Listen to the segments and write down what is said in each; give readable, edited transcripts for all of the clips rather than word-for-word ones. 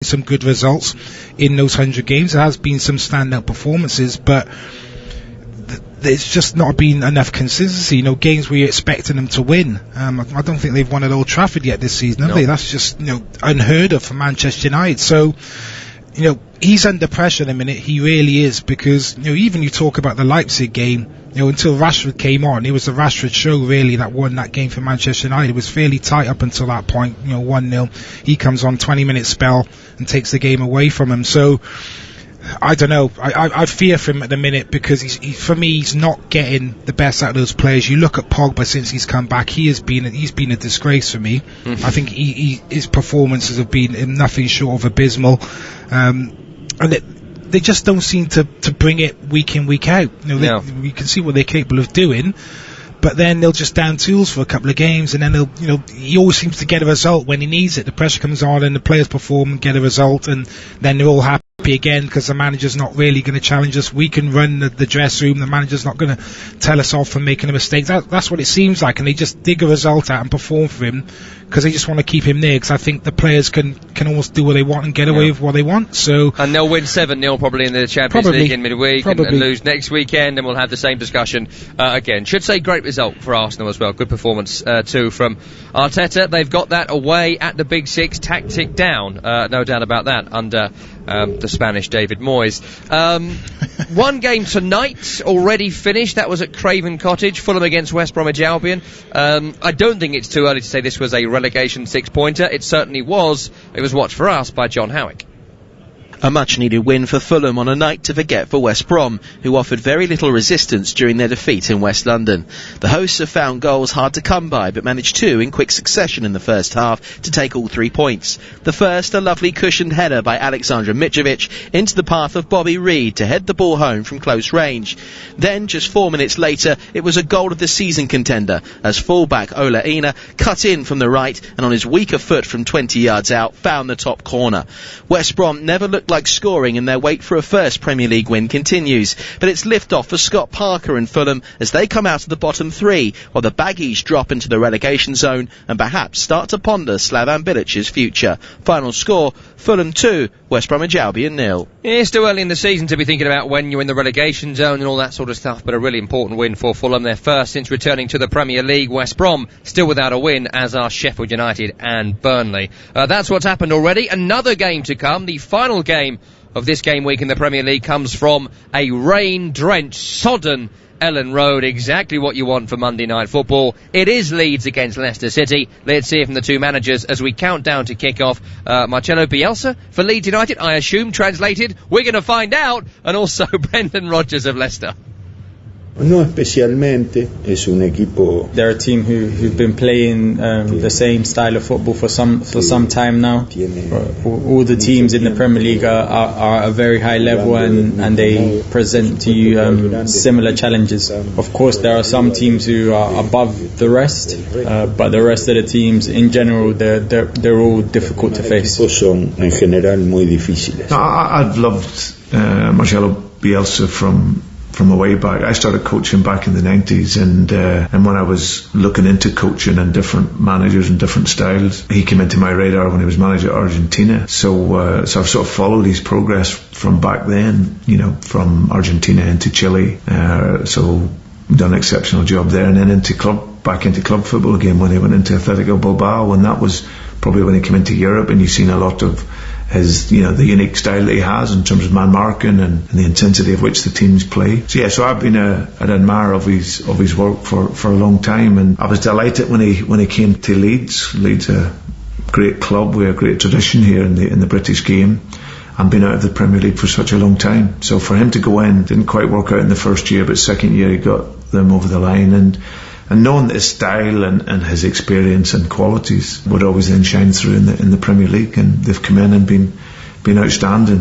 some good results in those 100 games. There has been some standout performances, but there's just not been enough consistency. Games where you're expecting them to win. I don't think they've won at Old Trafford yet this season, have they? That's just unheard of for Manchester United. So he's under pressure in a minute. He really is, because even you talk about the Leipzig game. Until Rashford came on, it was the Rashford show really that won that game for Manchester United. It was fairly tight up until that point, 1-0. He comes on 20-minute spell and takes the game away from him. So I don't know. I fear for him at the minute, because for me he's not getting the best out of those players. You look at Pogba since he's come back, he's been a disgrace for me. I think his performances have been nothing short of abysmal, they just don't seem to bring it week in, week out. We can see what they're capable of doing, but then they'll just down tools for a couple of games, and then he always seems to get a result when he needs it. The pressure comes on and the players perform and get a result, and then they're all happy again because the manager's not really going to challenge us. We can run the dressing room. The manager's not going to tell us off for making a mistake. That's what it seems like, and they just dig a result out and perform for him because they just want to keep him there, because I think the players can almost do what they want and get away with what they want. And they'll win 7-0 probably in the Champions League in midweek and lose next weekend, and we'll have the same discussion again. Should say great result for Arsenal as well. Good performance too from Arteta. They've got that away at the Big Six, tactic down, no doubt about that, under the Spanish David Moyes. One game tonight already finished. That was at Craven Cottage, Fulham against West Bromwich Albion. I don't think it's too early to say this was a relegation 6-pointer. It certainly was. It was watched for us by John Howick. A much-needed win for Fulham on a night to forget for West Brom, who offered very little resistance during their defeat in West London. The hosts have found goals hard to come by, but managed 2 in quick succession in the first half to take all 3 points. The first, a lovely cushioned header by Aleksandar Mitrovic into the path of Bobby Reid to head the ball home from close range. Then, just 4 minutes later, it was a goal of the season contender, as fullback Ola Aina cut in from the right and on his weaker foot from 20 yards out found the top corner. West Brom never looked like scoring, and their wait for a first Premier League win continues, but it's lift-off for Scott Parker and Fulham as they come out of the bottom 3, while the Baggies drop into the relegation zone and perhaps start to ponder Slavan Bilic's future. Final score, Fulham 2, West Bromwich Albion 0. It's too early in the season to be thinking about when you're in the relegation zone and all that sort of stuff, but a really important win for Fulham, their first since returning to the Premier League. West Brom still without a win, as are Sheffield United and Burnley. That's what's happened already. Another game to come. The final game of this game week in the Premier League comes from a rain-drenched, sodden Ellen Road. Exactly what you want for Monday Night Football. It is Leeds against Leicester City. Let's hear from the two managers as we count down to kick-off. Marcelo Bielsa for Leeds United, I assume, translated. We're going to find out. And also Brendan Rodgers of Leicester. No especialmente, es un equipo. They're a team who've been playing the same style of football for some time now. All the teams in the Premier League are a very high level, and they present to you similar challenges. Of course, there are some teams who are above the rest, but the rest of the teams in general, they're all difficult to face. Son en general muy difíciles. I've loved Marcelo Bielsa from a way back. I started coaching back in the 90s, and when I was looking into coaching and different managers and different styles, he came into my radar when he was manager at Argentina. So I've sort of followed his progress from back then, from Argentina into Chile. So done an exceptional job there, and then back into club football again when he went into Atletico Bilbao, and that was probably when he came into Europe, and you've seen a lot of his, the unique style that he has in terms of man marking and the intensity of which the teams play. So I've been an admirer of his work for a long time, and I was delighted when he came to Leeds. Leeds, a great club with a great tradition here in the British game, and been out of the Premier League for such a long time. So for him to go in, didn't quite work out in the first year, but second year he got them over the line, and knowing that his style and his experience and qualities would always then shine through in the Premier League, and they've come in and been outstanding.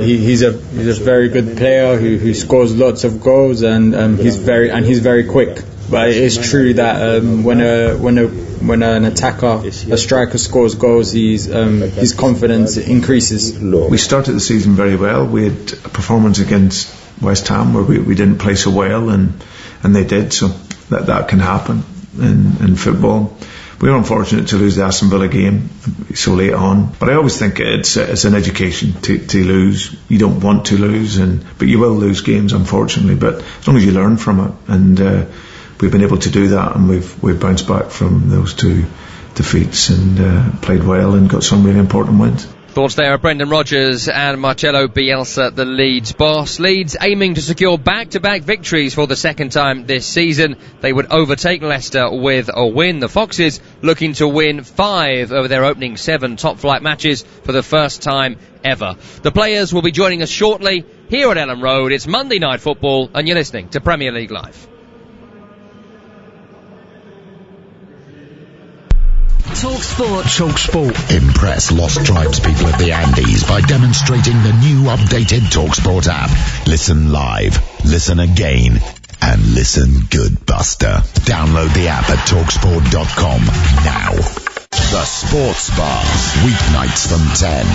He's a very good player who scores lots of goals, and he's very quick. But it's true that when an attacker, a striker scores goals, his confidence increases. We started the season very well. We had a performance against West Ham where we didn't play so well, and they did. So that can happen in football. we were unfortunate to lose the Aston Villa game so late on. But I always think it's an education to lose. You don't want to lose, but you will lose games, unfortunately. But as long as you learn from it, and we've been able to do that, and we've bounced back from those 2 defeats and played well and got some really important wins. Thoughts there of Brendan Rodgers and Marcelo Bielsa, the Leeds boss. Leeds aiming to secure back-to-back victories for the second time this season. They would overtake Leicester with a win. The Foxes looking to win 5 over their opening 7 top-flight matches for the first time ever. The players will be joining us shortly here at Ellen Road. It's Monday Night Football, and you're listening to Premier League Live. Talk Sport. Talk Sport. Impress lost tribespeople of the Andes by demonstrating the new updated Talk Sport app. Listen live, listen again, and listen good, Buster. Download the app at talksport.com now. The Sports Bar, weeknights from 10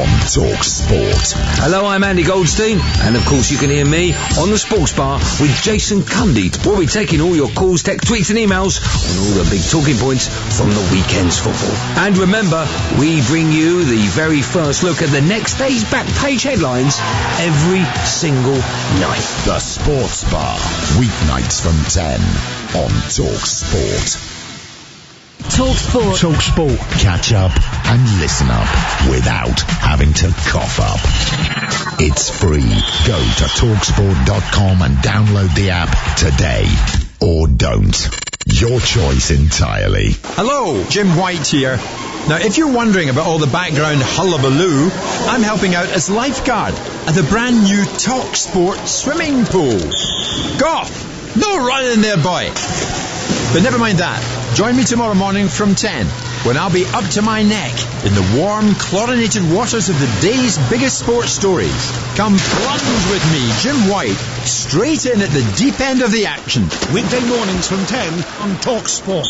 on Talk Sport. Hello, I'm Andy Goldstein, and of course you can hear me on the Sports Bar with Jason Cundy. We'll be taking all your calls, text, tweets and emails on all the big talking points from the weekend's football. And remember, we bring you the very first look at the next day's back page headlines every single night. The Sports Bar, weeknights from 10 on Talk Sport. Talk Sport. Talk Sport. Catch up and listen up without having to cough up. It's free. Go to talksport.com and download the app today. Or don't. Your choice entirely. Hello, Jim White here. Now, if you're wondering about all the background hullabaloo, I'm helping out as lifeguard at the brand new Talk Sport swimming pool. Goff! No running there, boy! But never mind that. Join me tomorrow morning from 10, when I'll be up to my neck in the warm, chlorinated waters of the day's biggest sports stories. Come plunge with me, Jim White, straight in at the deep end of the action. Weekday mornings from 10 on Talk Sport.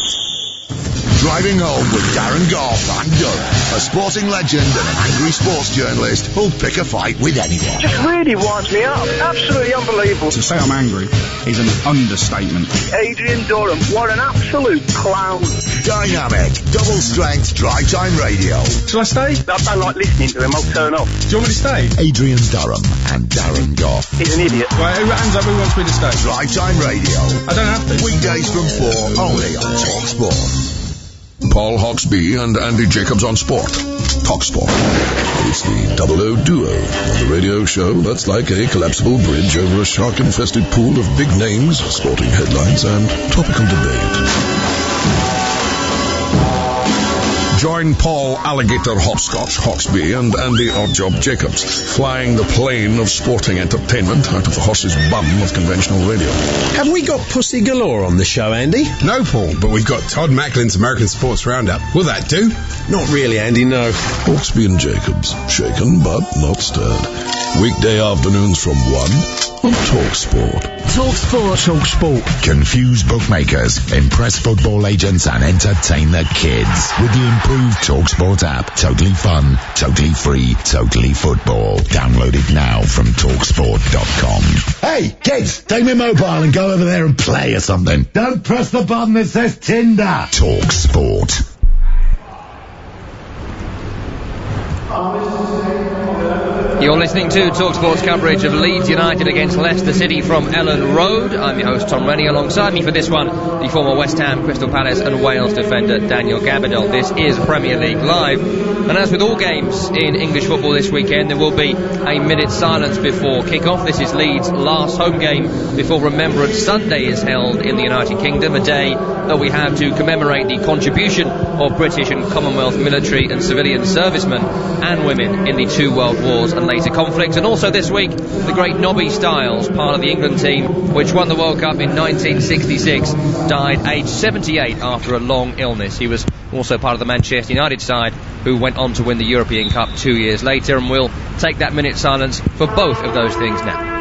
Driving home with Darren Goff and Durham, a sporting legend and an angry sports journalist who'll pick a fight with anyone. Just really winds me up. Absolutely unbelievable. To say I'm angry is an understatement. Adrian Durham, what an absolute clown. Dynamic, double-strength drive time radio. Shall I stay? I don't like listening to him. I'll turn off. Do you want me to stay? Adrian Durham and Darren Goff. He's an idiot. Right, who hands up? Who wants me to stay? Drive time radio. I don't have to. Weekdays from 4, only on Talk Sport. Paul Hawksbee and Andy Jacobs on Sport. Talk Sport. It's the double O duo on the radio show that's like a collapsible bridge over a shark-infested pool of big names, sporting headlines, and topical debate. Join Paul Alligator Hopscotch Hawksbee and Andy Oddjob Jacobs, flying the plane of sporting entertainment out of the horse's bum of conventional radio. Have we got pussy galore on the show, Andy? No, Paul, but we've got Todd Macklin's American Sports Roundup. Will that do? Not really, Andy, no. Hawksbee and Jacobs, shaken but not stirred. Weekday afternoons from 1 on Talk Sport. Talk Sport. Talk Sport. Confuse bookmakers, impress football agents and entertain the kids with the improved Talk Sport app. Totally fun, totally free, totally football. Download it now from talksport.com. Hey, kids, take my mobile and go over there and play or something. Don't press the button that says Tinder. Talk Sport. You're listening to TalkSport's coverage of Leeds United against Leicester City from Ellen Road. I'm your host Tom Rennie. Alongside me for this one, the former West Ham, Crystal Palace and Wales defender Daniel Gabidel. This is Premier League Live. And as with all games in English football this weekend, there will be a minute's silence before kick-off. This is Leeds' last home game before Remembrance Sunday is held in the United Kingdom, a day that we have to commemorate the contribution of British and Commonwealth military and civilian servicemen and women in the 2 world wars and later conflicts. And also this week, the great Nobby Stiles, part of the England team which won the World Cup in 1966, died aged 78 after a long illness. He was also part of the Manchester United side who went on to win the European Cup 2 years later, and we'll take that minute silence for both of those things now.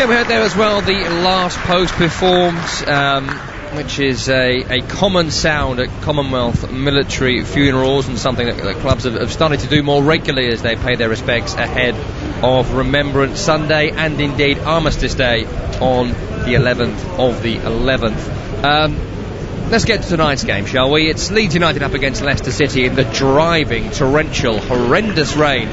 we heard there as well the last post performed, which is a common sound at Commonwealth military funerals, and something that clubs have started to do more regularly as they pay their respects ahead of Remembrance Sunday and indeed Armistice Day on the 11th of the 11th. Let's get to tonight's game, shall we? It's Leeds United up against Leicester City in the driving, torrential, horrendous rain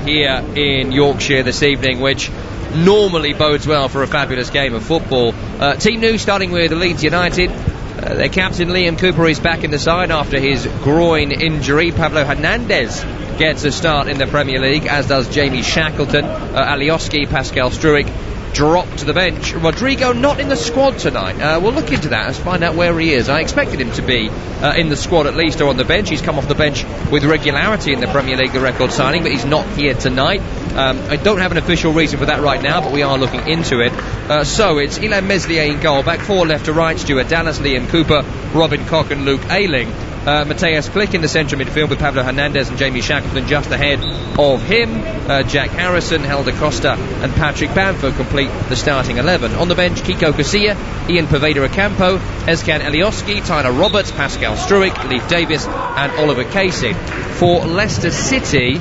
here in Yorkshire this evening, which normally bodes well for a fabulous game of football. Team news starting with Leeds United. Their captain Liam Cooper is back in the side after his groin injury. Pablo Hernandez gets a start in the Premier League, as does Jamie Shackleton. Alioski, Pascal Struijk dropped to the bench. Rodrigo not in the squad tonight. We'll look into that and find out where he is. I expected him to be in the squad at least, or on the bench. He's come off the bench with regularity in the Premier League, the record signing, but he's not here tonight. I don't have an official reason for that right now, but we are looking into it. So it's Ilhan Meslier in goal, back four left to right, Stuart Dallas, Liam Cooper, Robin Koch and Luke Ayling. Matthias Klick in the central midfield with Pablo Hernandez and Jamie Shackleton just ahead of him. Jack Harrison, Helder Costa and Patrick Bamford complete the starting 11. On the bench, Kiko Casilla, Ian Poveda-Ocampo, Ezcan Alioski, Tyler Roberts, Pascal Struijk, Leif Davis and Oliver Casey. For Leicester City,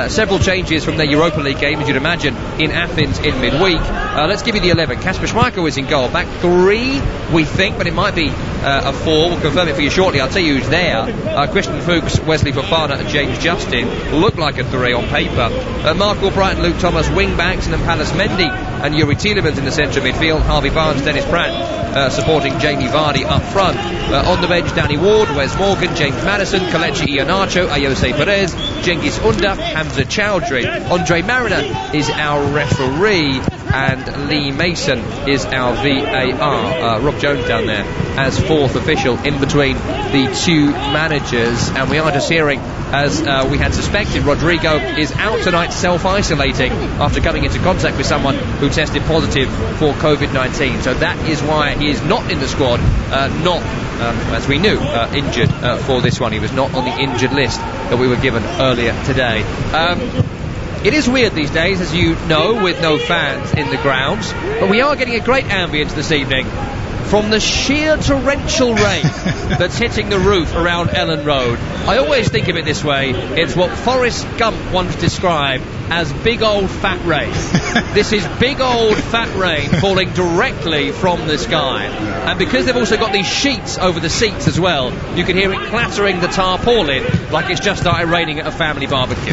several changes from their Europa League game, as you'd imagine, in Athens in midweek. Let's give you the 11. Kasper Schmeichel is in goal. Back three, we think, but it might be a four. We'll confirm it for you shortly. I'll tell you who's there. Christian Fuchs, Wesley Fofana and James Justin look like a three on paper. Mark Albright and Luke Thomas wing backs, and then Palace Mendy and Yuri Tielemans in the central midfield. Harvey Barnes, Dennis Pratt supporting Jamie Vardy up front. On the bench, Danny Ward, Wes Morgan, James Maddison, Kelechi Iheanacho, Ayose Perez, Cengiz Under, Hamza Chowdhury. Andre Mariner is our referee, and Lee Mason is our VAR. Rob Jones down there as fourth official in between the two managers. And we are just hearing, as we had suspected, Rodrigo is out tonight self-isolating after coming into contact with someone who tested positive for COVID-19. So that is why he is not in the squad, as we knew, injured for this one. He was not on the injured list that we were given earlier today. It is weird these days, as you know, with no fans in the grounds, but we are getting a great ambience this evening from the sheer torrential rain that's hitting the roof around Ellen Road. I always think of it this way: it's what Forrest Gump once described as big old fat rain. This is big old fat rain falling directly from the sky, and because they've also got these sheets over the seats as well, you can hear it clattering the tarpaulin like it's just started raining at a family barbecue.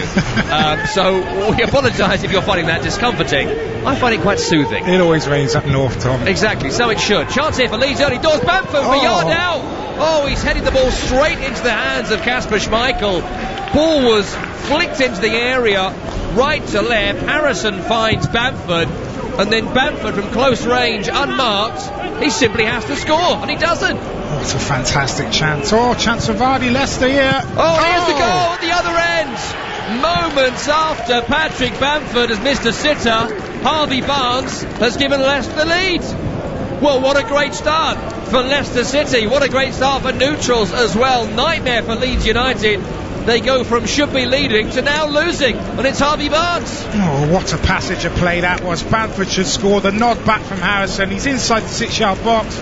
So we apologise if you're finding that discomforting. I find it quite soothing. It always rains up north, Tom. Exactly, so it should. Chance here for Leeds early doors. Bamford for yard out. Oh, he's headed the ball straight into the hands of Kasper Schmeichel. Ball was flicked into the area, right to left. Harrison finds Bamford, and then Bamford from close range, unmarked, he simply has to score, and he doesn't. Oh, it's a fantastic chance. Oh, chance for Vardy, Leicester here. Oh, here's the goal at the other end. Moments after Patrick Bamford has missed a sitter, Harvey Barnes has given Leicester the lead. Well, what a great start for Leicester City. What a great start for neutrals as well. Nightmare for Leeds United. They go from should be leading to now losing, and it's Harvey Barnes. Oh, what a passage of play that was. Bamford should score. The nod back from Harrison. He's inside the 6-yard box,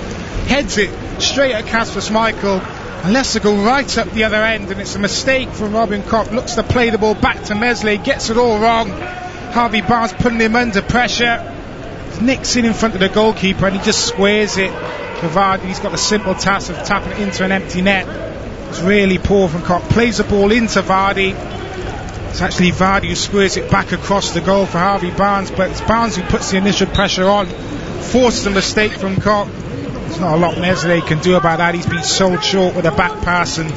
heads it straight at Kasper Schmeichel, and Leicester go right up the other end, and it's a mistake from Robin Koch. Looks to play the ball back to Meslier, gets it all wrong. Harvey Barnes putting him under pressure. Nicks in front of the goalkeeper, and he just squares it for Vardy. He's got the simple task of tapping it into an empty net. It's really poor from Koch. Plays the ball into Vardy. It's actually Vardy who squares it back across the goal for Harvey Barnes, but it's Barnes who puts the initial pressure on, forces a mistake from Koch. There's not a lot Meslier can do about that. He's been sold short with a back pass, and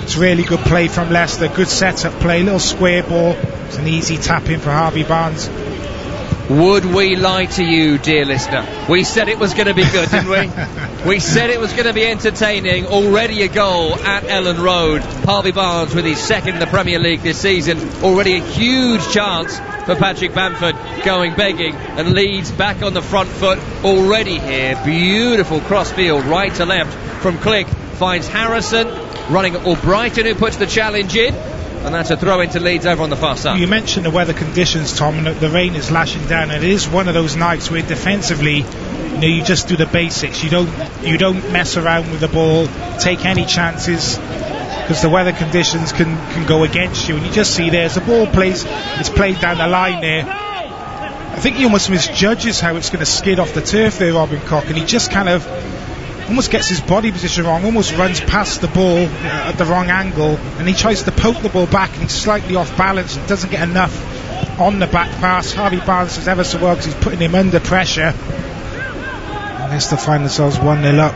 it's really good play from Leicester. Good setup play, little square ball. It's an easy tap in for Harvey Barnes. Would we lie to you, dear listener? We said it was going to be good, didn't we? We said it was going to be entertaining. Already a goal at Ellen Road. Harvey Barnes with his second in the Premier League this season. Already a huge chance for Patrick Bamford going begging, and Leeds back on the front foot already here. Beautiful crossfield right to left from Klick. Finds Harrison running at Albrighton, who puts the challenge in. and that's a throw into Leeds over on the far side. You mentioned the weather conditions, Tom, and the rain is lashing down, and it is one of those nights where defensively, you just do the basics. You don't mess around with the ball, take any chances, because the weather conditions can go against you. And you just see there's the ball it's played down the line there. I think he almost misjudges how it's going to skid off the turf there, Robin Koch, and he just kind of almost gets his body position wrong, almost runs past the ball at the wrong angle, and he tries to poke the ball back, and he's slightly off balance and doesn't get enough on the back pass. Harvey Barnes does ever so well because he's putting him under pressure. And Leicester find themselves 1-0 up.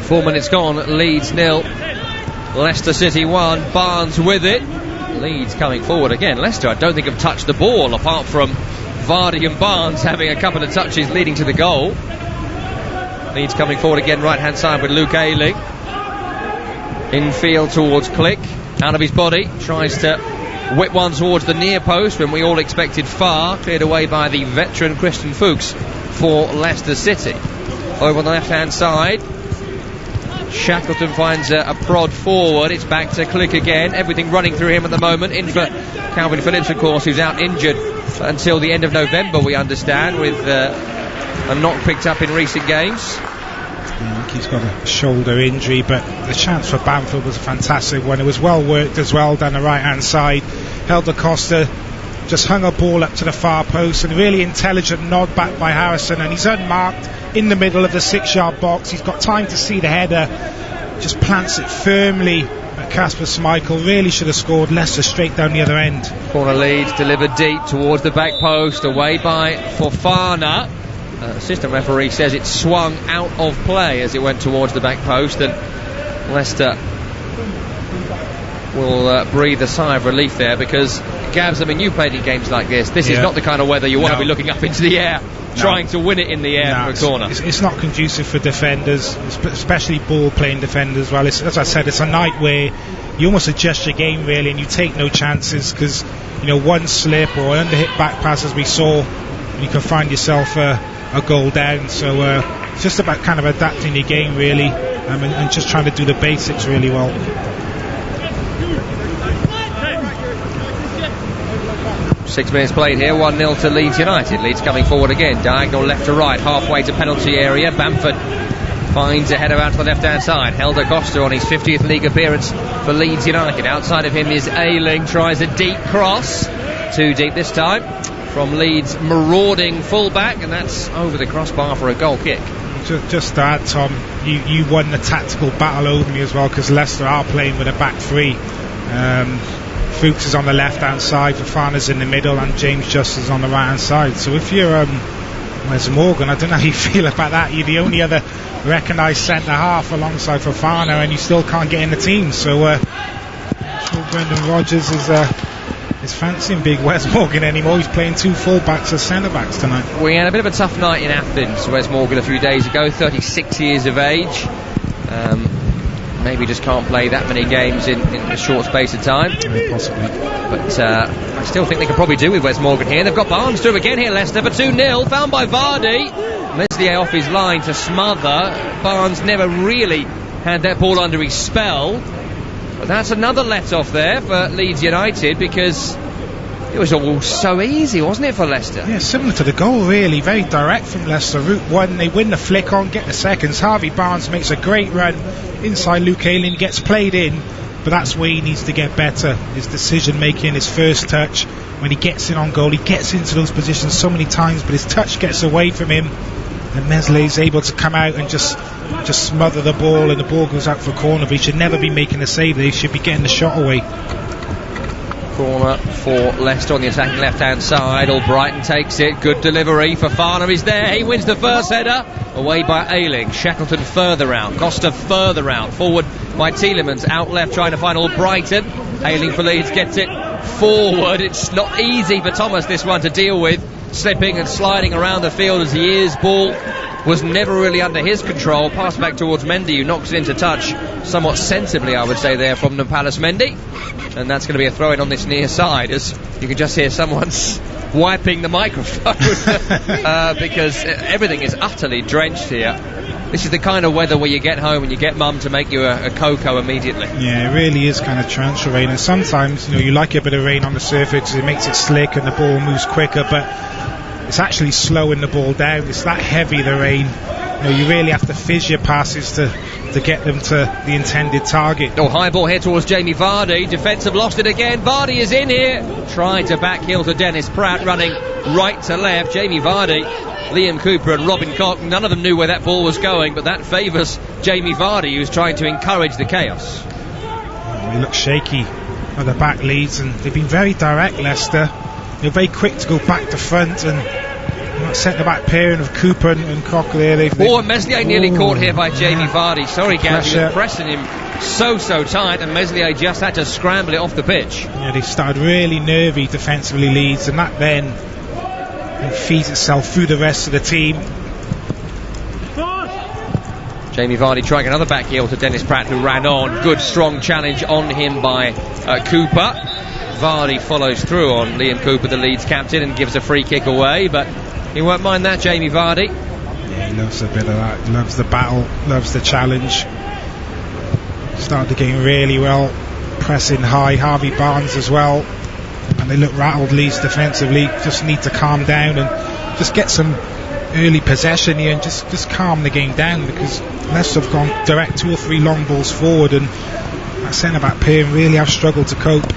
4 minutes gone, Leeds 0, Leicester City 1, Barnes with it. Leeds coming forward again. Leicester, I don't think, have touched the ball apart from Vardy and Barnes having a couple of touches leading to the goal. Leeds coming forward again, right hand side with Luke Ayling. Infield towards Click, out of his body, tries to whip one towards the near post when we all expected far, cleared away by the veteran Christian Fuchs for Leicester City. Over on the left hand side, Shackleton finds a prod forward. It's back to Click again. Everything running through him at the moment. In for Calvin Phillips, of course, who's out injured until the end of November, we understand, with a knock picked up in recent games. I think he's got a shoulder injury, but the chance for Bamford was a fantastic one. It was well worked as well down the right hand side. Helder Costa just hung a ball up to the far post, and a really intelligent nod back by Harrison, and he's unmarked in the middle of the 6-yard box. He's got time to see the header, just plants it firmly at Kasper Schmeichel. Really should have scored. Leicester straight down the other end. Corner Leeds delivered deep towards the back post, away by Fofana. Assistant referee says it swung out of play as it went towards the back post, and Leicester will breathe a sigh of relief there, because Gavs, I mean, you played in games like this. This is not the kind of weather you want to be looking up into the air, trying to win it in the air from a corner. It's not conducive for defenders, especially ball-playing defenders. Well, as I said, it's a night where you almost adjust your game really, and you take no chances, because one slip or an under-hit back pass, as we saw, you can find yourself a goal down. So it's just about kind of adapting your game really, and just trying to do the basics really well. Six minutes played here, 1-0 to Leeds United. Leeds coming forward again, diagonal left to right, halfway to penalty area. Bamford finds a header out to the left hand side. Helder Costa on his 50th league appearance for Leeds United. Outside of him is Ayling, tries a deep cross, too deep this time, from Leeds' marauding fullback, and that's over the crossbar for a goal kick. Just to add, Tom, you won the tactical battle over me as well, because Leicester are playing with a back three. Fuchs is on the left hand side, Fofana's in the middle, and James Just is on the right hand side. So if you're Wes Morgan, I don't know how you feel about that. You're the only other recognised centre half alongside Fofana, and you still can't get in the team. So I'm sure Brendan Rodgers is fancying big Wes Morgan anymore. He's playing two full-backs as centre-backs tonight. We had a bit of a tough night in Athens, Wes Morgan, a few days ago, 36 years of age. Maybe just can't play that many games in a short space of time. Possibly. But I still think they could probably do with Wes Morgan here. They've got Barnes through again here, Leicester, for 2-0. Found by Vardy. Meslier off his line to smother. Barnes never really had that ball under his spell. But that's another let-off there for Leeds United, because it was all so easy, wasn't it, for Leicester? Yeah, similar to the goal, really. Very direct from Leicester. Route one, they win the flick on, get the seconds. Harvey Barnes makes a great run inside Luke Ayling, gets played in, but that's where he needs to get better. His decision making, his first touch, when he gets in on goal, he gets into those positions so many times, but his touch gets away from him, and Meslier is able to come out and just smother the ball, and the ball goes out for a corner. But he should never be making a save there. He should be getting the shot away. Corner for Leicester on the attacking left-hand side. Albrighton takes it. Good delivery. Fofana is there. He wins the first header. Away by Ayling. Shackleton further out. Costa further out. Forward by Tielemans. Out left trying to find Albrighton. Ayling for Leeds gets it forward. It's not easy for Thomas, this one, to deal with. Slipping and sliding around the field as he is. Ball was never really under his control. Pass back towards Mendy, who knocks it into touch somewhat sensibly, I would say, there from Nampalis Mendy. And that's going to be a throw-in on this near side, as you can just hear someone's wiping the microphone because everything is utterly drenched here. this is the kind of weather where you get home and you get mum to make you a cocoa immediately. Yeah, it really is kind of torrential rain, and sometimes, you like a bit of rain on the surface, it makes it slick and the ball moves quicker, but it's actually slowing the ball down. It's that heavy, the rain. You really have to fizz your passes to get them to the intended target. Oh, high ball here towards Jamie Vardy. Defence have lost it again. Vardy is in here. Tried to back heel to Dennis Pratt, running right to left. Jamie Vardy, Liam Cooper and Robin Koch, none of them knew where that ball was going, but that favours Jamie Vardy, who's trying to encourage the chaos. They look shaky at the back, Leeds, and they've been very direct, Leicester. They're very quick to go back to front, and centre-back pairing of Cooper and Koch there. And Meslier nearly caught here by Jamie Vardy. Sorry, Gav, he was pressing him so tight, and Meslier just had to scramble it off the pitch. Yeah, they started really nervy defensively, Leeds, and that then feeds itself through the rest of the team. Jamie Vardy trying another back heel to Dennis Pratt, who ran on. Good strong challenge on him by Cooper. Vardy follows through on Liam Cooper, the Leeds captain, and gives a free kick away, but he won't mind that, Jamie Vardy. Yeah, he loves a bit of that. He loves the battle, loves the challenge. Started the game really well, pressing high. Harvey Barnes as well, and they look rattled, Leeds defensively. Just need to calm down and just get some early possession here and just calm the game down, because Leicester have gone direct 2 or 3 long balls forward, and that centre-back pair really have struggled to cope.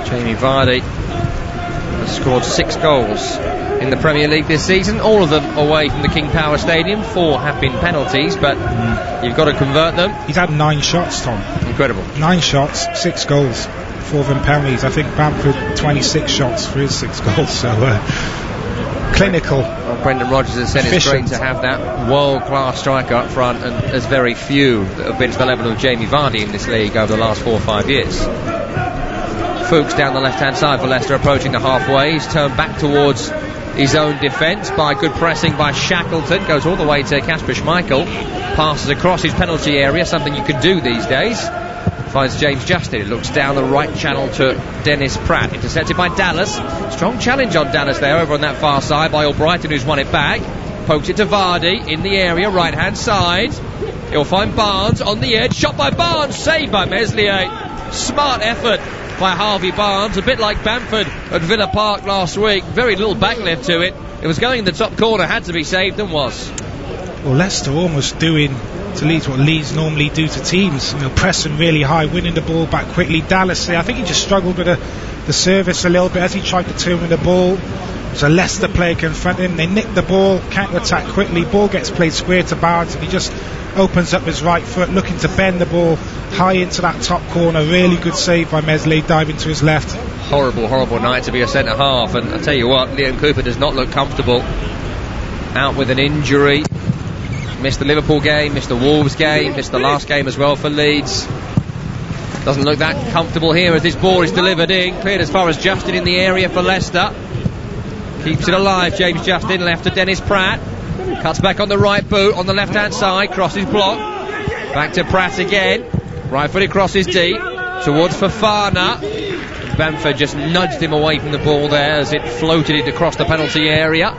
Jamie Vardy has scored 6 goals in the Premier League this season, all of them away from the King Power Stadium. 4 have been penalties, but you've got to convert them. He's had 9 shots, Tom. Incredible. 9 shots, 6 goals, 4 of them penalties. I think Bamford 26 shots for his 6 goals, so clinical. Well, Brendan Rodgers has said it's great to have that world-class striker up front, and there's very few that have been to the level of Jamie Vardy in this league over the last 4 or 5 years. Fuchs down the left-hand side for Leicester, approaching the halfway. He's turned back towards his own defence by good pressing by Shackleton. Goes all the way to Kasper Schmeichel. Passes across his penalty area, something you can do these days. Finds James Justin. Looks down the right channel to Dennis Pratt. Intercepted by Dallas. Strong challenge on Dallas there over on that far side by Albrighton, who's won it back. Pokes it to Vardy in the area, right-hand side. He'll find Barnes on the edge. Shot by Barnes. Saved by Meslier. Smart effort by Harvey Barnes, a bit like Bamford at Villa Park last week. Very little backlift to it. It was going in the top corner, had to be saved, and was. Well, Leicester almost doing to Leeds what Leeds normally do to teams, pressing really high, winning the ball back quickly. Dallas, I think he just struggled with the service a little bit as he tried to turn with the ball. So a Leicester player confront him, they nick the ball, counter-attack quickly, ball gets played square to Barnes, and he just opens up his right foot, looking to bend the ball high into that top corner. Really good save by Meslier, diving to his left. Horrible night to be a centre half, and I tell you what, Liam Cooper does not look comfortable. Out with an injury, missed the Liverpool game, missed the Wolves game, missed the last game as well for Leeds. Doesn't look that comfortable here as this ball is delivered in, cleared as far as Justin in the area for Leicester. Keeps it alive, James Justin, left to Dennis Pratt. Cuts back on the right boot, on the left-hand side, crosses block. Back to Pratt again. Right-footed crosses deep towards Fofana. Bamford just nudged him away from the ball there as it floated it across the penalty area.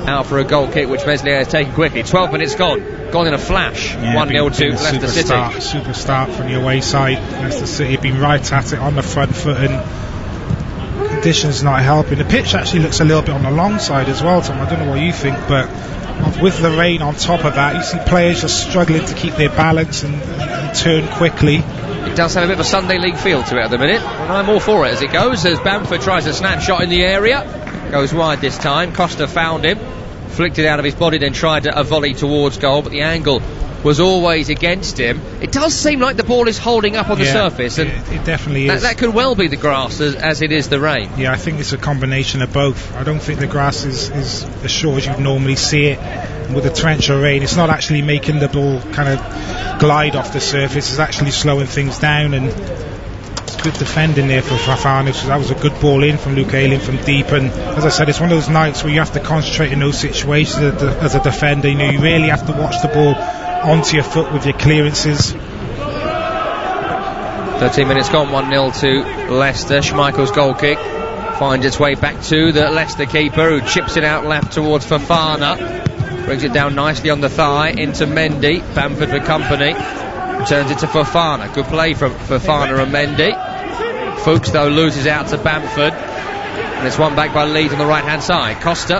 Out for a goal kick, which Meslier has taken quickly. 12 minutes gone in a flash. 1-0 to Leicester City. Super start from the away side. Leicester City have been right at it on the front foot, and conditions not helping. The pitch actually looks a little bit on the long side as well, Tom. I don't know what you think, but with the rain on top of that, you see players just struggling to keep their balance and turn quickly. It does have a bit of a Sunday League feel to it at the minute, and I'm all for it as it goes, as Bamford tries a snapshot in the area. Goes wide this time. Costa found him, flicked it out of his body, then tried a volley towards goal, but the angle was always against him. It does seem like the ball is holding up on the surface, and it definitely is. That could well be the grass as it is the rain. Yeah, I think it's a combination of both. I don't think the grass is as short as you'd normally see it. And with the torrential rain, it's not actually making the ball kind of glide off the surface. It's actually slowing things down, and it's good defending there for Fofana. So that was a good ball in from Luke Ayling from deep, and as I said, it's one of those nights where you have to concentrate in those situations as a defender. You really have to watch the ball onto your foot with your clearances. 13 minutes gone, 1-0 to Leicester. Schmeichel's goal kick finds its way back to the Leicester keeper, who chips it out left towards Fofana. Brings it down nicely on the thigh into Mendy. Bamford for company. Turns it to Fofana. Good play from Fofana and Mendy. Fuchs though loses out to Bamford. And it's won back by Leeds on the right hand side. Costa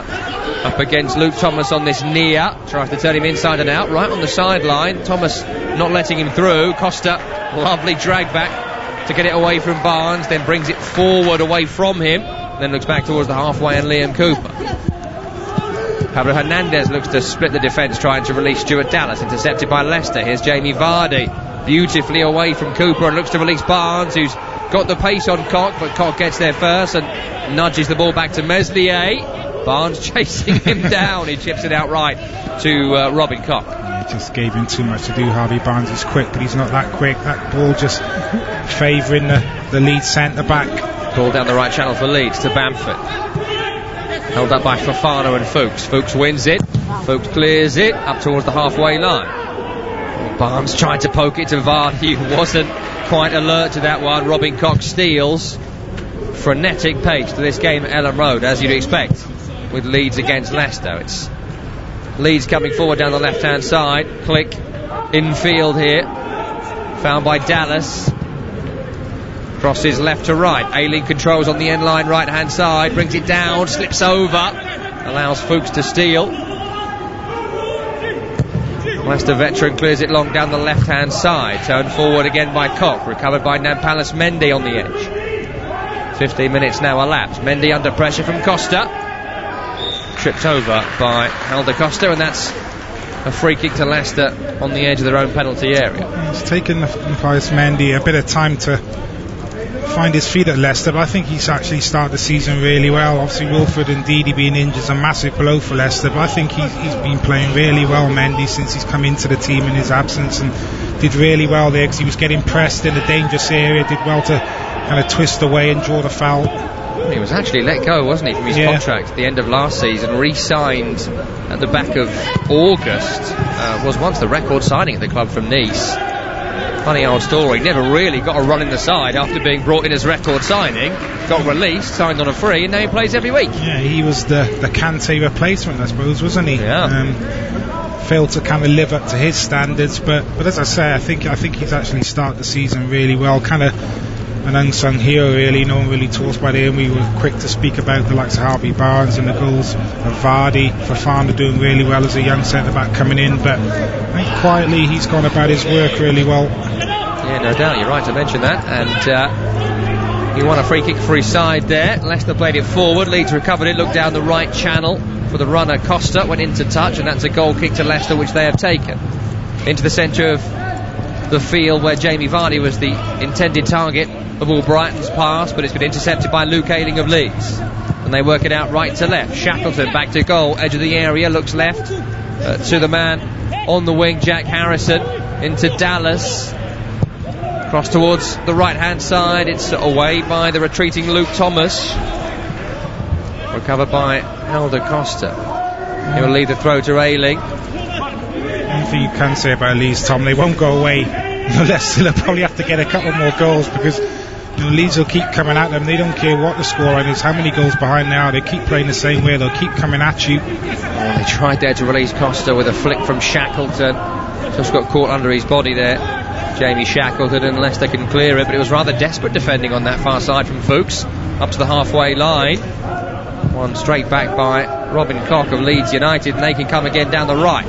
up against Luke Thomas on this near. Tries to turn him inside and out. Right on the sideline. Thomas not letting him through. Costa, lovely drag back to get it away from Barnes. Then brings it forward away from him. Then looks back towards the halfway and Liam Cooper. Pablo Hernandez looks to split the defence, trying to release Stuart Dallas. Intercepted by Leicester. Here's Jamie Vardy. Beautifully away from Cooper and looks to release Barnes, who's got the pace on Koch, but Koch gets there first and nudges the ball back to Meslier. Barnes chasing him down. He chips it out right to Robin Koch. Yeah, just gave him too much to do. Harvey Barnes is quick, but he's not that quick. That ball just favouring the Leeds centre-back. Ball down the right channel for Leeds to Bamford. Held up by Fofana and Fuchs. Fuchs wins it. Fuchs clears it up towards the halfway line. Barnes tried to poke it to Vardy, who wasn't quite alert to that one. Robin Koch steals. Frenetic pace to this game at Ellen Road, as you'd expect, with Leeds against Leicester. It's Leeds coming forward down the left-hand side. Click infield here. Found by Dallas. Crosses left to right. Ailing controls on the end line right-hand side. Brings it down, slips over. Allows Fuchs to steal. Leicester veteran clears it long down the left-hand side. Turned forward again by Koch. Recovered by Nampalys Mendy on the edge. 15 minutes now elapsed. Mendy under pressure from Costa. Tripped over by Helder Costa, and that's a free kick to Leicester on the edge of their own penalty area. It's taken Nampalys Mendy a bit of time to find his feet at Leicester, but I think he's actually started the season really well. Obviously Wilfred and Ndidi being injured is a massive blow for Leicester, but I think he's been playing really well, Mendy, since he's come into the team in his absence, and did really well there because he was getting pressed in the dangerous area. Did well to kind of twist away and draw the foul. He was actually let go, wasn't he, from his contract at the end of last season, re-signed at the back of August. Was once the record signing at the club from Nice. Funny old story. Never really got a run in the side after being brought in as record signing. Got released, signed on a free, and now he plays every week. Yeah, he was the Kante replacement, I suppose, wasn't he? Yeah. Failed to kind of live up to his standards, but as I say, I think he's actually started the season really well. Kind of an unsung hero, really. No one really talks about him. We were quick to speak about the likes of Harvey Barnes and the goals of Vardy. Fofana doing really well as a young centre-back coming in, but I think quietly he's gone about his work really well. Yeah, no doubt, you're right to mention that. And he won a free kick for his side there. Leicester played it forward. Leeds recovered it, looked down the right channel for the runner. Costa went into touch, and that's a goal kick to Leicester, which they have taken. Into the centre of the field where Jamie Vardy was the intended target of Albrighton's pass, but it's been intercepted by Luke Ayling of Leeds, and they work it out right to left. Shackleton back to goal, edge of the area, looks left to the man on the wing, Jack Harrison, into Dallas, cross towards the right hand side. It's away by the retreating Luke Thomas, recovered by Helder Costa. He will leave the throw to Ayling. One thing you can say about Leeds, Tom, they won't go away. Leicester will probably have to get a couple more goals, because Leeds will keep coming at them. They don't care what the scoreline is, how many goals behind they are. They keep playing the same way. They'll keep coming at you. They tried there to release Costa with a flick from Shackleton. Just got caught under his body there, Jamie Shackleton, and Leicester can clear it, but it was rather desperate defending on that far side from Fuchs. Up to the halfway line. One straight back by Robin Koch of Leeds United, and they can come again down the right.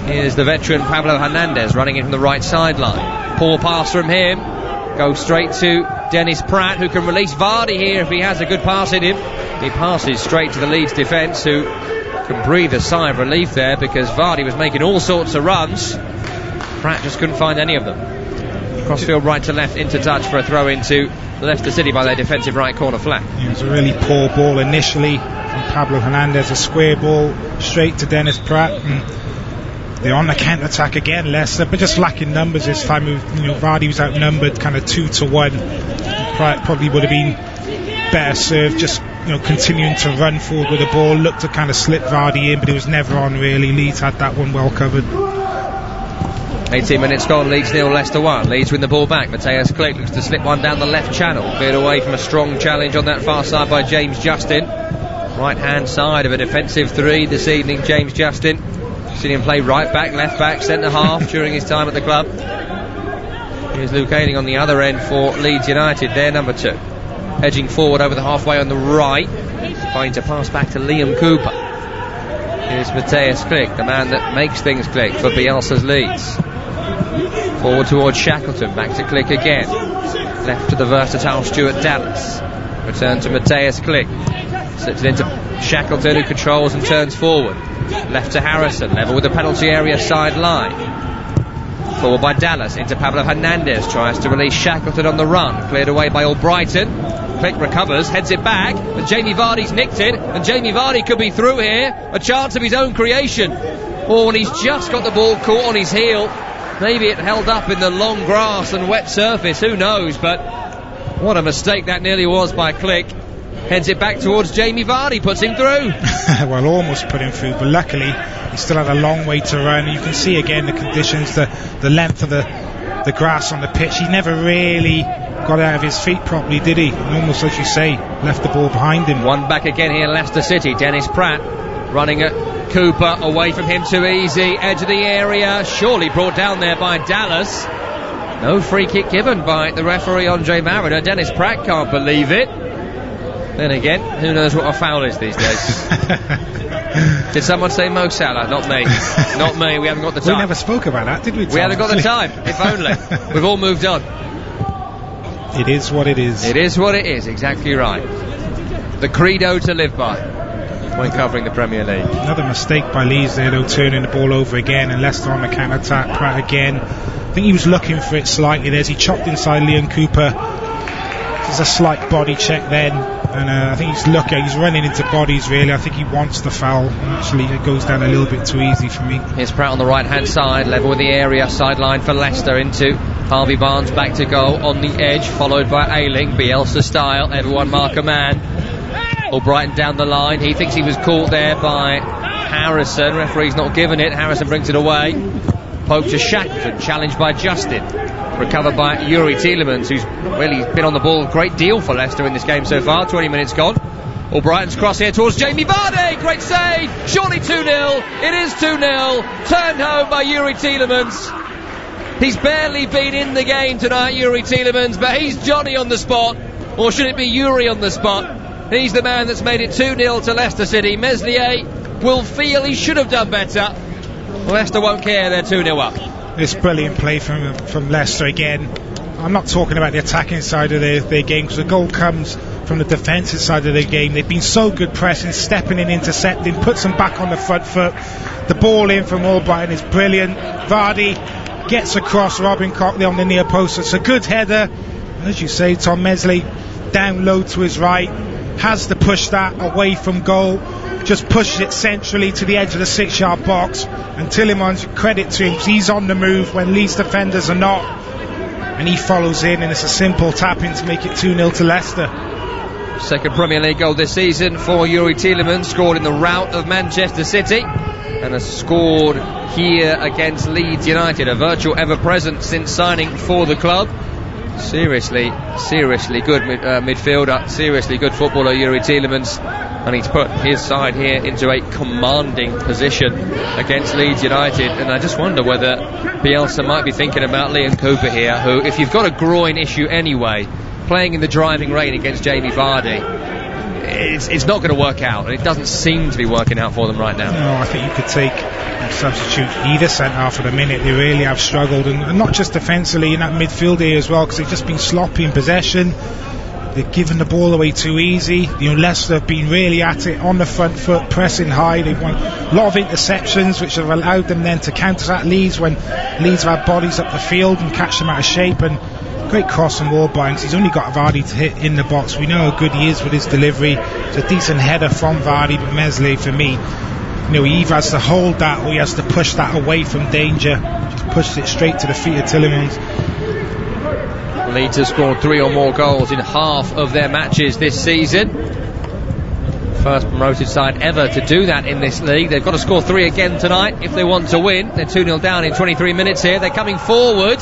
Here's the veteran Pablo Hernandez running in from the right sideline. Poor pass from him. Goes straight to Dennis Pratt, who can release Vardy here if he has a good pass in him. He passes straight to the Leeds defence, who can breathe a sigh of relief there, because Vardy was making all sorts of runs. Pratt just couldn't find any of them. Crossfield right to left, into touch for a throw into Leicester City by their defensive right corner flag. It was a really poor ball initially from Pablo Hernandez, a square ball straight to Dennis Pratt, and they're on the counter-attack again, Leicester, but just lacking numbers this time. Vardy was outnumbered kind of 2-1. Pratt probably would have been better served, just continuing to run forward with the ball. Looked to kind of slip Vardy in, but it was never on really. Leeds had that one well covered. 18 minutes gone, Leeds 0, Leicester 1. Leeds win the ball back. Matthias Click looks to slip one down the left channel, cleared away from a strong challenge on that far side by James Justin. Right hand side of a defensive three this evening, James Justin. Seen him play right back, left back, centre half during his time at the club. Here's Luke Ayling on the other end for Leeds United, their number 2. Edging forward over the halfway on the right, trying to pass back to Liam Cooper. Here's Matthias Klich, the man that makes things click for Bielsa's Leeds. Forward towards Shackleton, back to Klich again. Left to the versatile Stuart Dallas. Return to Matthias Klich. Slips it into Shackleton, who controls and turns forward. Left to Harrison, level with the penalty area side line. Forward by Dallas, into Pablo Hernandez, tries to release Shackleton on the run. Cleared away by Albrighton. Klich recovers, heads it back, but Jamie Vardy's nicked it, and Jamie Vardy could be through here. A chance of his own creation. Oh, and he's just got the ball caught on his heel. Maybe it held up in the long grass and wet surface, who knows, but what a mistake that nearly was by Klich. Heads it back towards Jamie Vardy, puts him through. Well, almost put him through, but luckily he still had a long way to run. You can see again the conditions, the length of the grass on the pitch. He never really got out of his feet properly, did he? And almost, as you say, left the ball behind him. One back again here, Leicester City. Dennis Pratt running at Cooper, away from him too easy, edge of the area, surely brought down there by Dallas. No free kick given by the referee Andre Mariner. Dennis Pratt can't believe it. Then again, who knows what a foul is these days. Did someone say Mo Salah? Not me. Not me, we haven't got the time. We never spoke about that, did we, Tom? We haven't got the time, if only. We've all moved on. It is what it is. It is what it is, exactly right. The credo to live by when covering the Premier League. Another mistake by Leeds there, though, turning the ball over again, and Leicester on the counter-attack. Pratt again. I think he was looking for it slightly there as he chopped inside Liam Cooper. There's a slight body check then, and I think he's running into bodies really. I think he wants the foul, and actually it goes down a little bit too easy for me. Here's Pratt on the right hand side, level with the area, sideline for Leicester, into Harvey Barnes, back to goal on the edge, followed by Ayling, Bielsa style, everyone mark a man. Albrighton down the line, he thinks he was caught there by Harrison, referee's not given it, Harrison brings it away. Poke to Shackleton, challenged by Justin. Recovered by Yuri Tielemans, who's really been on the ball a great deal for Leicester in this game so far. 20 minutes gone. Albrighton's cross here towards Jamie Vardy. Great save. Surely 2-0. It is 2-0. Turned home by Yuri Tielemans. He's barely been in the game tonight, Yuri Tielemans, but he's Johnny on the spot. Or should it be Yuri on the spot? He's the man that's made it 2-0 to Leicester City. Meslier will feel he should have done better. Leicester won't care, they're 2-0 up. This brilliant play from Leicester again. I'm not talking about the attacking side of their game, because the goal comes from the defensive side of their game. They've been so good pressing, stepping in, intercepting, puts them back on the front foot. The ball in from Albrighton is brilliant. Vardy gets across Robin Cockley on the near post. It's a good header. As you say, Tom Meslier down low to his right, has to push that away from goal. Just pushes it centrally to the edge of the 6-yard box, and Tielemans, credit to him, he's on the move when Leeds defenders are not, and he follows in, and it's a simple tap-in to make it 2-0 to Leicester. Second Premier League goal this season for Yuri Tielemans, scored in the rout of Manchester City, and has scored here against Leeds United, a virtual ever-present since signing for the club. Seriously good midfielder, seriously good footballer, Yuri Tielemans, and he's put his side here into a commanding position against Leeds United. And I just wonder whether Bielsa might be thinking about Liam Cooper here, who, if you've got a groin issue anyway, playing in the driving rain against Jamie Vardy, it's not going to work out, and it doesn't seem to be working out for them right now. No, I think you could take and substitute either centre-half for the minute. They really have struggled, and not just defensively in that midfield area as well, because they've just been sloppy in possession. They've given the ball away too easy. Leicester have been really at it on the front foot, pressing high. They've won a lot of interceptions, which have allowed them then to counter at Leeds when Leeds have had bodies up the field and catch them out of shape. And great cross from Albrighton. He's only got Vardy to hit in the box. We know how good he is with his delivery. It's a decent header from Vardy, but Meslier, for me, he either has to hold that or he has to push that away from danger. Just pushes it straight to the feet of Tielemans. Leeds have scored 3 or more goals in half of their matches this season. First promoted side ever to do that in this league. They've got to score 3 again tonight if they want to win. They're 2-0 down in 23 minutes here. They're coming forward.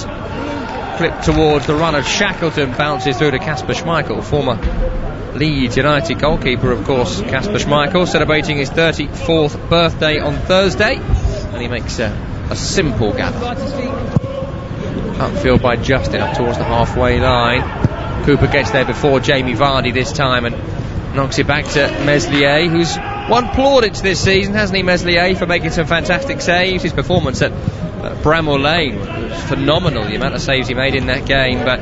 Clip towards the run of Shackleton, bounces through to Kasper Schmeichel, former Leeds United goalkeeper, of course. Kasper Schmeichel celebrating his 34th birthday on Thursday. and he makes a simple gather. Upfield by Justin, up towards the halfway line. Cooper gets there before Jamie Vardy this time and knocks it back to Meslier, who's won plaudits this season, hasn't he, Meslier, for making some fantastic saves. His performance at Bramall Lane was phenomenal, the amount of saves he made in that game, but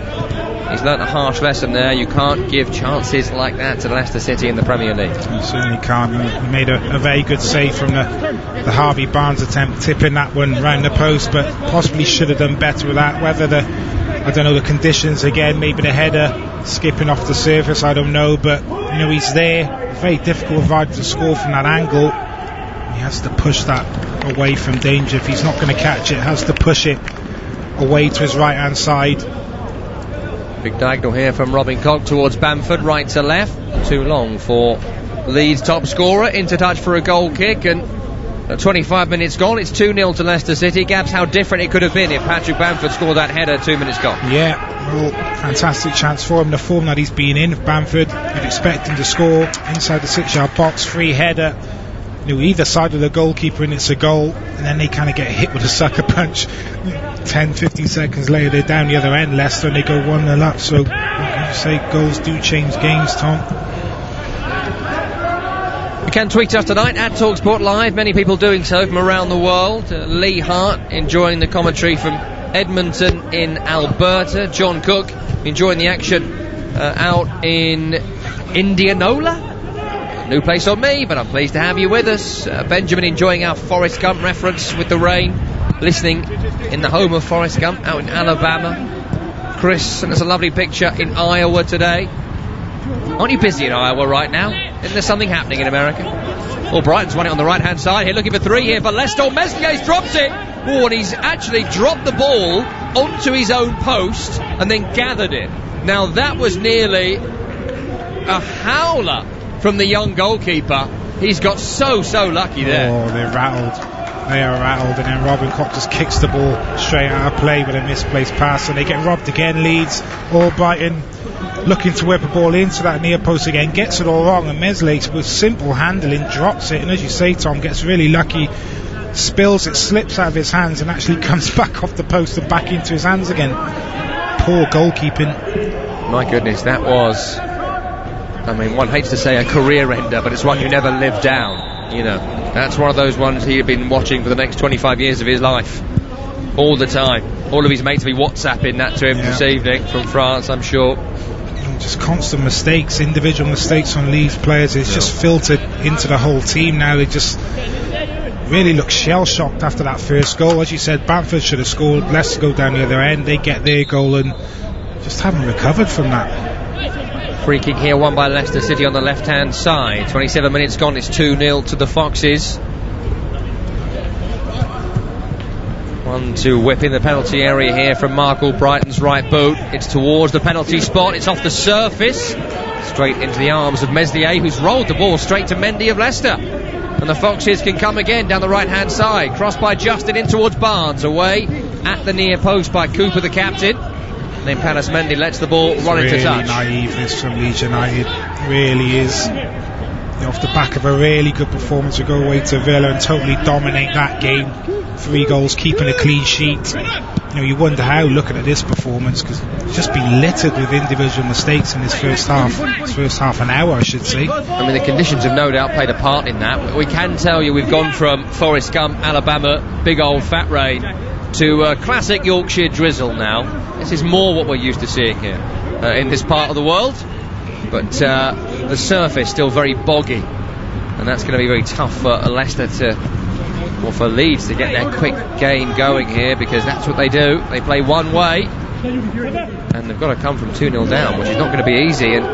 he's learnt a harsh lesson there. You can't give chances like that to Leicester City in the Premier League. You certainly can't. He made a very good save from the Harvey Barnes attempt, tipping that one round the post, but possibly should have done better with that. Whether the conditions again, maybe the header skipping off the surface, I don't know, but he's there. Very difficult for Vardy to score from that angle. He has to push that away from danger. If he's not going to catch it, has to push it away to his right hand side. Big diagonal here from Robin Koch towards Bamford, right to left. Too long for Leeds top scorer, into touch for a goal kick, and 25 minutes gone, it's 2-0 to Leicester City. Gabs, how different it could have been if Patrick Bamford scored that header 2 minutes gone. Yeah, well, fantastic chance for him. The form that he's been in, Bamford, you'd expect him to score inside the 6-yard box, free header, either side of the goalkeeper, and it's a goal, and then they kind of get hit with a sucker punch. 10-15 seconds later they're down the other end, Leicester, and they go 1-0 up. So like you say, goals do change games, Tom. You can tweet us tonight at TalkSport Live, many people doing so from around the world. Lee Hart enjoying the commentary from Edmonton in Alberta. John Cook enjoying the action out in Indianola. New place on me, but I'm pleased to have you with us. Benjamin enjoying our Forrest Gump reference with the rain, listening in the home of Forrest Gump out in Alabama. Chris, and there's a lovely picture in Iowa today. Aren't you busy in Iowa right now? Isn't there something happening in America? Well, Brighton's won it on the right hand side here, looking for 3 here for Leicester. Meslier's dropped it. Oh, and he's actually dropped the ball onto his own post and then gathered it. Now that was nearly a howler from the young goalkeeper. He's got so lucky there. Oh, they're rattled. They are rattled, and then Robin Koch just kicks the ball straight out of play with a misplaced pass, and they get robbed again. Leeds, all Brighton looking to whip a ball into that near post again, gets it all wrong, and Mesley with simple handling drops it, and as you say, Tom, gets really lucky, spills it, slips out of his hands, and actually comes back off the post and back into his hands again. Poor goalkeeping. My goodness, that was, one hates to say a career ender, but it's one you never live down. That's one of those ones he had been watching for the next 25 years of his life, all the time. All of his mates will be WhatsApping that to him this evening from France, I'm sure. Just constant mistakes, individual mistakes on Leeds players. It's just filtered into the whole team now. They just really look shell-shocked after that first goal. As you said, Bamford should have scored. Leicester go down the other end. They get their goal and just haven't recovered from that. Free kick here, won by Leicester City on the left-hand side. 27 minutes gone, it's 2-0 to the Foxes. 1-2 whip in the penalty area here from Mark Albrighton's right boot. It's towards the penalty spot, it's off the surface, straight into the arms of Meslier, who's rolled the ball straight to Mendy of Leicester. And the Foxes can come again down the right-hand side. Crossed by Justin in towards Barnes, away at the near post by Cooper, the captain. And then Panis Mendy lets the ball run into touch. Naiveness from Leeds United, really is. Off the back of a really good performance, to go away to Villa and totally dominate that game. 3 goals, keeping a clean sheet. You wonder how, looking at this performance, because it's just been littered with individual mistakes in this first half. This first half an hour, I should say. The conditions have no doubt played a part in that. We can tell you we've gone from Forrest Gump, Alabama, big old fat rain, to classic Yorkshire drizzle now. This is more what we're used to seeing here in this part of the world. But the surface still very boggy, and that's going to be very tough for Leicester for Leeds to get their quick game going here, because that's what they do. They play one way, and they've got to come from 2-0 down, which is not going to be easy, and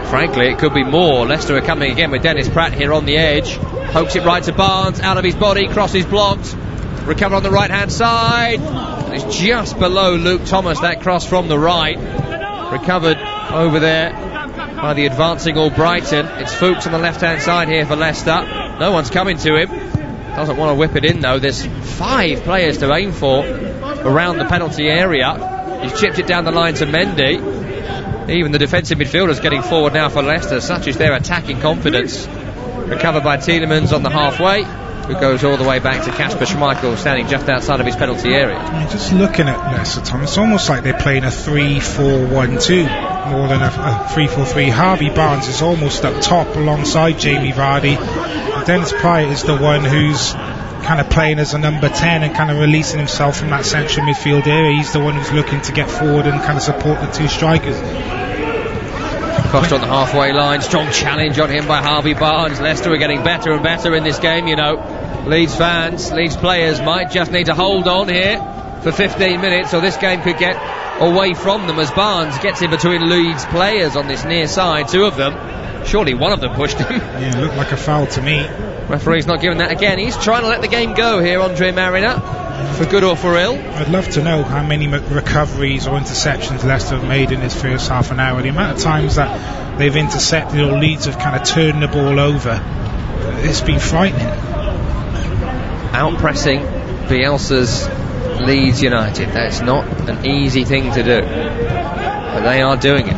frankly it could be more. Leicester are coming again with Dennis Pratt here on the edge, pokes it right to Barnes, out of his body, crosses blocked, recovered on the right hand side, and it's just below Luke Thomas, that cross from the right, recovered over there by the advancing Albrighton. It's Fuchs on the left hand side here for Leicester. No one's coming to him, doesn't want to whip it in though. There's 5 players to aim for around the penalty area. He's chipped it down the line to Mendy. Even the defensive midfielders getting forward now for Leicester, such is their attacking confidence. Recovered by Tielemans on the halfway. who goes all the way back to Kasper Schmeichel, standing just outside of his penalty area. I mean, just looking at Leicester, Tom, it's almost like they're playing a 3-4-1-2 more than a 3-4-3. Harvey Barnes is almost up top alongside Jamie Vardy. Dennis Pryor is the one who's kind of playing as a number 10 and kind of releasing himself from that central midfield area. He's the one who's looking to get forward and kind of support the two strikers. Costa on the halfway line, strong challenge on him by Harvey Barnes. Leicester are getting better and better in this game, you know. Leeds fans, Leeds players might just need to hold on here for 15 minutes, or this game could get away from them as Barnes gets in between Leeds players on this near side, two of them. Surely one of them pushed him. Yeah, looked like a foul to me. Referee's not giving that again. He's trying to let the game go here, Andre Mariner, for good or for ill. I'd love to know how many recoveries or interceptions Leicester have made in this first half an hour. The amount of times that they've intercepted or Leeds have kind of turned the ball over, it's been frightening. Out-pressing Bielsa's Leeds United. That's not an easy thing to do, but they are doing it.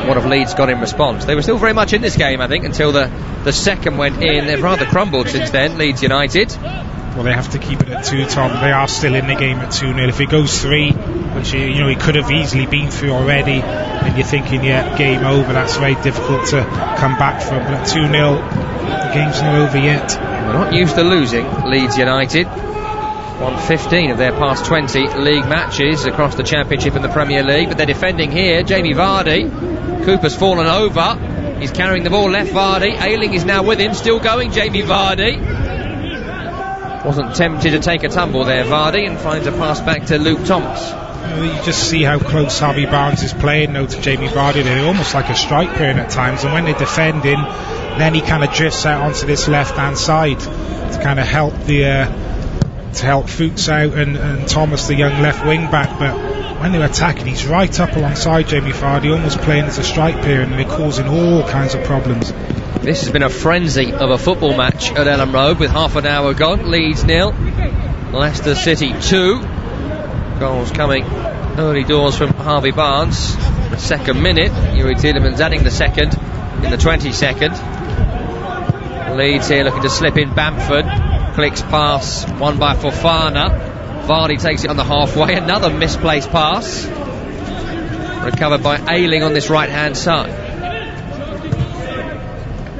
What have Leeds got in response? They were still very much in this game, I think, until the second went in. They've rather crumbled since then, Leeds United. Well, they have to keep it at 2, Tom. They are still in the game at 2-0. If it goes 3, which he could have easily been through already, and you're thinking, yeah, game over, that's very difficult to come back from. But at 2-0, the game's not over yet. We're not used to losing, Leeds United. Won 15 of their past 20 league matches across the Championship and the Premier League, but they're defending here. Jamie Vardy, Cooper's fallen over. He's carrying the ball left, Vardy. Ayling is now with him, still going, Jamie Vardy. Wasn't tempted to take a tumble there, Vardy, and finds a pass back to Luke Thomas. You just see how close Harvey Barnes is playing now to Jamie Vardy. They're almost like a strike pair at times, and when they're defending, then he kind of drifts out onto this left-hand side to kind of help Fuchs out and Thomas, the young left wing back. But when they're attacking, he's right up alongside Jamie Vardy, almost playing as a strike pair, and they're causing all kinds of problems. This has been a frenzy of a football match at Ellen Road with half an hour gone. Leeds 0, Leicester City 2. Goals coming early doors from Harvey Barnes. The second minute, Yuri Tielemans adding the second in the 22nd. Leeds here looking to slip in Bamford. Clicks pass, won by Fofana. Vardy takes it on the halfway, another misplaced pass. Recovered by Ayling on this right-hand side.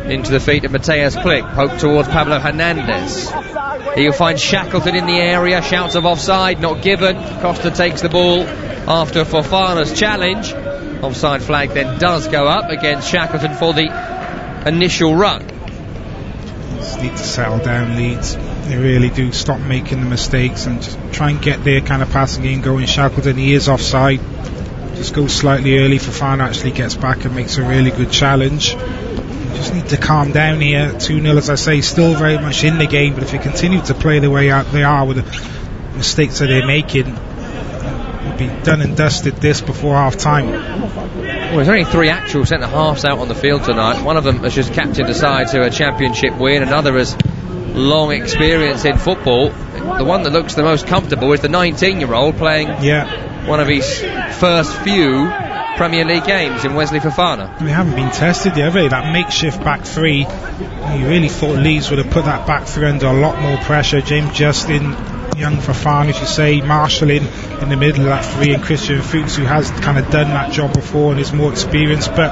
Into the feet of Mateus Klick, poked towards Pablo Hernandez. He'll find Shackleton in the area, shouts of offside, not given. Costa takes the ball after Fofana's challenge. Offside flag then does go up against Shackleton for the initial run. Just need to settle down, Leeds. They really do. Stop making the mistakes and just try and get their kind of passing game going. Shackleton, he is offside. Just goes slightly early. Fofana actually gets back and makes a really good challenge. Just need to calm down here. 2-0, as I say, still very much in the game, but if they continue to play the way they are with the mistakes that they're making, it'll be done and dusted this before half time. Well, there's only 3 actual centre halves out on the field tonight. One of them has just captained the side to a championship win, another has long experience in football. The one that looks the most comfortable is the 19-year-old playing one of his first few Premier League games in Wesley Fofana. They haven't been tested yet, have they? That makeshift back three, you really thought Leeds would have put that back three under a lot more pressure. James Justin, young Fofana, as you say, Marshall in the middle of that three, and Christian Fuchs, who has kind of done that job before and is more experienced, but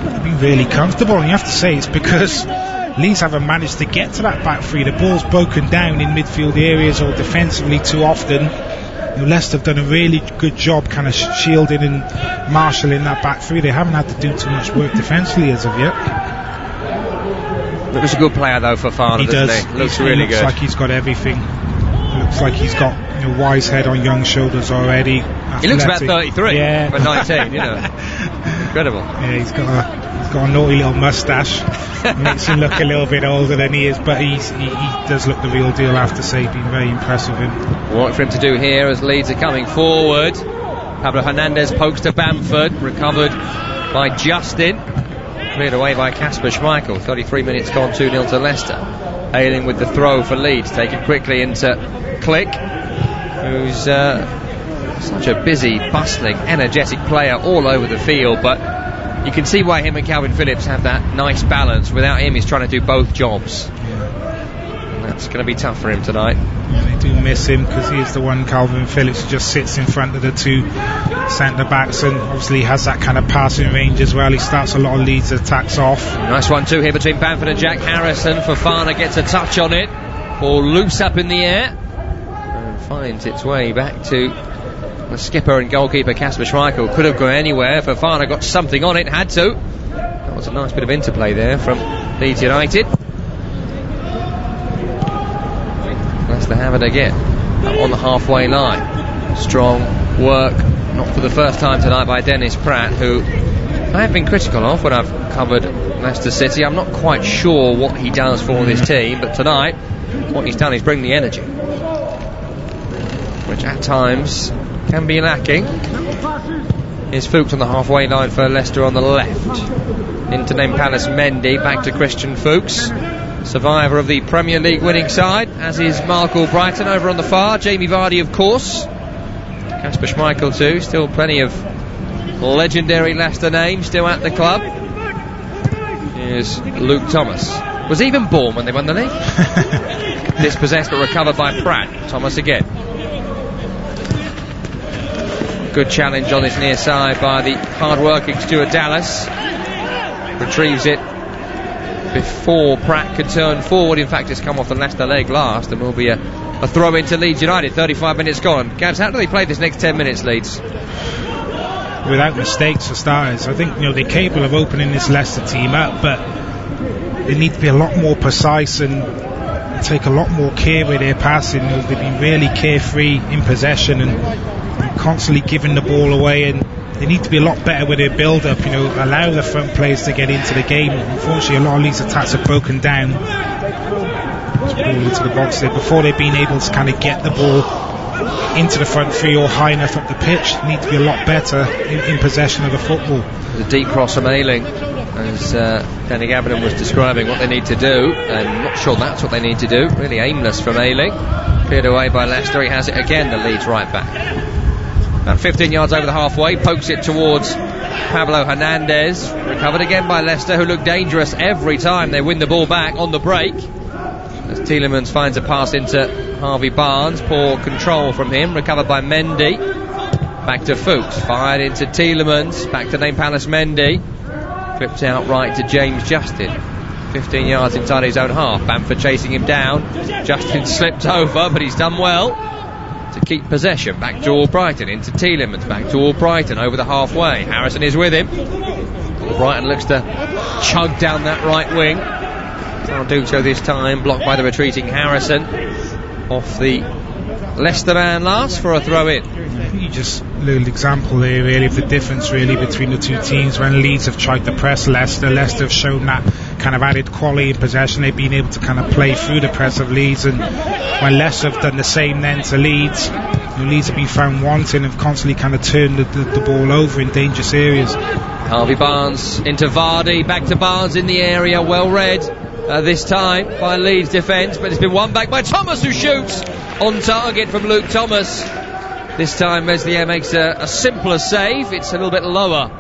they've been really comfortable. And you have to say it's because Leeds haven't managed to get to that back three. The ball's broken down in midfield areas or defensively too often. Leicester have done a really good job kind of shielding and marshalling that back three. They haven't had to do too much work defensively as of yet. Looks a good player though, Fofana, doesn't he? Looks really good. Looks like he's got everything. Looks like he's got wise head on young shoulders already. Athletic. He looks about 33 for 19, you know. Incredible. Yeah, he's got a naughty little moustache. Makes him look a little bit older than he is, but he does look the real deal, I have to say. Been very impressed with him. What for him to do here as Leeds are coming forward. Pablo Hernandez pokes to Bamford, recovered by Justin, cleared away by Kasper Schmeichel. 33 minutes gone, 2-0 to Leicester. Ayling with the throw for Leeds, taken quickly into Klick, who's such a busy, bustling, energetic player all over the field, but you can see why him and Calvin Phillips have that nice balance. Without him, he's trying to do both jobs. That It's going to be tough for him tonight. They do miss him because he is the one, Calvin Phillips, who just sits in front of the two centre backs, and obviously he has that kind of passing range as well. He starts a lot of Leeds attacks off. Nice 1-2 here between Bamford and Jack Harrison. Fofana gets a touch on it. Ball loose up in the air and finds its way back to the skipper and goalkeeper Kasper Schmeichel. Could have gone anywhere. Fofana got something on it, had to. That was a nice bit of interplay there from Leeds United. Leicester have it again on the halfway line. Strong work, not for the first time tonight, by Dennis Pratt, who I have been critical of when I've covered Leicester City. I'm not quite sure what he does for this team, but tonight what he's done is bring the energy, which at times can be lacking. Here's Fuchs on the halfway line for Leicester on the left. Into Palace Mendy, back to Christian Fuchs, survivor of the Premier League winning side, as is Mark Albrighton over on the far. Jamie Vardy, of course. Kasper Schmeichel too. Still plenty of legendary Leicester names still at the club. Here's Luke Thomas. Was he even born when they won the league? Dispossessed but recovered by Pratt. Thomas again. Good challenge on this near side by the hard-working Stuart Dallas. Retrieves it before Pratt could turn forward. In fact, it's come off the Leicester leg last, and will be a throw into Leeds United. 35 minutes gone. Gabs, how do they play this next 10 minutes, Leeds? Without mistakes for starters. I think they're capable of opening this Leicester team up, but they need to be a lot more precise and take a lot more care with their passing. They've been really carefree in possession and constantly giving the ball away, and they need to be a lot better with their build-up, allow the front players to get into the game. Unfortunately, a lot of these attacks are broken down. Ball into the box there before they've been able to kind of get the ball into the front three or high enough up the pitch. They need to be a lot better in possession of the football. The deep cross from Ayling, as Danny Gavin was describing what they need to do, and I'm not sure that's what they need to do. Really aimless from Ayling. Cleared away by Leicester. He has it again, the Leeds right back. About 15 yards over the halfway, pokes it towards Pablo Hernandez. Recovered again by Leicester, who look dangerous every time they win the ball back on the break. As Tielemans finds a pass into Harvey Barnes. Poor control from him. Recovered by Mendy. Back to Fuchs. Fired into Tielemans. Back to Palace Mendy. Flipped out right to James Justin. 15 yards inside his own half. Bamford chasing him down. Justin slipped over, but he's done well to keep possession. Back to Albrighton, into Tielemans, back to Albrighton over the halfway. Harrison is with him. Albrighton looks to chug down that right wing. Can't do so this time. Blocked by the retreating Harrison. Off the Leicester man last for a throw in. You just little example there really of the difference really between the two teams. When Leeds have tried to press Leicester have shown that kind of added quality in possession. They've been able to kind of play through the press of Leeds, and when Leicester have done the same then to Leeds, Leeds have been found wanting and constantly kind of turned the ball over in dangerous areas. Harvey Barnes into Vardy, back to Barnes in the area, well read this time by Leeds defence, but it's been won back by Thomas, who shoots on target from Luke Thomas. This time Meslier makes a simpler save. It's a little bit lower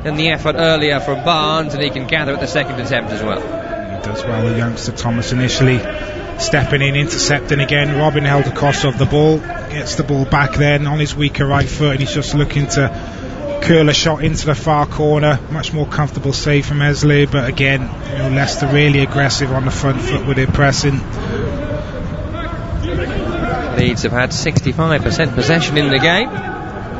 than the effort earlier from Barnes, and he can gather at the second attempt as well. He does well, the youngster Thomas, initially stepping in, intercepting again. Robin held the cost of the ball, gets the ball back then on his weaker right foot, and he's just looking to curl a shot into the far corner. Much more comfortable save from Meslier, but again, Leicester really aggressive on the front foot with their pressing. Leeds have had 65% possession in the game.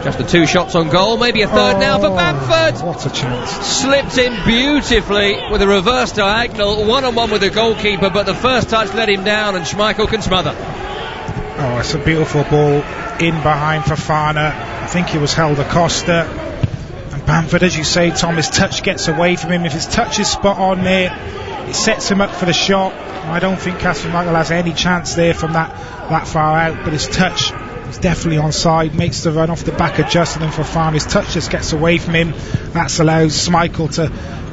Just the 2 shots on goal, maybe a third now for Bamford. What a chance. Slipped in beautifully with a reverse diagonal, one-on-one with the goalkeeper, but the first touch let him down, and Schmeichel can smother. Oh, it's a beautiful ball in behind Fofana. I think it was Helder Costa. And Bamford, as you say, Tom, his touch gets away from him. If his touch is spot on there, it sets him up for the shot. I don't think Kasper Schmeichel has any chance there from that far out, but his touch is definitely onside, makes the run off the back of Justin and Fofana. His touch just gets away from him. That allows Schmeichel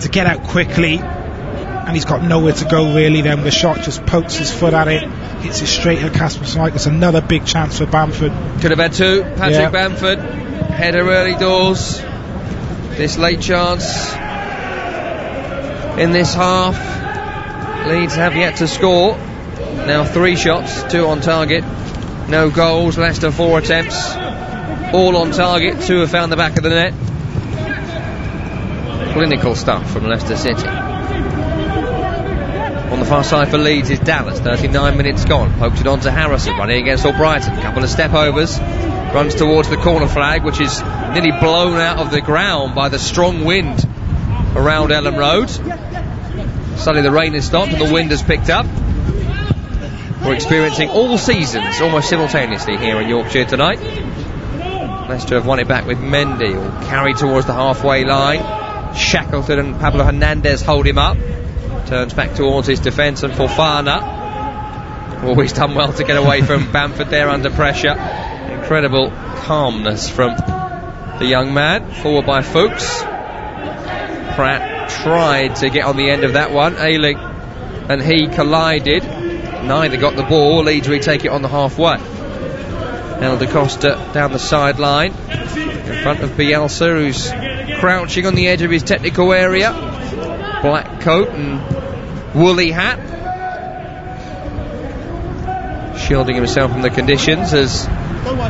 to get out quickly, and he's got nowhere to go really then. The shot just pokes his foot at it, hits it straight at Kasper Schmeichel. It's another big chance for Bamford. Could have had 2. Patrick Bamford, header early doors. This late chance in this half. Leeds have yet to score. Now 3 shots, 2 on target, no goals. Leicester 4 attempts, all on target. 2 have found the back of the net. Clinical stuff from Leicester City. On the far side for Leeds is Dallas, 39 minutes gone. Poked it on to Harrison, running against Albrighton. Couple of step overs. Runs towards the corner flag, which is nearly blown out of the ground by the strong wind around Ellen Road. Suddenly the rain has stopped and the wind has picked up. We're experiencing all seasons almost simultaneously here in Yorkshire tonight. Leicester have won it back with Mendy, who carried towards the halfway line. Shackleton and Pablo Hernandez hold him up. Turns back towards his defence, and Fofana, always done well to get away from Bamford there under pressure. Incredible calmness from the young man. Forward by Fuchs. Pratt tried to get on the end of that one. Ayling and he collided. Neither got the ball. Leeds retake it on the halfway. El Da Costa down the sideline in front of Bielsa, who's crouching on the edge of his technical area. Black coat and woolly hat, shielding himself from the conditions as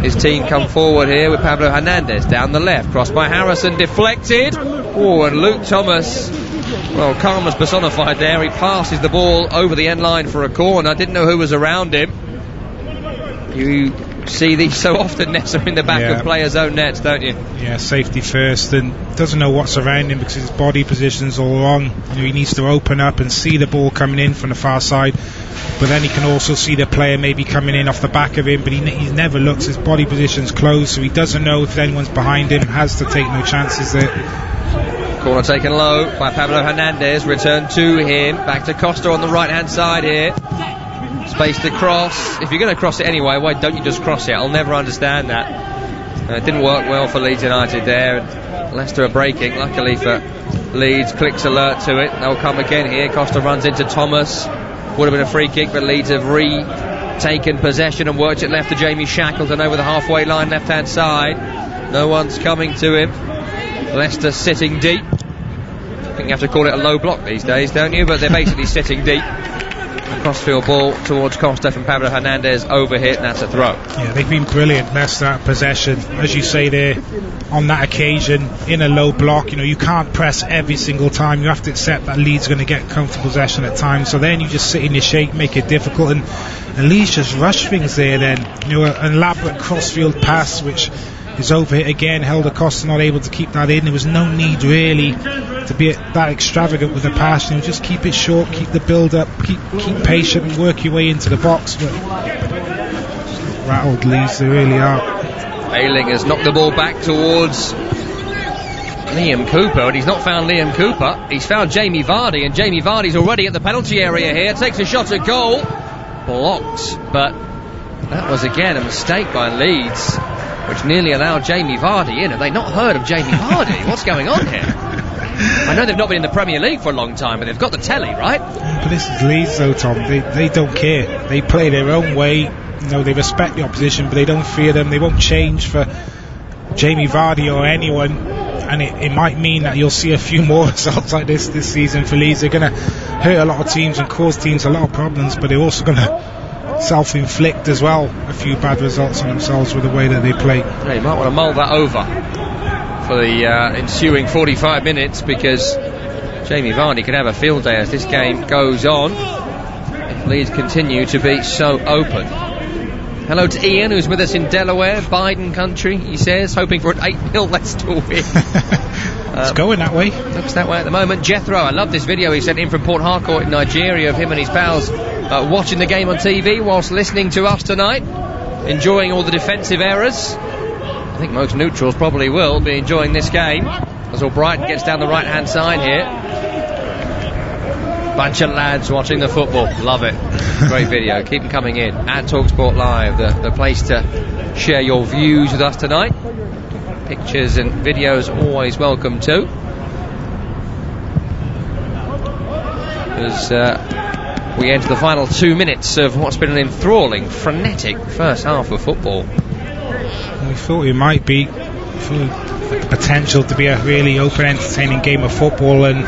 his team come forward here with Pablo Hernandez down the left. Crossed by Harrison, deflected. Oh, and Luke Thomas, well, calm as personified there. He passes the ball over the end line for a corner. I didn't know who was around him. You see these so often, Nessa, in the back of players' own nets, don't you? Yeah, safety first, and doesn't know what's around him because his body position's all wrong. You know, he needs to open up and see the ball coming in from the far side, but then he can also see the player maybe coming in off the back of him, but he never looks. His body position's closed, so he doesn't know if anyone's behind him. Has to take no chances there. Corner taken low by Pablo Hernandez. Return to him. Back to Costa on the right hand side here. Space to cross. If you're going to cross it anyway, why don't you just cross it? I'll never understand that. It didn't work well for Leeds United there. Leicester are breaking. Luckily for Leeds, Clicks alert to it. They'll come again here. Costa runs into Thomas. Would have been a free kick, but Leeds have retaken possession and worked it left to Jamie Shackleton over the halfway line, left hand side. No one's coming to him. Leicester sitting deep. I think you have to call it a low block these days, don't you? But they're basically sitting deep. Crossfield ball towards Costa from Pablo Hernandez, overhit, and that's a throw. Yeah, they've been brilliant, Leicester, at possession. As you say there, on that occasion, in a low block, you know, you can't press every single time. You have to accept that Leeds are going to get comfortable possession at times. So then you just sit in your shape, make it difficult, and Leeds just rush things there then. You know, an elaborate crossfield pass, which is overhit again. El Da Costa not able to keep that in. There was no need really to be that extravagant with the pass. You know, just keep it short, keep the build up, keep patient and work your way into the box. But rattled Leeds, they really are. Ayling has knocked the ball back towards Liam Cooper, and he's not found Liam Cooper. He's found Jamie Vardy, and Jamie Vardy's already at the penalty area here. Takes a shot at goal, blocked, but that was again a mistake by Leeds, which nearly allowed Jamie Vardy in. Have they not heard of Jamie Vardy? What's going on here? I know they've not been in the Premier League for a long time, but they've got the telly, right? But this is Leeds though, Tom. They don't care. They play their own way. You know, they respect the opposition, but they don't fear them. They won't change for Jamie Vardy or anyone, and it might mean that you'll see a few more results like this season for Leeds. They're going to hurt a lot of teams and cause teams a lot of problems, but they're also going to self-inflict as well a few bad results on themselves with the way that they play. Yeah, you might want to mull that over for the ensuing 45 minutes, because Jamie Vardy could have a field day as this game goes on if Leeds continue to be so open. Hello to Ian, who's with us in Delaware, Biden country, he says, hoping for an 8-0 Leicester win. It's going that way. Looks that way at the moment. Jethro, I love this video he sent in from Port Harcourt in Nigeria of him and his pals watching the game on TV whilst listening to us tonight, enjoying all the defensive errors. I think most neutrals probably will be enjoying this game as Albrighton gets down the right hand side here. Bunch of lads watching the football, love it. Great video, keep them coming in at TalkSport Live, the place to share your views with us tonight. Pictures and videos always welcome too, as we enter the final 2 minutes of what's been an enthralling, frenetic first half of football. We thought it might be the potential to be a really open, entertaining game of football, and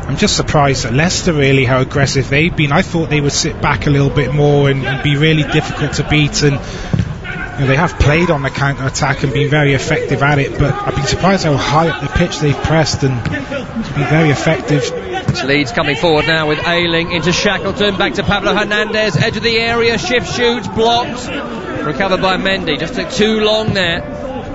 I'm just surprised at Leicester, really, how aggressive they've been. I thought they would sit back a little bit more and be really difficult to beat, and they have played on the counter-attack and been very effective at it, but I've been surprised how high up the pitch they've pressed and been very effective. It's Leeds coming forward now with Ayling into Shackleton, back to Pablo Hernandez, edge of the area, shift shoots, blocked, recovered by Mendy. Just took too long there,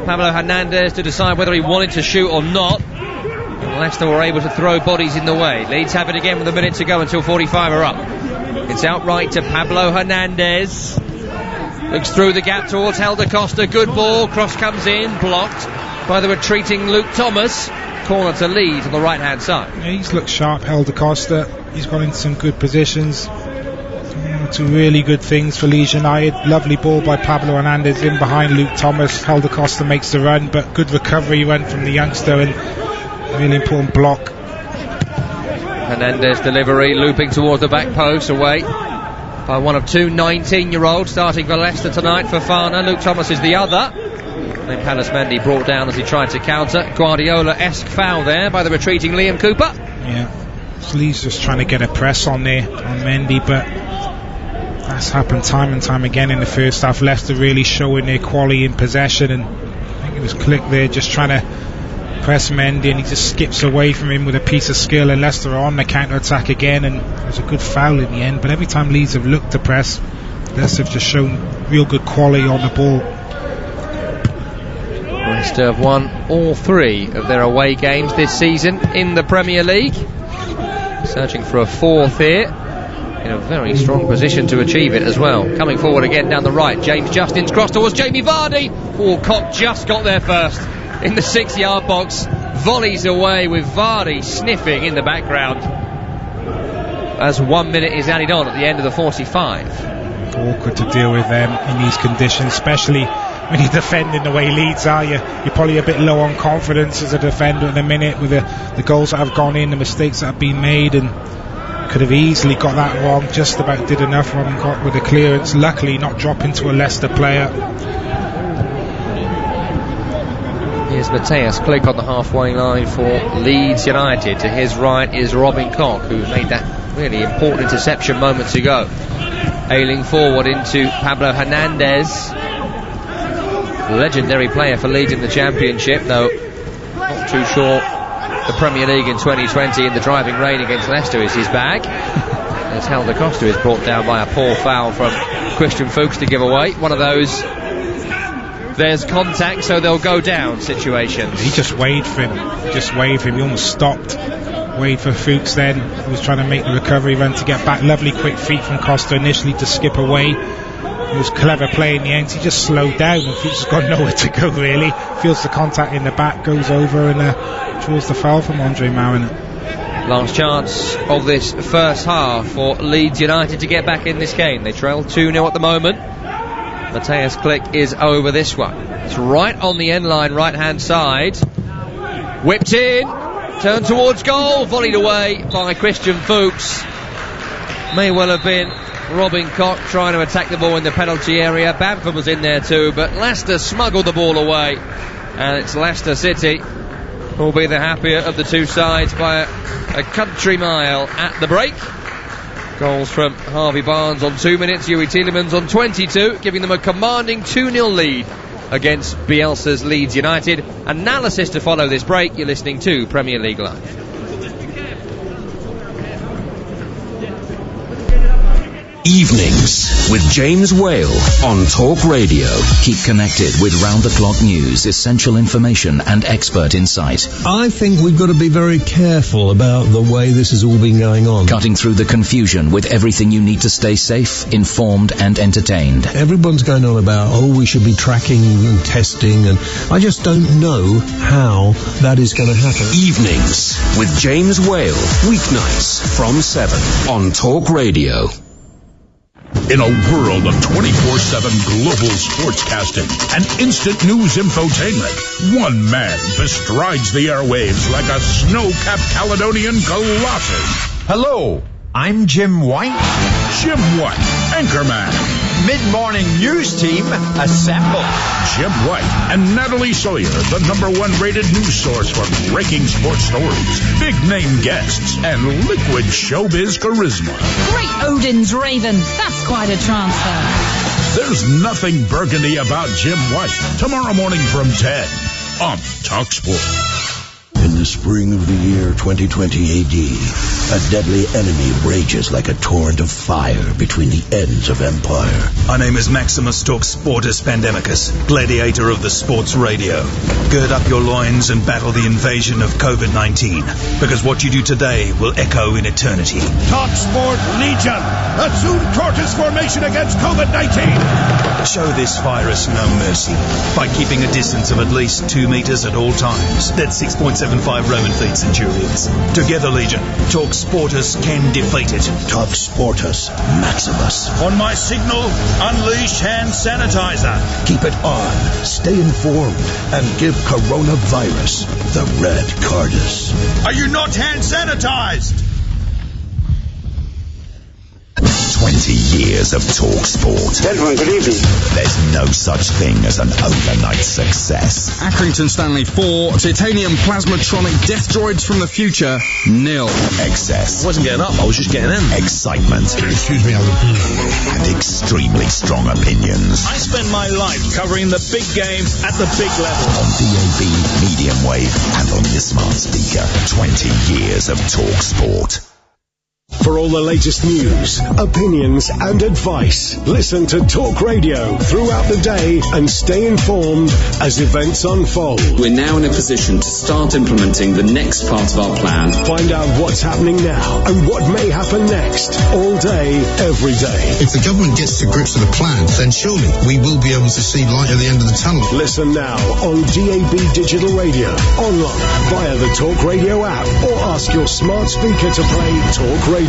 Pablo Hernandez, to decide whether he wanted to shoot or not. And Leicester were able to throw bodies in the way. Leeds have it again with a minute to go until 45 are up. It's outright to Pablo Hernandez. Looks through the gap towards Helder Costa. Good ball. Cross comes in. Blocked by the retreating Luke Thomas. Corner to Leeds on the right-hand side. Yeah, he's looked sharp, Helder Costa. He's got into some good positions. Two really good things for Leeds United. Lovely ball by Pablo Hernandez in behind Luke Thomas. Helder Costa makes the run, but good recovery went from the youngster and really important block. Hernandez delivery looping towards the back post, away by one of two 19-year-olds starting for Leicester tonight. Fofana, Luke Thomas is the other. Then Palace Mendy brought down as he tried to counter. Guardiola-esque foul there by the retreating Liam Cooper. Yeah, Leeds just trying to get a press on there on Mendy, but that's happened time and time again in the first half. Leicester really showing their quality in possession, and I think it was Click there just trying to press Mendy, and he just skips away from him with a piece of skill, and Leicester are on the counter-attack again, and it was a good foul in the end. But every time Leeds have looked to press, Leicester have just shown real good quality on the ball. Leicester have won all three of their away games this season in the Premier League, searching for a fourth here, in a very strong position to achieve it as well. Coming forward again down the right, James Justin's cross towards Jamie Vardy. Walcott just got there first in the 6-yard box, volleys away with Vardy sniffing in the background as 1 minute is added on at the end of the 45. Awkward to deal with them in these conditions, especially when you're defending the way Leeds are. You're probably a bit low on confidence as a defender in a minute with the goals that have gone in, the mistakes that have been made, and could have easily got that wrong. Just about did enough wrong with the clearance, luckily not dropping to a Leicester player. Here's Matthias Click on the halfway line for Leeds United. To his right is Robin Koch, who made that really important interception moments ago. Ailing forward into Pablo Hernandez, legendary player for Leeds in the Championship, though not too sure the Premier League in 2020 in the driving rain against Leicester is his bag. As Helder Costa is brought down by a poor foul from Christian Fuchs to give away. One of those there's contact, so they'll go down situations. He just waved for him. He almost stopped. Waved for Fuchs then. He was trying to make the recovery run to get back. Lovely quick feet from Costa initially to skip away. It was clever play in the end. He just slowed down and Fuchs has got nowhere to go really. Feels the contact in the back, goes over and draws the foul from Andre Mariner. Last chance of this first half for Leeds United to get back in this game. They trail 2-0 at the moment. Matthias Click is over this one. It's right on the end line, right hand side. Whipped in, turned towards goal, volleyed away by Christian Fuchs. May well have been Robin Koch trying to attack the ball in the penalty area. Bamford was in there too, but Leicester smuggled the ball away, and it's Leicester City who will be the happier of the two sides by a country mile at the break. Goals from Harvey Barnes on 2 minutes, Huey Tielemans on 22, giving them a commanding 2-0 lead against Bielsa's Leeds United. Analysis to follow this break. You're listening to Premier League Live. Evenings with James Whale on Talk Radio. Keep connected with round-the-clock news, essential information and expert insight. I think we've got to be very careful about the way this has all been going on. Cutting through the confusion with everything you need to stay safe, informed and entertained. Everyone's going on about, we should be tracking and testing, and I just don't know how that is going to happen. Evenings with James Whale. Weeknights from 7 on Talk Radio. In a world of 24/7 global sportscasting and instant news infotainment, one man bestrides the airwaves like a snow-capped Caledonian colossus. Hello, I'm Jim White. Jim White, anchorman, mid-morning news team assemble. Jim White and Natalie Sawyer, the #1 rated news source for breaking sports stories, big name guests, and liquid showbiz charisma. Great Odin's Raven. That's quite a transfer. There's nothing burgundy about Jim White. Tomorrow morning from 10 on TalkSport. In the spring of the year 2020 AD, a deadly enemy rages like a torrent of fire between the ends of empire. My name is Maximus Talksportus Pandemicus, gladiator of the sports radio. Gird up your loins and battle the invasion of COVID-19, because what you do today will echo in eternity. TalkSport Legion, assume tortoise formation against COVID-19. Show this virus no mercy by keeping a distance of at least 2 meters at all times. That's 6.75 Roman feet centurions. Together, Legion, TalkSportus can defeat it. TalkSportus Maximus. On my signal, unleash hand sanitizer. Keep it on, stay informed, and give coronavirus the red cardus. Are you not hand sanitized? 20 years of TalkSport. Gentlemen, good evening. There's no such thing as an overnight success. Accrington Stanley 4, titanium plasmatronic death droids from the future, 0. Excess. I wasn't getting up, I was just getting in. Excitement. Excuse me, and extremely strong opinions. I spend my life covering the big game at the big level. On DAB, medium wave, and on your smart speaker. 20 years of TalkSport. For all the latest news, opinions and advice, listen to Talk Radio throughout the day and stay informed as events unfold. We're now in a position to start implementing the next part of our plan. Find out what's happening now and what may happen next, all day, every day. If the government gets to grips with the plan, then surely we will be able to see light at the end of the tunnel. Listen now on DAB Digital Radio, online, via the Talk Radio app, or ask your smart speaker to play Talk Radio.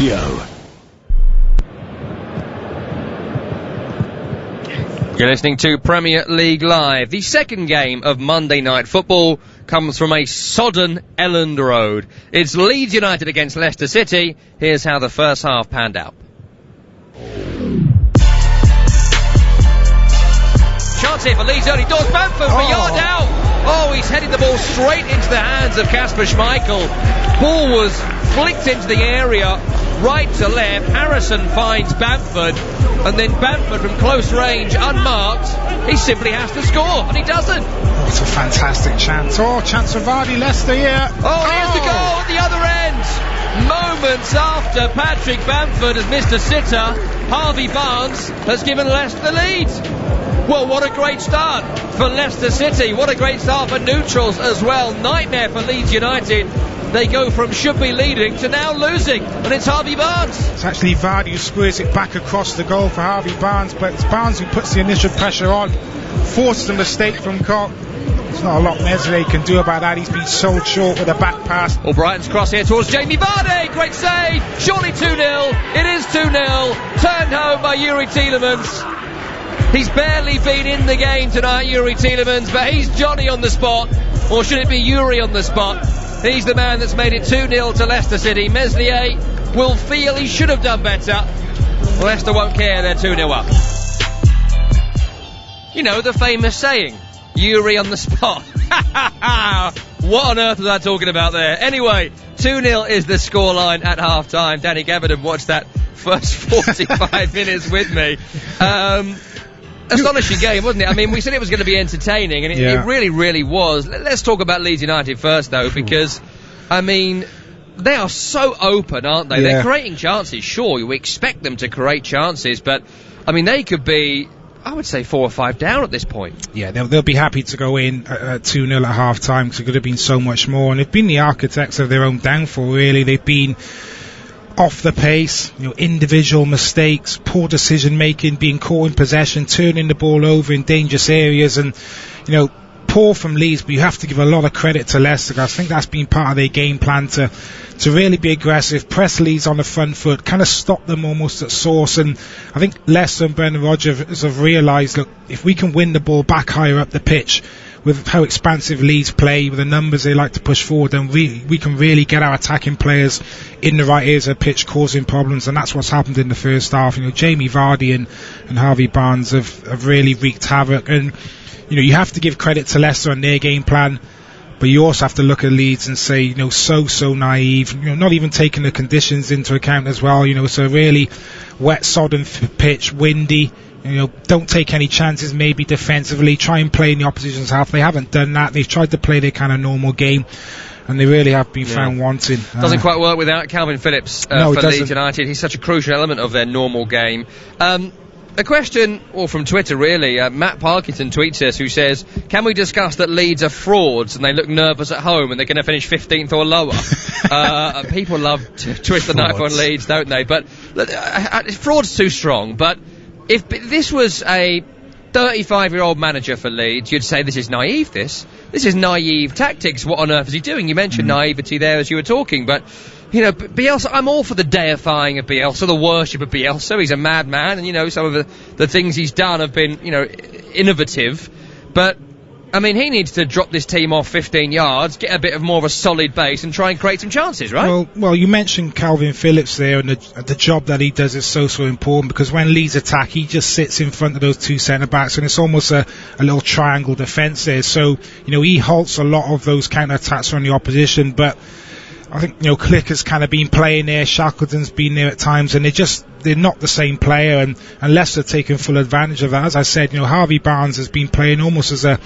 You're listening to Premier League Live. The second game of Monday Night Football comes from a sodden Elland Road. It's Leeds United against Leicester City. Here's how the first half panned out. Chance here for Leeds early doors. Bamford for yard out. Oh, he's heading the ball straight into the hands of Kasper Schmeichel. Ball was flicked into the area, right to left. Harrison finds Bamford, and then Bamford from close range, unmarked, he simply has to score, and he doesn't. It's a fantastic chance. Oh, chance for Vardy, Leicester here. Oh, here's the goal at the other end. Moments after Patrick Bamford has missed a sitter, Harvey Barnes has given Leicester the lead. Well, what a great start for Leicester City. What a great start for neutrals as well. Nightmare for Leeds United. They go from should be leading to now losing, and it's Harvey Barnes. It's actually Vardy who squares it back across the goal for Harvey Barnes, but it's Barnes who puts the initial pressure on, forces a mistake from Koch. There's not a lot Meslier can do about that. He's been sold short with a back pass. Well, Brighton's cross here towards Jamie Vardy. Great save. Surely 2-0. It is 2-0. Turned home by Yuri Tielemans. He's barely been in the game tonight, Yuri Tielemans, but he's Johnny on the spot. Or should it be Yuri on the spot? He's the man that's made it 2-0 to Leicester City. Meslier will feel he should have done better. Leicester won't care, they're 2-0 up. You know, the famous saying, Yuri on the spot. What on earth was I talking about there? Anyway, 2-0 is the scoreline at half-time. Danny Gavin watched that first 45 minutes with me. Astonishing game, wasn't it? I mean, we said it was going to be entertaining, and it really, really was. Let's talk about Leeds United first, though, because, I mean, they are so open, aren't they? They're creating chances, sure. You expect them to create chances, but, I mean, they could be, I would say, 4 or 5 down at this point. Yeah, they'll be happy to go in at 2-0 at half-time, because it could have been so much more. And they've been the architects of their own downfall, really. They've been off the pace, individual mistakes, poor decision making, being caught in possession, turning the ball over in dangerous areas, and poor from Leeds. But you have to give a lot of credit to Leicester. I think that's been part of their game plan to really be aggressive, press Leeds on the front foot, kind of stop them almost at source. And I think Leicester and Brendan Rodgers have realised, look, if we can win the ball back higher up the pitch, with how expansive Leeds play, with the numbers they like to push forward, then we can really get our attacking players in the right areas of the pitch, causing problems, and that's what's happened in the first half. Jamie Vardy and Harvey Barnes have really wreaked havoc, and you have to give credit to Leicester on their game plan, but you also have to look at Leeds and say, so naive, not even taking the conditions into account as well. It's a really wet, sodden pitch, windy. Don't take any chances, maybe defensively, try and play in the opposition's half. They haven't done that. They've tried to play their kind of normal game, and they really have been found wanting. Doesn't quite work without Calvin Phillips for Leeds United. He's such a crucial element of their normal game. A question, from Twitter really, Matt Parkinson tweets us, who says, can we discuss that Leeds are frauds and they look nervous at home and they're going to finish 15th or lower? People love to twist the knife on Leeds, don't they? But fraud's too strong. But if this was a 35-year-old manager for Leeds, you'd say this is naive, this is naive tactics. What on earth is he doing? You mentioned naivety there as you were talking, but Bielsa, I'm all for the deifying of Bielsa, the worship of Bielsa. He's a madman, and some of the things he's done have been innovative, but I mean, he needs to drop this team off 15 yards, get a bit of more of a solid base and try and create some chances, right? Well, you mentioned Calvin Phillips there, and the job that he does is so important, because when Leeds attack, he just sits in front of those two centre-backs, and it's almost a little triangle defence there. So, he halts a lot of those counter-attacks from the opposition, but I think, Click has kind of been playing there, Shackleton's been there at times, and they're not the same player, and Leicester taking full advantage of that. As I said, Harvey Barnes has been playing almost as a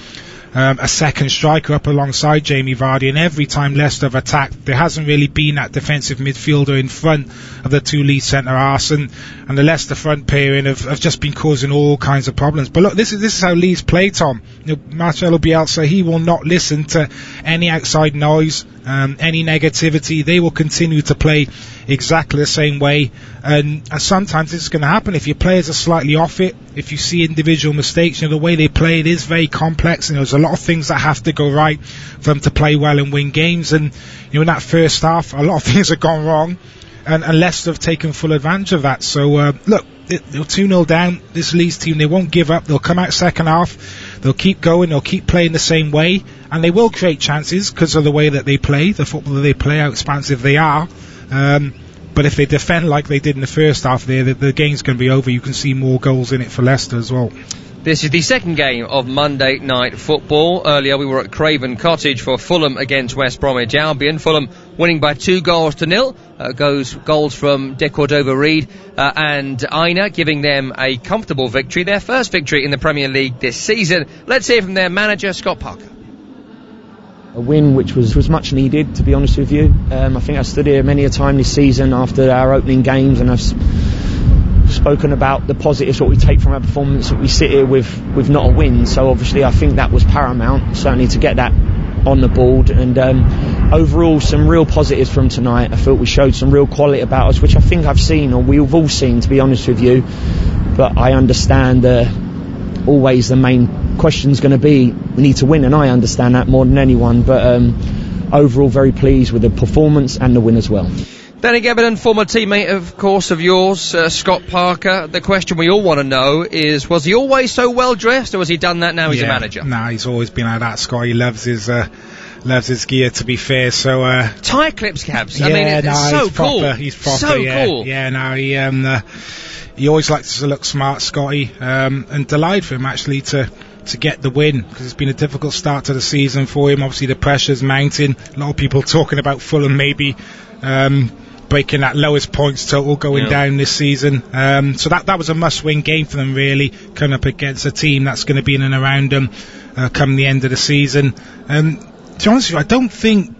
second striker up alongside Jamie Vardy, and every time Leicester have attacked, there hasn't really been that defensive midfielder in front of the two Leeds centre-halves, and the Leicester front pairing have just been causing all kinds of problems. But look, this is how Leeds play, Tom. Marcelo Bielsa, he will not listen to any outside noise, any negativity. They will continue to play exactly the same way, and sometimes it's going to happen if your players are slightly off it, if you see individual mistakes. The way they play, it is very complex, and there's a lot of things that have to go right for them to play well and win games, and in that first half a lot of things have gone wrong, and Leicester have taken full advantage of that. So look, they're 2-0 down, this Leeds team, they won't give up, they'll come out second half, they'll keep going, they'll keep playing the same way, and they will create chances because of the way that they play, the football that they play, how expansive they are. But if they defend like they did in the first half there, the game's going to be over. You can see more goals in it for Leicester as well. This is the second game of Monday Night Football. Earlier we were at Craven Cottage for Fulham against West Bromwich Albion. Fulham winning by 2-0. Goals from De Cordova-Reid and Aina, giving them a comfortable victory. Their first victory in the Premier League this season. Let's hear from their manager, Scott Parker. A win which was much needed, to be honest with you. I think I stood here many a time this season after our opening games, and I've spoken about the positives, what we take from our performance. We sit here with not a win, so obviously I think that was paramount, certainly to get that on the board. And overall, some real positives from tonight. I felt we showed some real quality about us, which I think I've seen, or we've all seen, to be honest with you. But I understand always the main question's going to be, we need to win, and I understand that more than anyone. But overall, very pleased with the performance and the win as well. Danny Gabardine, former teammate, of course, of yours, Scott Parker. The question we all want to know is, was he always so well dressed, or has he done that now he's a manager? Nah, he's always been like that, Scott. He loves his gear, to be fair. So tie clips, Cabs. I mean, it's so cool. He's proper. So cool. Yeah, no, he always likes to look smart, Scotty, and delighted for him actually to get the win, because it's been a difficult start to the season for him. Obviously the pressure's mounting. A lot of people talking about Fulham maybe breaking that lowest points total going down this season. So that was a must-win game for them, really, coming up against a team that's going to be in and around them come the end of the season. To be honest with you, I don't think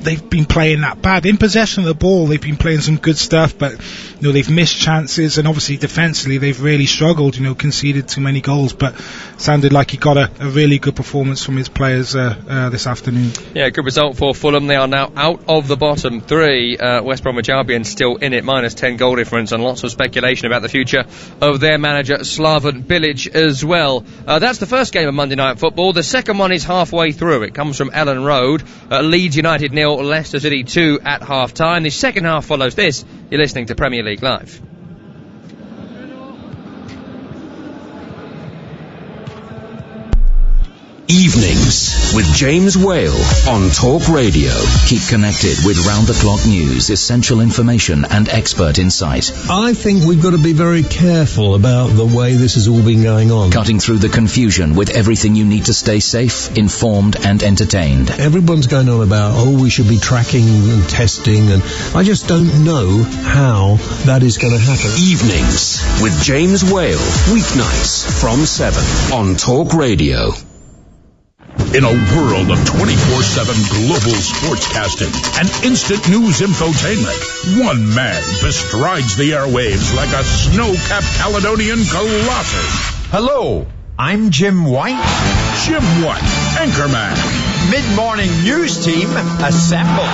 they've been playing that bad. In possession of the ball, they've been playing some good stuff, but they've missed chances, and obviously defensively they've really struggled, conceded too many goals. But sounded like he got a really good performance from his players this afternoon. Yeah, good result for Fulham. They are now out of the bottom three. West Bromwich Albion still in it, minus 10 goal difference, and lots of speculation about the future of their manager Slaven Bilic as well. That's the first game of Monday Night Football. The second one is halfway through. It comes from Ellen Road. Leeds United 0, Leicester City 2 at half time. The second half follows this. You're listening to Premier League Live. Evenings with James Whale on Talk Radio. Keep connected with round-the-clock news, essential information and expert insight. I think we've got to be very careful about the way this has all been going on. Cutting through the confusion with everything you need to stay safe, informed and entertained. Everyone's going on about, we should be tracking and testing, and I just don't know how that is going to happen. Evenings with James Whale. Weeknights from 7 on Talk Radio. In a world of 24/7 global sportscasting and instant news infotainment, one man bestrides the airwaves like a snow-capped Caledonian colossus. Hello, I'm Jim White. Jim White, anchorman. Mid-morning news team, assemble.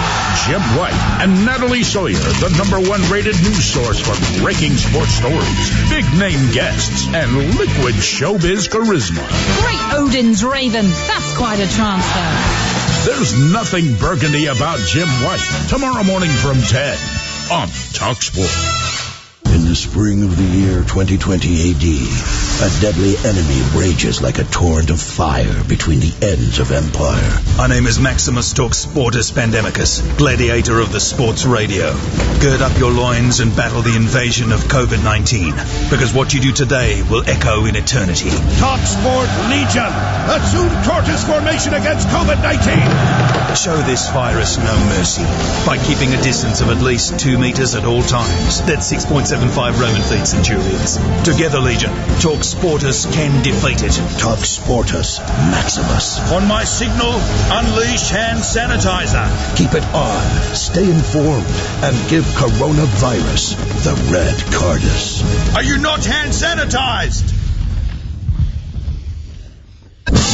Jim White and Natalie Sawyer, the #1 rated news source for breaking sports stories, big-name guests, and liquid showbiz charisma. Great Odin's Raven. That's quite a transfer. There's nothing burgundy about Jim White. Tomorrow morning from 10 on TalkSport. In the spring of the year 2020 AD, a deadly enemy rages like a torrent of fire between the ends of empire. My name is Maximus Talksportus Pandemicus, gladiator of the sports radio. Gird up your loins and battle the invasion of COVID-19, because what you do today will echo in eternity. TalkSport Legion, assume tortoise formation against COVID-19. Show this virus no mercy by keeping a distance of at least 2 meters at all times. That's 6.75 Roman feet centurions. Together, Legion, TalkSportus can defeat it. TalkSportus Maximus. On my signal, unleash hand sanitizer. Keep it on, stay informed, and give coronavirus the red cardus. Are you not hand sanitized?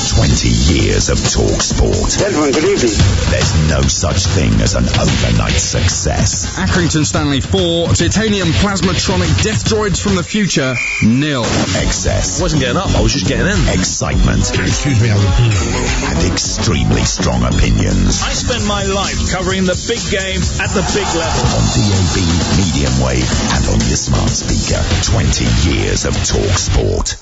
20 years of Talk Sport. Gentlemen, good evening. There's no such thing as an overnight success. Accrington Stanley 4, titanium plasmatronic death droids from the future, 0. Excess. Wasn't getting up, I was just getting in. Excitement. Excuse me, and extremely strong opinions. I spend my life covering the big game at the big level. On DAB, medium wave, and on your smart speaker. 20 years of Talk Sport.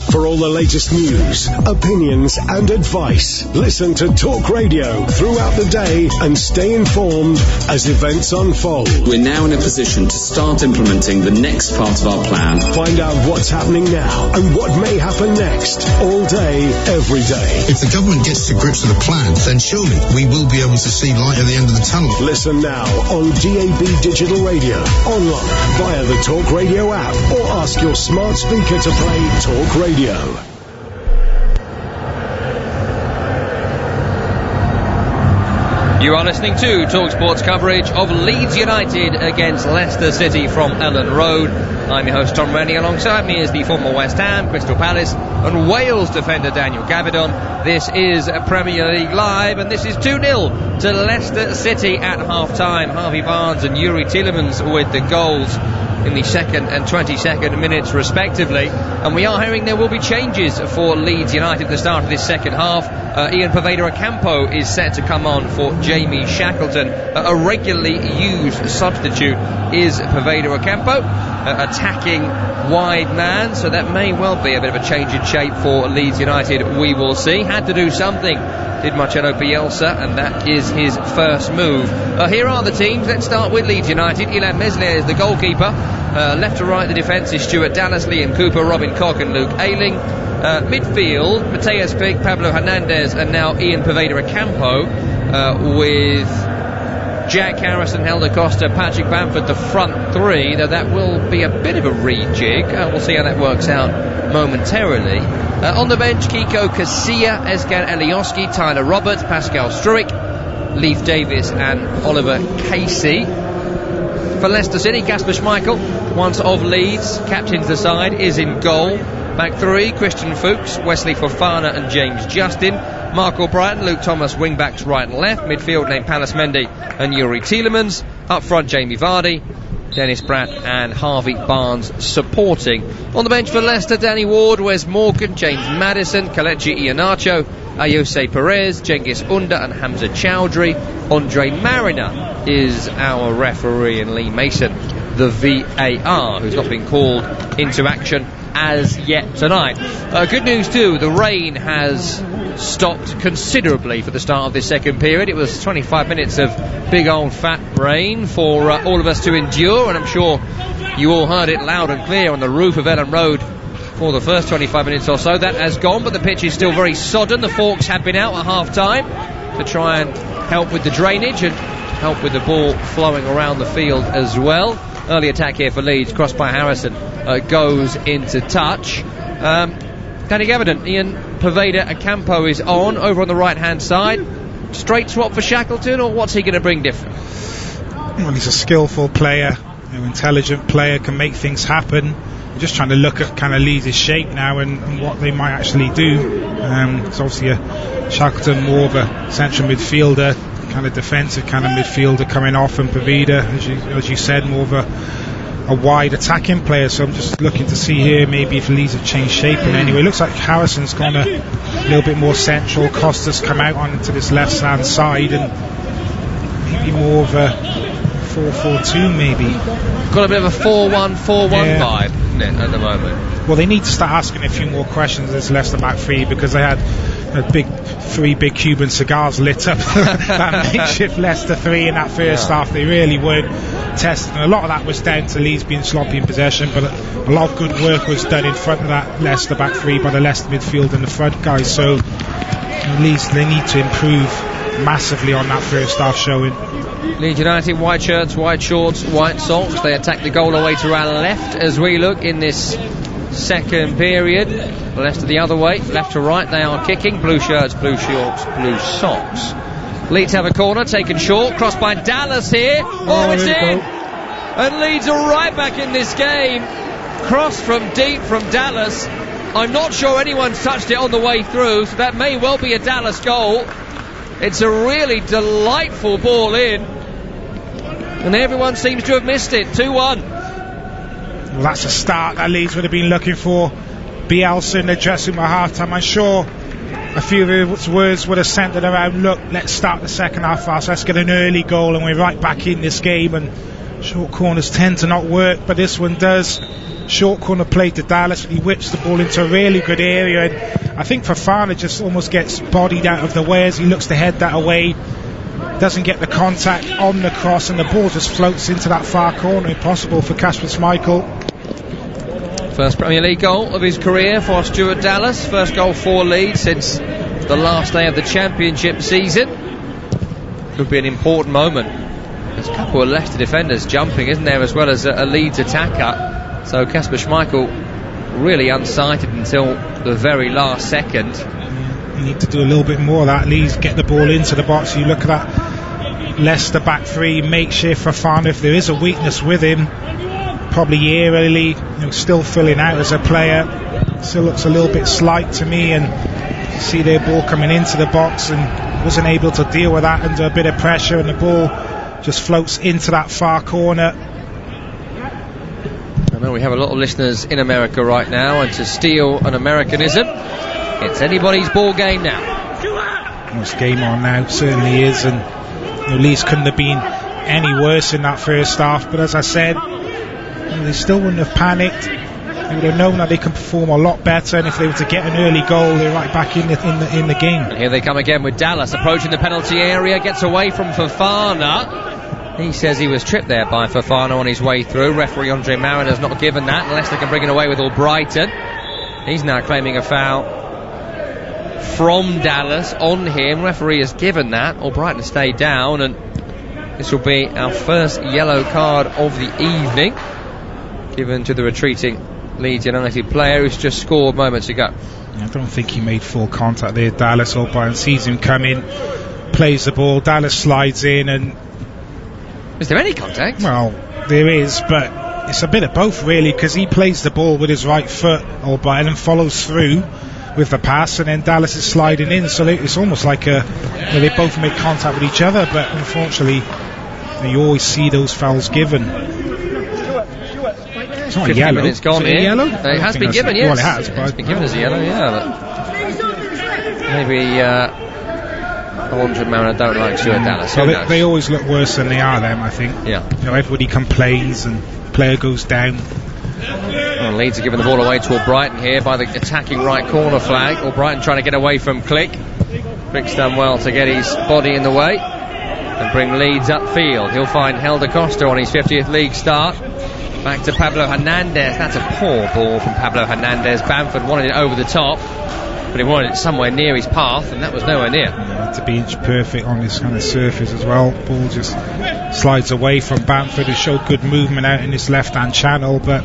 For all the latest news, opinions and advice, listen to Talk Radio throughout the day and stay informed as events unfold. We're now in a position to start implementing the next part of our plan. Find out what's happening now and what may happen next, all day, every day. If the government gets to grips with the plan, then surely we will be able to see light at the end of the tunnel. Listen now on DAB Digital Radio, online, via the Talk Radio app, or ask your smart speaker to play Talk Radio. You are listening to TalkSport's coverage of Leeds United against Leicester City from Ellen Road. I'm your host Tom Rennie. Alongside me is the former West Ham, Crystal Palace and Wales defender Daniel Gavidon. This is Premier League Live and this is 2-0 to Leicester City at half-time. Harvey Barnes and Yuri Tielemans with the goals in the second and 22nd minutes respectively, and we are hearing there will be changes for Leeds United at the start of this second half. Ian Poveda-Ocampo is set to come on for Jamie Shackleton. A regularly used substitute is Poveda-Ocampo, attacking wide man, so that may well be a bit of a change in shape for Leeds United. We will see. Had to do something, did Marcelo Bielsa, and that is his first move. Here are the teams. Let's start with Leeds United. Ilan Meslier is the goalkeeper. Left to right the defence is Stuart Dallas, Liam Cooper, Robin Koch and Luke Ayling. Midfield, Mateus Pig, Pablo Hernandez and now Ian Poveda-Ocampo with Jack Harrison, Helder Costa, Patrick Bamford, the front three, though that will be a bit of a rejig. We'll see how that works out momentarily. On the bench, Kiko Casilla, Ezgar Elioski, Tyler Roberts, Pascal Struijk, Leif Davis and Oliver Casey. For Leicester City, Kasper Schmeichel, once of Leeds, captains the side, is in goal. Back three, Christian Fuchs, Wesley Fofana and James Justin. Marco Brighton, Luke Thomas, wing-backs right and left. Midfield named Palace Mendy and Yuri Tielemans. Up front, Jamie Vardy, Dennis Pratt and Harvey Barnes supporting. On the bench for Leicester, Danny Ward, Wes Morgan, James Maddison, Kelechi Iheanacho, Ayose Perez, Cengiz Under and Hamza Chowdhury. Andre Mariner is our referee and Lee Mason, the VAR, who's not been called into action as yet tonight. Good news too, the rain has stopped considerably for the start of this second period. It was 25 minutes of big old fat rain for all of us to endure, and I'm sure you all heard it loud and clear on the roof of Ellen Road for the first 25 minutes or so. That has gone, but the pitch is still very sodden. The forks have been out at half time to try and help with the drainage and help with the ball flowing around the field as well. Early attack here for Leeds, crossed by Harrison, goes into touch. Danny Gavin, Ian Poveda Acampo is on, over on the right hand side. Straight swap for Shackleton, or what's he going to bring different? Well, he's a skillful player, intelligent player, can make things happen. I'm just trying to look at kind of Leeds' shape now and what they might actually do. It's obviously Shackleton more of a central midfielder, kind of defensive kind of midfielder coming off, and Poveda, as you said, more of a wide attacking player. So I'm just looking to see here maybe if Leeds have changed shape in any way. It looks like Harrison's gone a little bit more central. Costa's come out onto this left hand side, and maybe more of a 4-4-2 maybe. Got a bit of a 4-1-4-1 vibe, isn't it, at the moment? Well, they need to start asking a few more questions of this Leicester back three, because they had three big Cuban cigars lit up that makeshift Leicester three in that first half. They really weren't testing. A lot of that was down to Leeds being sloppy in possession, but a lot of good work was done in front of that Leicester back three by the Leicester midfield and the front guys. So at least they need to improve massively on that first half showing. Leeds United, white shirts, white shorts, white socks. They attack the goal away to our left as we look in this second period. Leicester the other way, left to right, they are kicking. Blue shirts, blue shorts, blue socks. Leeds have a corner taken short, crossed by Dallas here. Oh, it's in! And Leeds are right back in this game. Cross from deep from Dallas. I'm not sure anyone's touched it on the way through, so that may well be a Dallas goal. It's a really delightful ball in, and everyone seems to have missed it. 2-1. Well, that's a start that Leeds would have been looking for. Bielsa in the dressing room at half time. I'm sure a few of his words would have centred around, look, let's start the second half fast, let's get an early goal and we're right back in this game. And short corners tend to not work, but this one does. Short corner play to Dallas, he whips the ball into a really good area, and I think Fofana just almost gets bodied out of the way as he looks to head that away. Doesn't get the contact on the cross, and the ball just floats into that far corner. Impossible for Kasper Schmeichel. First Premier League goal of his career for Stuart Dallas. First goal for Leeds since the last day of the Championship season. Could be an important moment. There's a couple of Leicester defenders jumping, isn't there, as well as a Leeds attacker. So Kasper Schmeichel really unsighted until the very last second. You need to do a little bit more of that. Leeds get the ball into the box. You look at that Leicester back three, makeshift Fofana. If there is a weakness with him, probably eerily, still filling out as a player. Still looks a little bit slight to me, and you see their ball coming into the box and wasn't able to deal with that under a bit of pressure, and the ball just floats into that far corner. I know we have a lot of listeners in America right now, and to steal an Americanism, it's anybody's ball game now. Well, it's game on now, certainly is, and Leeds couldn't have been any worse in that first half. But as I said, they still wouldn't have panicked. They would have known that they can perform a lot better, and if they were to get an early goal, they're right back in the game. And here they come again with Dallas approaching the penalty area, gets away from Fofana. He says he was tripped there by Fofana on his way through. Referee Andre Marin has not given that. Leicester can bring it away with Albrighton. He's now claiming a foul from Dallas on him. Referee has given that. Albrighton stayed down, and this will be our first yellow card of the evening, given to the retreating Leeds United player who's just scored moments ago. I don't think he made full contact there. Dallas, Albrighton sees him come in, plays the ball, Dallas slides in, and is there any contact? Well, there is, but it's a bit of both really, because he plays the ball with his right foot, Albrighton, and follows through with the pass, and then Dallas is sliding in, so it's almost like they both make contact with each other, but unfortunately you always see those fouls given. It's not a yellow. It's gone here. Yellow? It has been given, yes. Well, it has. It's been given as a yellow, yeah. But maybe 100 Mariner don't like Stuart Dallas. Well, they always look worse than they are, them, I think. Yeah. Everybody complains and player goes down. Well, Leeds are giving the ball away to Albrighton here by the attacking right corner flag. Albrighton trying to get away from Click. Click's done well to get his body in the way and bring Leeds upfield. He'll find Helder Costa on his 50th league start. Back to Pablo Hernandez. That's a poor ball from Pablo Hernandez. Bamford wanted it over the top, but he wanted it somewhere near his path, and that was nowhere near. Yeah, to be inch perfect on this kind of surface as well. Ball just slides away from Bamford, who showed good movement out in this left-hand channel, but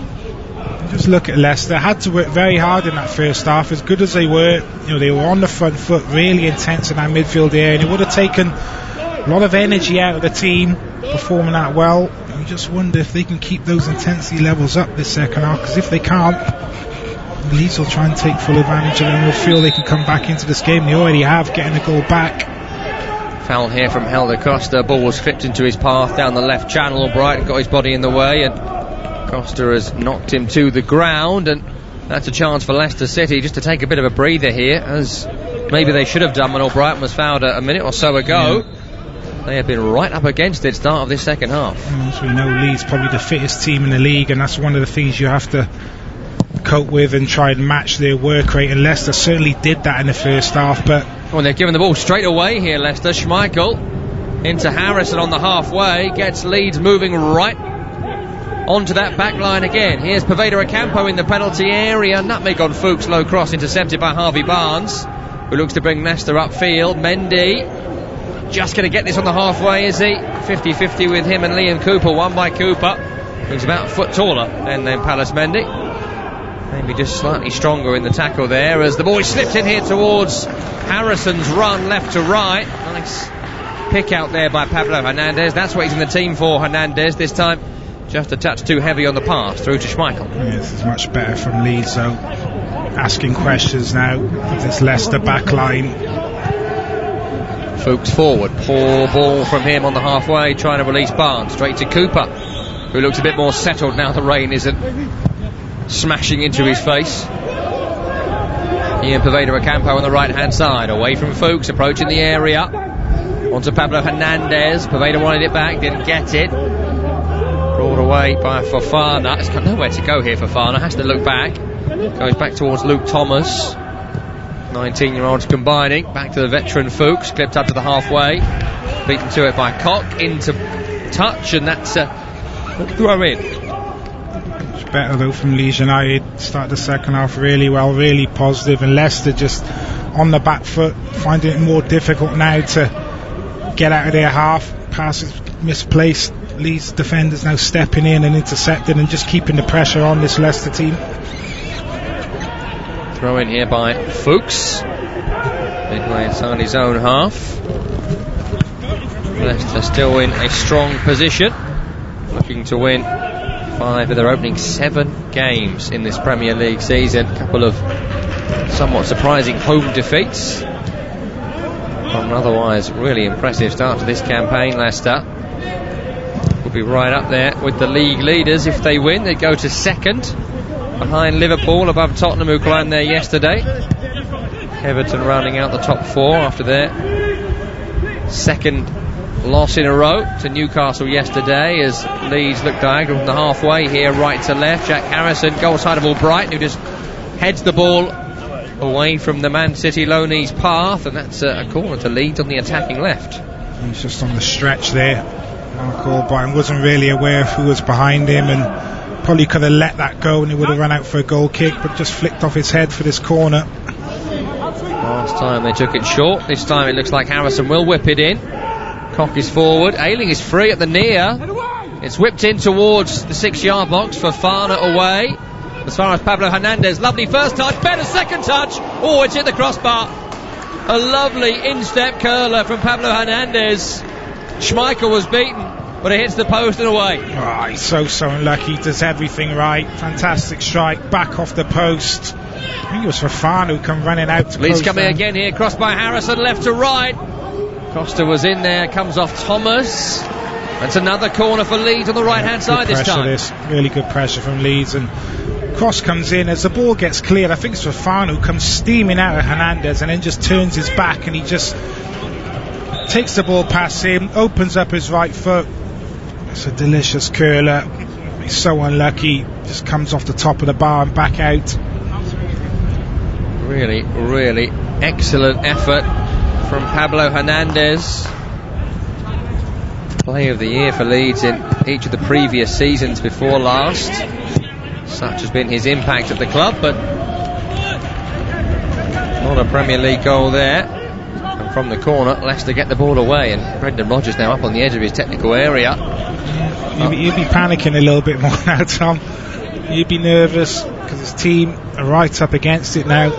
just look at Leicester. Had to work very hard in that first half. As good as they were, they were on the front foot, really intense in that midfield area, and it would have taken a lot of energy out of the team performing that well. You just wonder if they can keep those intensity levels up this second half, because if they can't, Leeds will try and take full advantage of it and will feel they can come back into this game. They already have, getting a goal back. Foul here from Helder Costa. Ball was flipped into his path down the left channel. Brighton got his body in the way, and Costa has knocked him to the ground, and that's a chance for Leicester City just to take a bit of a breather here, as maybe they should have done when Albrighton was fouled a minute or so ago. Yeah. They have been right up against it start of this second half. As we know, Leeds probably the fittest team in the league, and that's one of the things you have to cope with and try and match their work rate, and Leicester certainly did that in the first half. But well, they're giving the ball straight away here, Leicester. Schmeichel into Harrison on the halfway, gets Leeds moving right onto that back line again. Here's Poveda Ocampo in the penalty area. Nutmeg on Fuchs, low cross intercepted by Harvey Barnes, who looks to bring Leicester upfield. Mendy just going to get this on the halfway, is he? 50-50 with him and Liam Cooper, won by Cooper, who's about a foot taller than Palace Mendy. Maybe just slightly stronger in the tackle there, as the ball slipped in here towards Harrison's run left to right. Nice pick out there by Pablo Hernandez. That's what he's in the team for, Hernandez, this time. Just a touch too heavy on the pass through to Schmeichel. Yeah, this is much better from Leeds, though. Asking questions now of this Leicester back line. Fuchs forward, poor ball from him on the halfway, trying to release Barnes, straight to Cooper, who looks a bit more settled now the rain isn't smashing into his face. Ian Poveda Ocampo on the right hand side, away from Fuchs, approaching the area, onto Pablo Hernandez. Poveda wanted it back, didn't get it, brought away by Fofana. It's got nowhere to go here. Fofana has to look back, goes back towards Luke Thomas. 19-year-olds combining, back to the veteran Fuchs, clipped up to the halfway, beaten to it by Koch, into touch, and that's a throw in. It's better though from Leeds United. Start the second half really well, really positive, and Leicester just on the back foot, finding it more difficult now to get out of their half. Passes misplaced, Leeds defenders now stepping in and intercepting and just keeping the pressure on this Leicester team. Throw in here by Fuchs, midway inside his own half. Leicester still in a strong position, looking to win 5 of their opening 7 games in this Premier League season. A couple of somewhat surprising home defeats from an otherwise really impressive start to this campaign. Leicester will be right up there with the league leaders. If they win, they go to second, behind Liverpool, above Tottenham, who climbed there yesterday. Everton rounding out the top 4 after their second loss in a row to Newcastle yesterday, as Leeds look diagonal from the halfway here, right to left. Jack Harrison, goal side of Albrighton, who just heads the ball away from the Man City loanee's path, and that's a corner to Leeds on the attacking left. He's just on the stretch there. Mark Albrighton wasn't really aware of who was behind him, and probably could have let that go and he would have run out for a goal kick, but just flicked off his head for this corner. Last time they took it short, this time it looks like Harrison will whip it in. Koch is forward, Ayling is free at the near, it's whipped in towards the 6-yard box for Fofana away. As far as Pablo Hernandez, lovely first touch, better second touch, oh, it's hit the crossbar. A lovely instep curler from Pablo Hernandez. Schmeichel was beaten, but it hits the post and away. Oh, he's so unlucky. He does everything right. Fantastic strike, back off the post. I think it was Fofana who come running out to Leeds coming down again here, crossed by Harrison, left to right. Costa was in there, comes off Thomas. That's another corner for Leeds on the right hand side this time. Really good pressure from Leeds, and cross comes in as the ball gets cleared. I think it's Fofana who comes steaming out of Hernandez and then just turns his back, and he just takes the ball past him, opens up his right foot. It's a delicious curler. He's so unlucky, just comes off the top of the bar and back out. Really, really excellent effort from Pablo Hernandez. Player of the year for Leeds in each of the previous seasons before last. Such has been his impact at the club, but not a Premier League goal there. And from the corner, Leicester get the ball away, and Brendan Rodgers now up on the edge of his technical area. You'd be panicking a little bit more now, Tom. You'd be nervous because his team are right up against it now.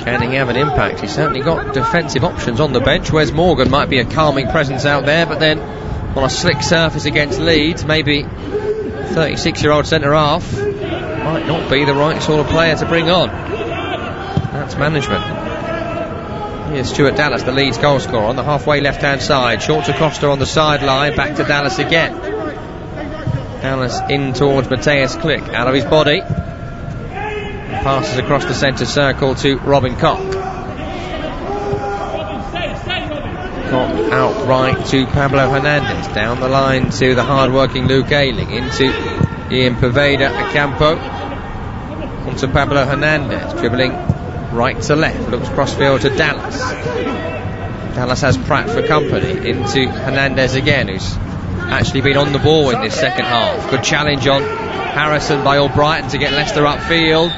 Can he have an impact? He's certainly got defensive options on the bench. Wes Morgan might be a calming presence out there, but then on a slick surface against Leeds, maybe 36-year-old centre-half might not be the right sort of player to bring on. That's management. Here's Stuart Dallas, the Leeds goal scorer, on the halfway left-hand side. Short to Costa on the sideline, back to Dallas again. Dallas in towards Matthias Klick, out of his body. Passes across the centre circle to Robin Koch. Koch outright to Pablo Hernandez. Down the line to the hard-working Luke Ayling. Into Ian Poveda Acampo. Onto Pablo Hernandez. Dribbling right to left. Looks crossfield to Dallas. Dallas has Pratt for company. Into Hernandez again, who's actually been on the ball in this second half. Good challenge on Harrison by Albrighton to get Leicester upfield.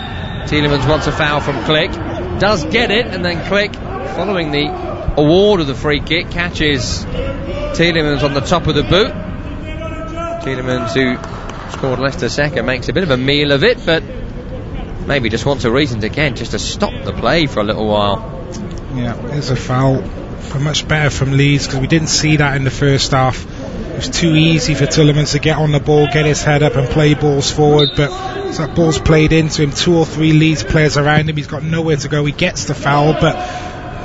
Tielemans wants a foul from Klick, does get it, and then Klick, following the award of the free kick, catches Tielemans on the top of the boot. Tielemans, who scored Leicester's second, makes a bit of a meal of it, but maybe just wants a reason again just to stop the play for a little while. Yeah, there's a foul. Much better from Leeds, because we didn't see that in the first half. It was too easy for Tielemans to get on the ball, get his head up and play balls forward, but as that ball's played into him, 2 or 3 Leeds players around him, he's got nowhere to go. He gets the foul, but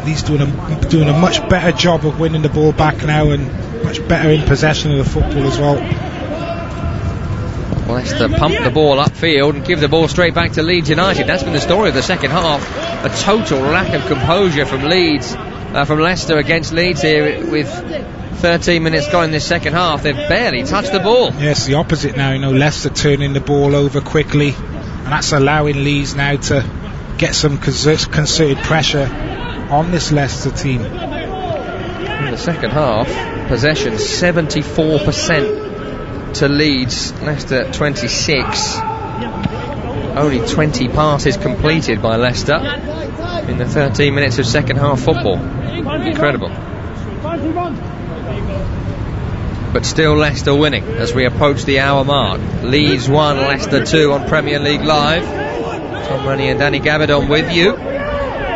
he's doing a much better job of winning the ball back now, and much better in possession of the football as well. Leicester pump the ball upfield and give the ball straight back to Leeds United. That's been the story of the second half. A total lack of composure from Leicester against Leeds here with 13 minutes gone in this second half. They've barely touched the ball. Yes, the opposite now. Leicester turning the ball over quickly, and that's allowing Leeds now to get some concerted pressure on this Leicester team. In the second half, possession 74% to Leeds, Leicester 26. Only 20 passes completed by Leicester in the 13 minutes of second half football. Incredible. But still Leicester winning as we approach the hour mark. Leeds 1, Leicester 2 on Premier League Live. Tom Rennie and Danny Gabbidon with you.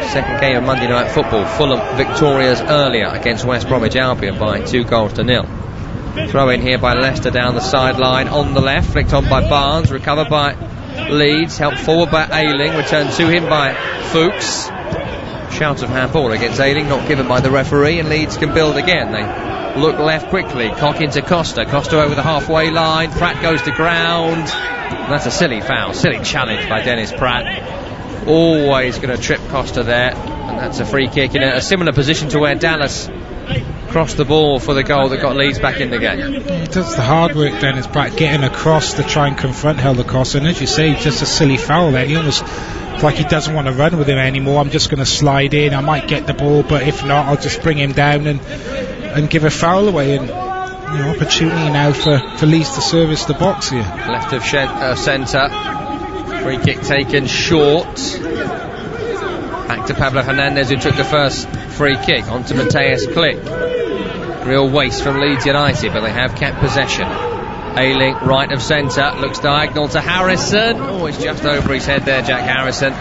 Second game of Monday Night Football. Fulham victorious earlier against West Bromwich Albion by 2-0. Throw in here by Leicester down the sideline on the left, flicked on by Barnes, recovered by Leeds, helped forward by Ayling, returned to him by Fuchs. Shout of handball against Ayling, not given by the referee, and Leeds can build again. They look left quickly, Koch into Costa over the halfway line, Pratt goes to ground. That's a silly foul, silly challenge by Dennis Pratt. Always going to trip Costa there, and that's a free kick in a similar position to where Dallas crossed the ball for the goal that got Leeds back in the game. He does the hard work, Dennis Pratt, getting across to try and confront Helder Costa, and as you say, just a silly foul there. He almost, it's like he doesn't want to run with him anymore. I'm just going to slide in, I might get the ball, but if not, I'll just bring him down and give a foul away. And opportunity now for Leeds to service the box here. Left of centre, free kick taken short. Back to Pablo Hernandez, who took the first free kick, onto Matthias Klick. Real waste from Leeds United, but they have kept possession. Ayling, right of centre, looks diagonal to Harrison. Oh, it's just over his head there, Jack Harrison.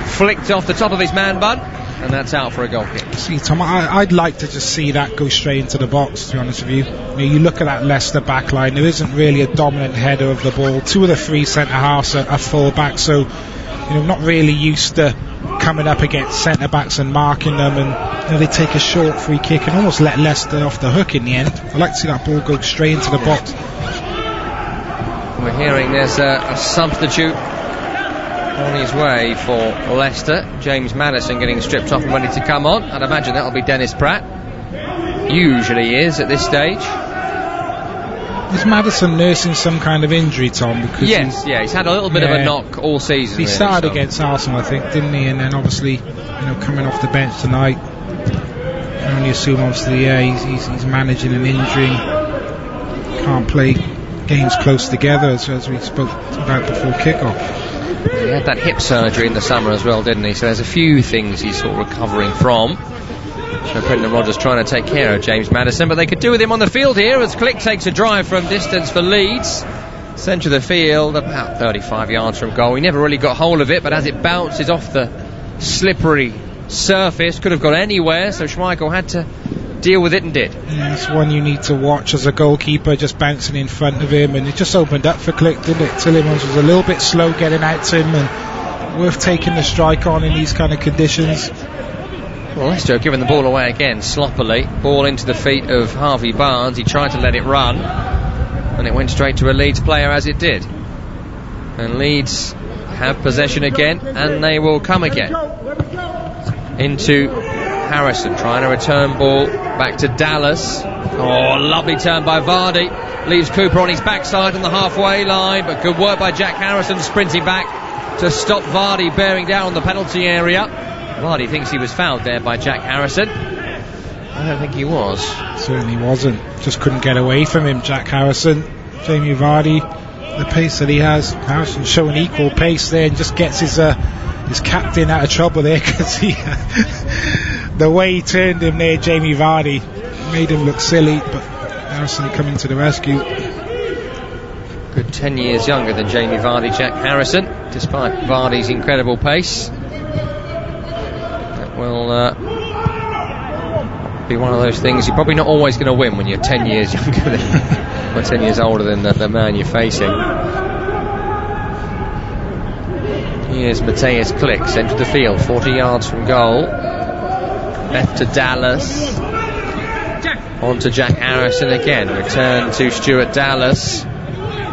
Flicked off the top of his man bun, and that's out for a goal kick. See, Tom, I'd like to just see that go straight into the box, to be honest with you. You look at that Leicester back line, there isn't really a dominant header of the ball. 2 of the 3 centre-halves are full back, so not really used to coming up against centre-backs and marking them, and they take a short free kick and almost let Leicester off the hook in the end. I'd like to see that ball go straight into the box. We're hearing there's a substitute on his way for Leicester. James Maddison getting stripped off and ready to come on. I'd imagine that'll be Dennis Pratt. Usually is at this stage. Is Maddison nursing some kind of injury, Tom? Because he's had a little bit of a knock all season. He started against Arsenal, I think, didn't he? And then obviously, coming off the bench tonight, I can only assume obviously, he's managing an injury. Can't play games close together, as we spoke about before kickoff. He had that hip surgery in the summer as well, didn't he? So there's a few things he's sort of recovering from. So Brendan Rodgers trying to take care of James Maddison, but they could do with him on the field here as Click takes a drive from distance for Leeds. Centre of the field, about 35 yards from goal. He never really got hold of it, but as it bounces off the slippery surface, could have gone anywhere, so Schmeichel had to deal with it and did. Yeah, it's one you need to watch as a goalkeeper, just bouncing in front of him, and it just opened up for Click, didn't it? Tillemans was a little bit slow getting out to him, and worth taking the strike on in these kind of conditions. Well, Leicester giving the ball away again sloppily. Ball into the feet of Harvey Barnes. He tried to let it run, and it went straight to a Leeds player as it did. And Leeds have possession again, and they will come again. Into Harrison, trying to return ball back to Dallas. Oh, lovely turn by Vardy. Leaves Cooper on his backside on the halfway line, but good work by Jack Harrison sprinting back to stop Vardy bearing down on the penalty area. Vardy thinks he was fouled there by Jack Harrison. I don't think he was. Certainly wasn't. Just couldn't get away from him, Jack Harrison. Jamie Vardy, the pace that he has. Harrison showing equal pace there and just gets his captain out of trouble there because the way he turned him there, Jamie Vardy, made him look silly, but Harrison coming to the rescue. Good 10 years younger than Jamie Vardy, Jack Harrison, despite Vardy's incredible pace. Will be one of those things you're probably not always going to win when you're 10 years younger than or 10 years older than the man you're facing. Here's Matthias Click, centre of the field, 40 yards from goal. Left to Dallas. On to Jack Harrison again. Return to Stuart Dallas.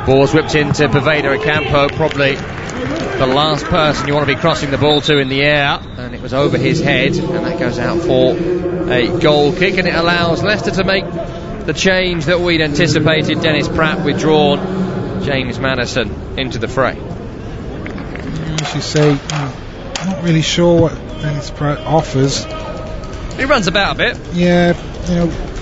Ball's whipped into Poveda Ocampo, probably the last person you want to be crossing the ball to in the air, and it was over his head, and that goes out for a goal kick, and it allows Leicester to make the change that we'd anticipated. Dennis Pratt withdrawn, James Maddison into the fray. As you say, I'm not really sure what Dennis Pratt offers. He runs about a bit. Yeah,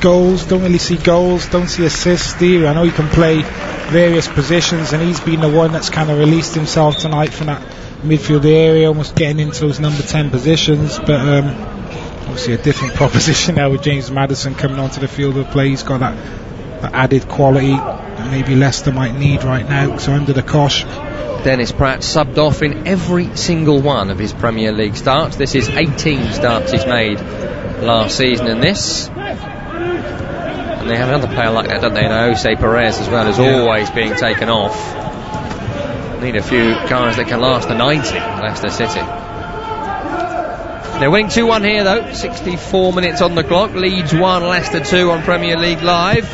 goals, don't really see goals, don't see assists, do you? I know he can play various positions, and he's been the one that's kind of released himself tonight from that midfield area, almost getting into those number 10 positions, but obviously a different proposition now with James Maddison coming onto the field of play. He's got that added quality that maybe Leicester might need right now, so under the cosh. Dennis Pratt subbed off in every single one of his Premier League starts. This is 18 starts he's made last season in this. And they have another player like that, don't they? Jose Perez as well, is always being taken off. Need a few guys that can last the 90, Leicester City. They're winning 2-1 here though, 64 minutes on the clock. Leeds 1, Leicester 2 on Premier League Live.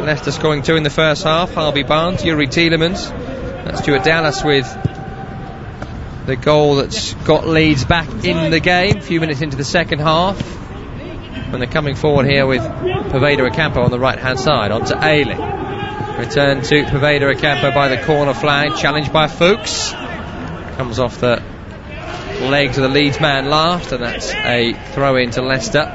Leicester scoring 2 in the first half. Harvey Barnes, Yuri Tillemans. That's Stuart Dallas with the goal that's got Leeds back in the game. A few minutes into the second half, when they're coming forward here with Poveda Ocampo on the right hand side. On to Ayling. Return to Poveda Ocampo by the corner flag. Challenged by Fuchs. Comes off the legs of the Leeds man last, and that's a throw in to Leicester,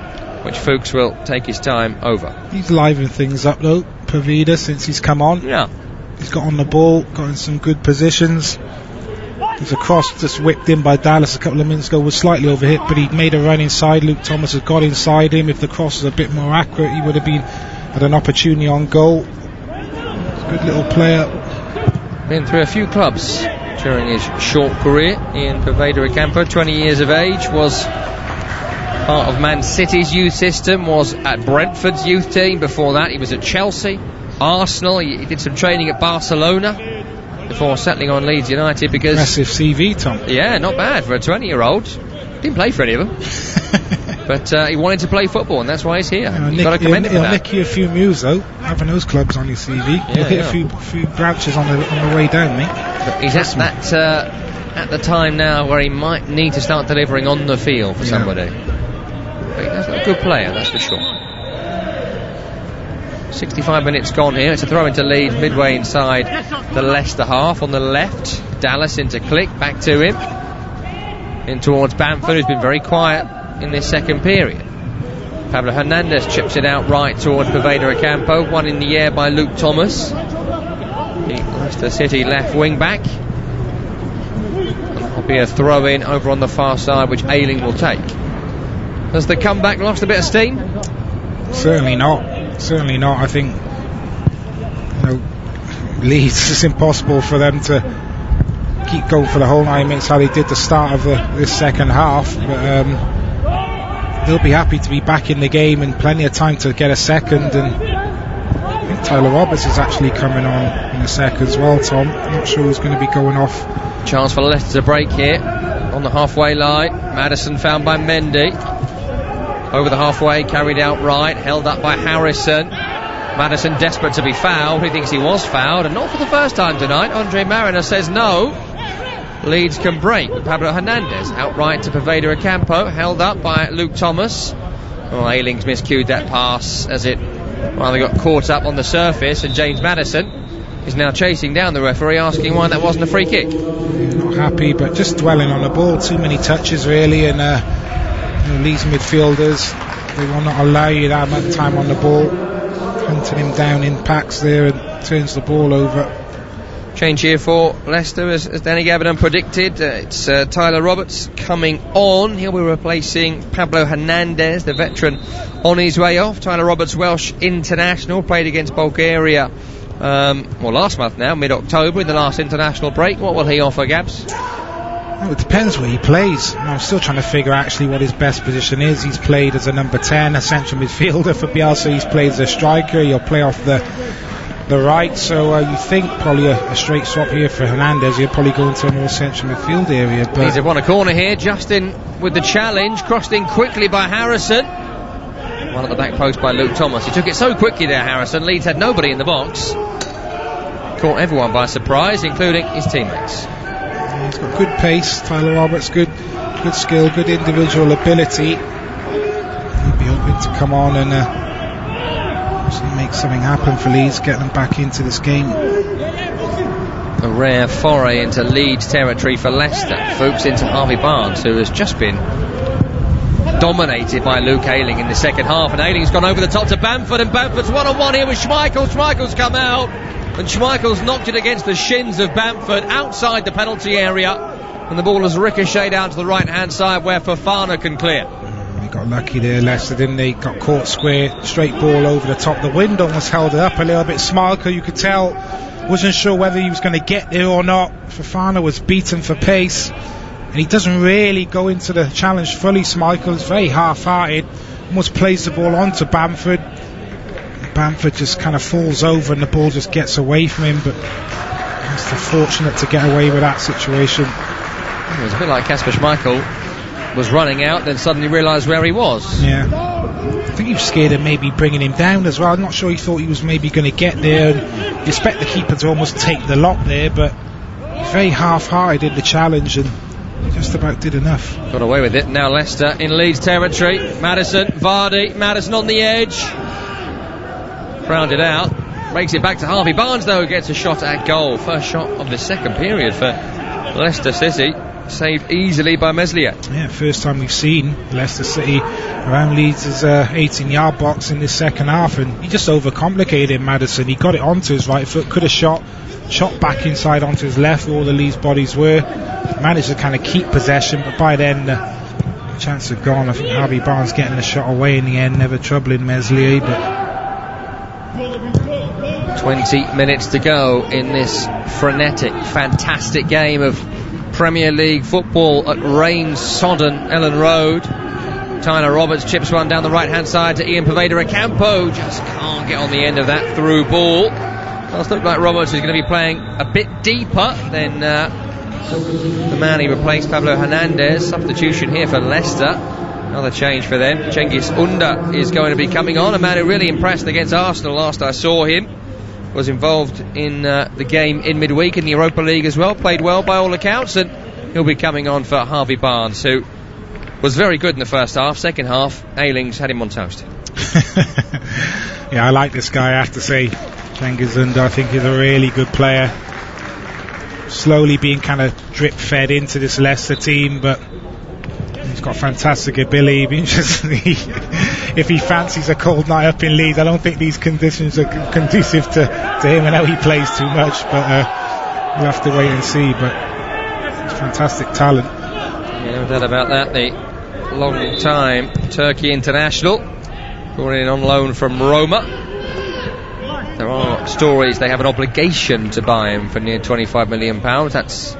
which Fuchs will take his time over. He's livened things up though, Poveda, since he's come on. Yeah. He's got on the ball, got in some good positions. There's a cross just whipped in by Dallas a couple of minutes ago, was slightly overhit, but he made a run inside. Luke Thomas has got inside him. If the cross was a bit more accurate, he would have been had an opportunity on goal. Good little player. Been through a few clubs during his short career. Ian Poveda Ocampo, 20 years of age, was part of Man City's youth system, was at Brentford's youth team. Before that he was at Chelsea, Arsenal, he did some training at Barcelona before settling on Leeds United. Because impressive CV, Tom. Yeah, not bad for a 20-year-old. Didn't play for any of them. But he wanted to play football, and that's why he's here. You've got to commend him for that. He'll nick you a few moves though, having those clubs on your CV. You'll hit a few branches on the way down, mate. But he's at the time now where he might need to start delivering on the field for somebody. But he's a good player, that's for sure. 65 minutes gone here. It's a throw into Leeds midway inside the Leicester half on the left. Dallas into Click, back to him. In towards Bamford, who's been very quiet in this second period. Pablo Hernandez chips it out right towards Paveda Ocampo. One in the air by Luke Thomas, the Leicester City left wing back. That'll be a throw in over on the far side, which Ayling will take. Has the comeback lost a bit of steam? Certainly not. Certainly not. I think Leeds, it's impossible for them to keep going for the whole 9 minutes how they did the start of this second half. But they'll be happy to be back in the game and plenty of time to get a second. And I think Tyler Roberts is actually coming on in a sec as well, Tom. I'm not sure who's going to be going off. Chance for Leicester to break here on the halfway line. Maddison found by Mendy. Over the halfway, carried out right, held up by Harrison. Maddison desperate to be fouled. He thinks he was fouled, and not for the first time tonight. Andre Mariner says no. Leeds can break with Pablo Hernandez outright to Paveda Ocampo, held up by Luke Thomas. Ayling's miscued that pass as it rather got caught up on the surface, and James Maddison is now chasing down the referee, asking why that wasn't a free kick. Not happy, but just dwelling on the ball. Too many touches really, and Leeds midfielders, they will not allow you that much time on the ball. Hunting him down in packs there and turns the ball over. Change here for Leicester, as Danny Gavin predicted. It's Tyler Roberts coming on. He'll be replacing Pablo Hernandez, the veteran, on his way off. Tyler Roberts, Welsh international, played against Bulgaria last month now, mid-October, in the last international break. What will he offer, Gabs? Well, it depends where he plays. I'm still trying to figure out actually what his best position is. He's played as a number 10, a central midfielder for Bielsa. He's played as a striker. He'll play off the right, so you think probably a straight swap here for Hernandez. He'll probably go into a more central midfield area. But he's won a corner here. Justin with the challenge, crossed in quickly by Harrison. One at the back post by Luke Thomas. He took it so quickly there, Harrison. Leeds had nobody in the box. Caught everyone by surprise, including his teammates. He's got good pace, Tyler Roberts, good skill, good individual ability. He'll be hoping to come on and make something happen for Leeds, get them back into this game. A rare foray into Leeds territory for Leicester. Fuchs into Harvey Barnes, who has just been dominated by Luke Ayling in the second half, and Ayling's gone over the top to Bamford, and Bamford's one-on-one here with Schmeichel. Schmeichel's come out, and Schmeichel's knocked it against the shins of Bamford outside the penalty area, and the ball has ricocheted out to the right hand side where Fofana can clear. They got lucky there, Leicester, didn't they? Got caught square, straight ball over the top. The wind almost held it up a little bit. Schmeichel, you could tell, wasn't sure whether he was going to get there or not. Fofana was beaten for pace, and he doesn't really go into the challenge fully. Schmeichel is very half-hearted, almost plays the ball onto Bamford. Bamford just kind of falls over and the ball just gets away from him, but he's fortunate to get away with that situation. It was a bit like Kasper Schmeichel was running out, then suddenly realised where he was. Yeah, I think he was scared of maybe bringing him down as well. I'm not sure he thought he was maybe going to get there, and you expect the keeper to almost take the lot there, but he's very half-hearted in the challenge and just about did enough. Got away with it. Now Leicester in Leeds territory. Maddison, Vardy, Maddison on the edge. Rounded out. Makes it back to Harvey Barnes, though, who gets a shot at goal. First shot of the second period for Leicester City. Saved easily by Meslier. Yeah, first time we've seen Leicester City around Leeds' 18-yard box in this second half, and he just overcomplicated Maddison. He got it onto his right foot, could have shot back inside onto his left where all the Leeds bodies were. Managed to kind of keep possession, but by then the chance had gone. I think Harvey Barnes getting the shot away in the end, never troubling Meslier, but 20 minutes to go in this frenetic, fantastic game of Premier League football at rain-sodden Ellen Road. Tyler Roberts chips one down the right-hand side to Ian Paveda Ocampo. Just can't get on the end of that through ball. Does look like Roberts is going to be playing a bit deeper than the man he replaced, Pablo Hernandez. Substitution here for Leicester. Another change for them. Cengiz Under is going to be coming on, a man who really impressed against Arsenal last I saw him. Was involved in the game in midweek in the Europa League as well. Played well by all accounts, and he'll be coming on for Harvey Barnes, who was very good in the first half. Second half, Ayling's had him on toast. Yeah, I like this guy, I have to say. Cengiz Under, I think, is a really good player. Slowly being kind of drip fed into this Leicester team, but he's got fantastic ability. If he fancies a cold night up in Leeds, I don't think these conditions are conducive to him. I know he plays too much, but we'll have to wait and see. But it's fantastic talent. Yeah, no doubt about that. The long time Turkey international, brought in on loan from Roma. There are stories they have an obligation to buy him for near £25 million. That's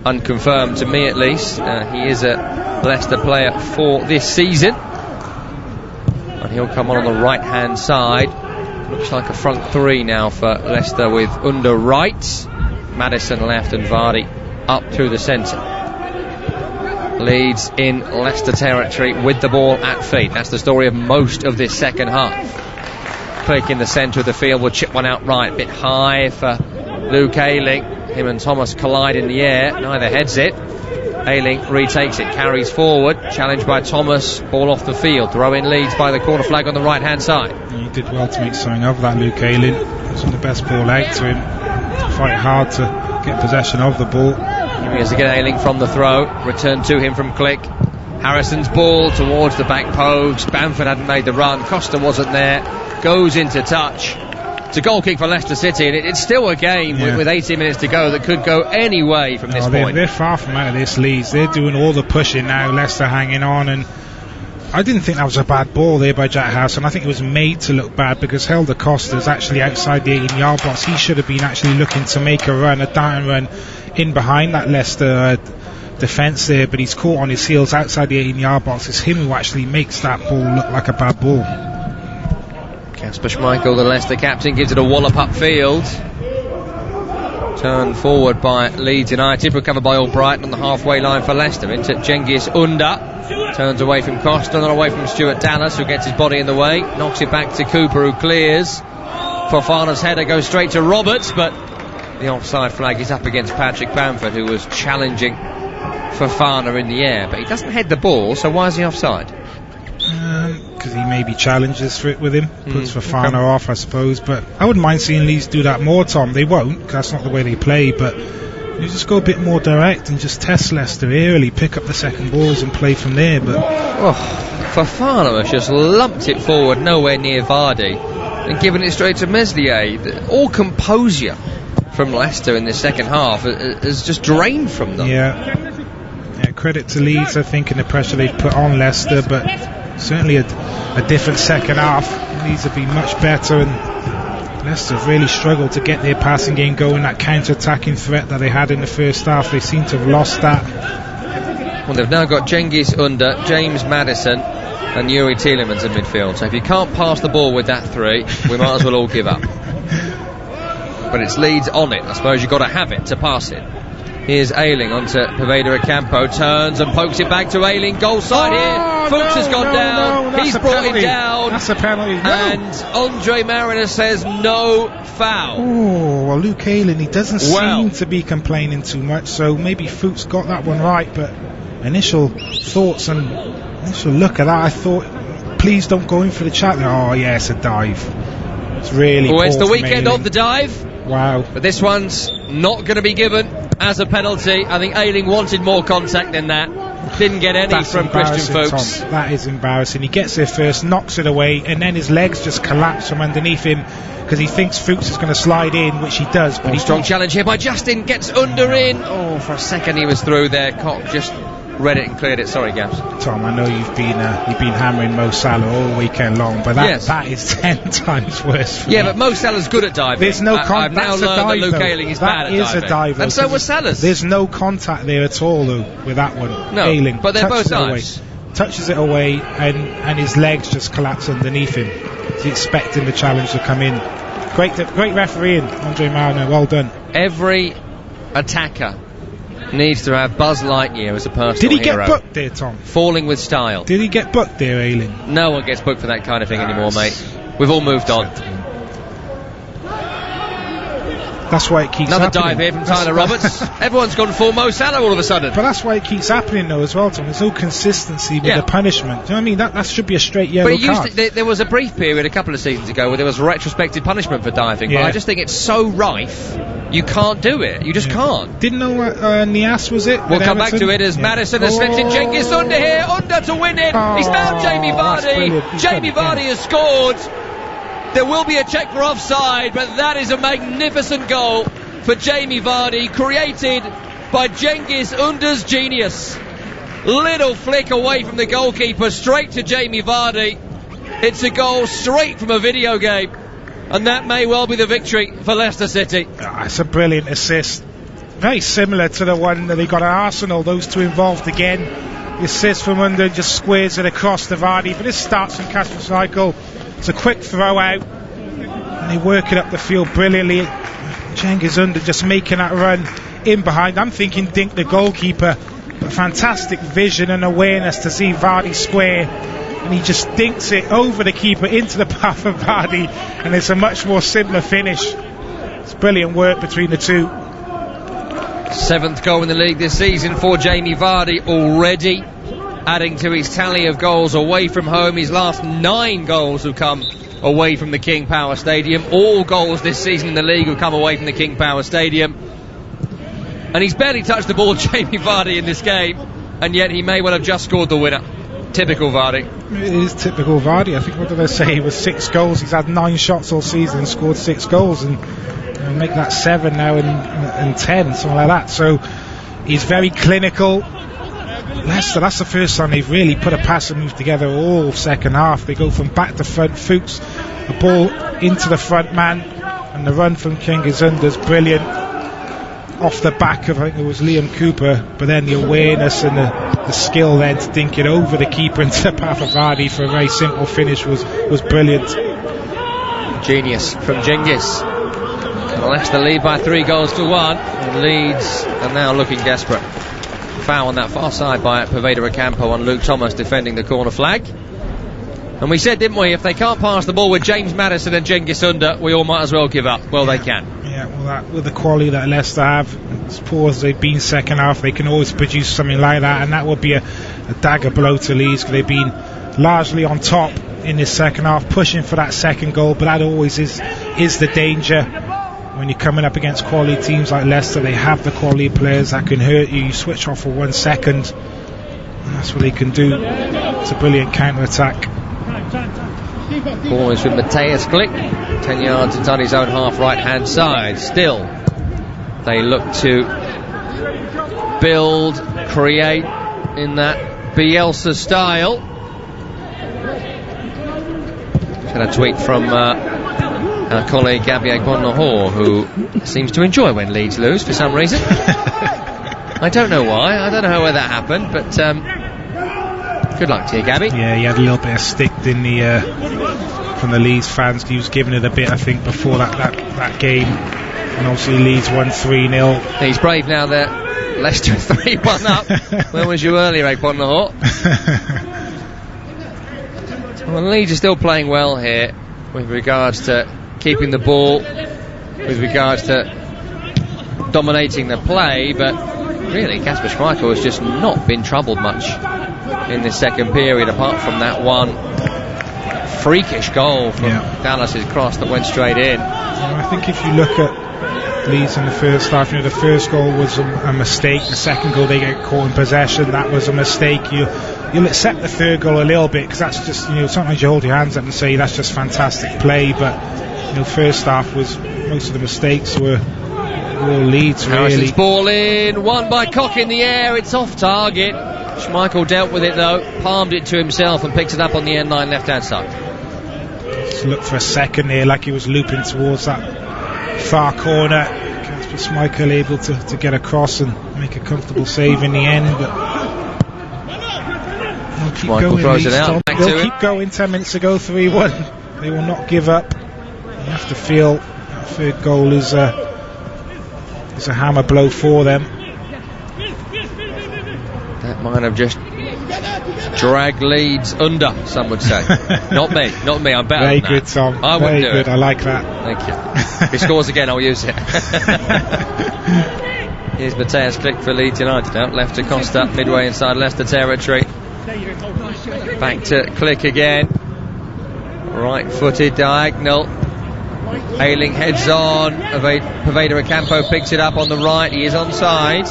unconfirmed to me, at least. He is a Leicester player for this season, and he'll come on the right hand side. Looks like a front three now for Leicester, with Under right, Maddison left, and Vardy up through the centre. Leeds in Leicester territory with the ball at feet. That's the story of most of this second half. Click in the centre of the field, will chip one out right, a bit high for Luke Ayling. Him and Thomas collide in the air, neither heads it. Ayling retakes it, carries forward, challenged by Thomas, ball off the field. Throw in Leeds by the corner flag on the right hand side. He did well to make something of that, Luke Ayling. It's the best ball out to him. Fight hard to get possession of the ball. Here he is again, Ayling from the throw, return to him from Click. Harrison's ball towards the back post. Bamford hadn't made the run, Costa wasn't there, goes into touch. It's a goal kick for Leicester City, and it's still a game with 80 minutes to go that could go any way from this point. They're far from out of this, Leeds. They're doing all the pushing now, Leicester hanging on, and I didn't think that was a bad ball there by Jack House, and I think it was made to look bad because Helder Costa's actually outside the 18-yard box. He should have been actually looking to make a run, a down run in behind that Leicester defence there, but he's caught on his heels outside the 18-yard box. It's him who actually makes that ball look like a bad ball. Kasper Schmeichel, the Leicester captain, gives it a wallop upfield. Turned forward by Leeds United, recovered by Albrighton on the halfway line for Leicester. Into Cengiz Under, turns away from Costa, then away from Stuart Dallas, who gets his body in the way, knocks it back to Cooper, who clears. Fofana's header goes straight to Roberts, but the offside flag is up against Patrick Bamford, who was challenging Fofana in the air, but he doesn't head the ball, so why is he offside? Because he maybe challenges for it with him, puts Fofana off, I suppose. But I wouldn't mind seeing Leeds do that more, Tom. They won't, because that's not the way they play, but you just go a bit more direct and just test Leicester early, pick up the second balls and play from there. But Fofana has just lumped it forward nowhere near Vardy and given it straight to Meslier. All composure from Leicester in the second half has just drained from them. Yeah, credit to Leeds, I think, in the pressure they've put on Leicester, but certainly a different second half. Leeds have been much better, and Leicester have really struggled to get their passing game going, that counter-attacking threat that they had in the first half. They seem to have lost that. Well, they've now got Cengiz Under, James Maddison and Yuri Tielemans in midfield, so if you can't pass the ball with that three, we might as well all give up. But it's Leeds on it. I suppose you've got to have it to pass it. Here's Ayling onto Poveda Ocampo, turns and pokes it back to Ayling, goal side here. Fuchs has gone down, he's brought him down. That's a penalty. And Andre Mariner says no foul. Oh, well, Luke Ayling, he doesn't seem to be complaining too much, so maybe Fuchs got that one right, but initial thoughts and initial look at that, I thought, please don't go in for the chat. Oh, yeah, it's a dive. It's really it's the weekend of the dive. Wow. But this one's not going to be given as a penalty. I think Ayling wanted more contact than that. Didn't get any from Christian Fuchs. Tom, that is embarrassing. He gets there first, knocks it away, and then his legs just collapse from underneath him because he thinks Fuchs is going to slide in, which he does. But strong challenge here by Justin, gets Under in. Oh, for a second he was through there. Cock just read it and cleared it. Sorry, Gabs. Tom, I know you've been hammering Mo Salah all weekend long, but that is 10 times worse for me. But Mo Salah's good at diving. There's no contact. I've now learned that Luke Ayling is bad at diving. That is a diver. And so was Salah's. There's no contact there at all, though, with that one. No, Ayling but they're both dives. Touches it away, and his legs just collapse underneath him. He's expecting the challenge to come in. Great refereeing, Andre Mariner. Well done. Every attacker needs to have Buzz Lightyear as a personal hero. Did he get booked there, Tom? Falling with style. Did he get booked there, Ayling? No one gets booked for that kind of thing anymore, mate. We've all moved on. That's why it keeps Another happening. dive here from Tyler Roberts. Everyone's gone full Mo Salah all of a sudden. But that's why it keeps happening though as well, Tom. There's no consistency with the punishment. Do you know what I mean? That should be a straight yellow card. There was a brief period a couple of seasons ago where there was retrospective punishment for diving, but I just think it's so rife, you can't do it. You just can't. Didn't know Nias was it? We'll come back to it as Maddison has slipped in. Cengiz Under here, Under to win it. He's found Jamie Vardy. Jamie Vardy has scored. There will be a check for offside, but that is a magnificent goal for Jamie Vardy, created by Cengiz Under's genius. Little flick away from the goalkeeper, straight to Jamie Vardy. It's a goal straight from a video game, and that may well be the victory for Leicester City. It's a brilliant assist. Very similar to the one that they got at Arsenal, those two involved again. The assist from Under just squares it across to Vardy, but this starts from Kasper Schmeichel. It's a quick throw out, and they work it up the field brilliantly. Cengiz Under just making that run in behind. I'm thinking Dink the goalkeeper, but fantastic vision and awareness to see Vardy square, and he just dinks it over the keeper into the path of Vardy, and it's a much more simpler finish. It's brilliant work between the two. 7th goal in the league this season for Jamie Vardy already, adding to his tally of goals away from home. His last 9 goals have come away from the King Power Stadium. All goals this season in the league have come away from the King Power Stadium. And he's barely touched the ball, Jamie Vardy, in this game, and yet he may well have just scored the winner. Typical Vardy. It is typical Vardy. I think, what did I say, he was 6 goals. He's had 9 shots all season and scored 6 goals, and make that 7 now and 10, something like that. So he's very clinical. Leicester, that's the first time they've really put a pass and move together all second half. They go from back to front. Fuchs, the ball into the front man, and the run from Cengiz Under's brilliant. Off the back of, I think it was Liam Cooper, but then the awareness and the skill then to dink it over the keeper into the path of Vardy for a very simple finish was brilliant. Genius from Cengiz. Leicester lead by 3 goals to 1, and Leeds are now looking desperate. Foul on that far side by Poveda Ocampo on Luke Thomas defending the corner flag. And we said, didn't we, if they can't pass the ball with James Maddison and Cengiz Under, we all might as well give up. Well, they can. Yeah, well, with the quality that Leicester have, as poor as they've been second half, they can always produce something like that, and that would be a dagger blow to Leeds, because they've been largely on top in this second half, pushing for that second goal, but that always is the danger. When you're coming up against quality teams like Leicester, they have the quality players that can hurt you. You switch off for 1 second, and that's what they can do. It's a brilliant counter-attack. Ball is with Matthias Klick, 10 yards inside his own half right-hand side. Still, they look to build, create in that Bielsa style. Got a tweet from our colleague Gabby Agbon-Lahore, who seems to enjoy when Leeds lose for some reason. I don't know why. I don't know where that happened, but good luck to you, Gabby. Yeah, he had a little bit of stick in the from the Leeds fans. He was giving it a bit, I think, before that game, and obviously Leeds won 3-0. He's brave now that Leicester 3-1 up. Where was you earlier, Agbon-Lahore? Well, Leeds are still playing well here with regards to keeping the ball, with regards to dominating the play, but really Kasper Schmeichel has just not been troubled much in the second period, apart from that one freakish goal from Dallas's cross that went straight in. I think if you look at Leeds in the first half, the first goal was a mistake. The second goal, they get caught in possession. That was a mistake. You'll accept the third goal a little bit, because that's just, sometimes you hold your hands up and say that's just fantastic play, but first half was, most of the mistakes were all Leeds, really. Harrison's ball in, won by Koch in the air. It's off target. Schmeichel dealt with it though, palmed it to himself and picked it up on the end line left hand side. Just looked for a second there like he was looping towards that far corner. Kasper Schmeichel able to get across and make a comfortable save in the end, but they'll keep going. Throws it out. They'll keep going. 10 minutes ago, 3-1. They will not give up. You have to feel that third goal is a hammer blow for them. That might have just Drag Leeds under, some would say. Not me. I'm better Very than good, that. Tom. I wouldn't Very do good. it. I like that. Thank you. If he scores again, I'll use it. Here's Mateus Click for Leeds United. Out left to Costa, midway inside Leicester territory. Back to Click again. Right-footed diagonal. Ayling heads on. Poveda Ocampo picks it up on the right. He is onside.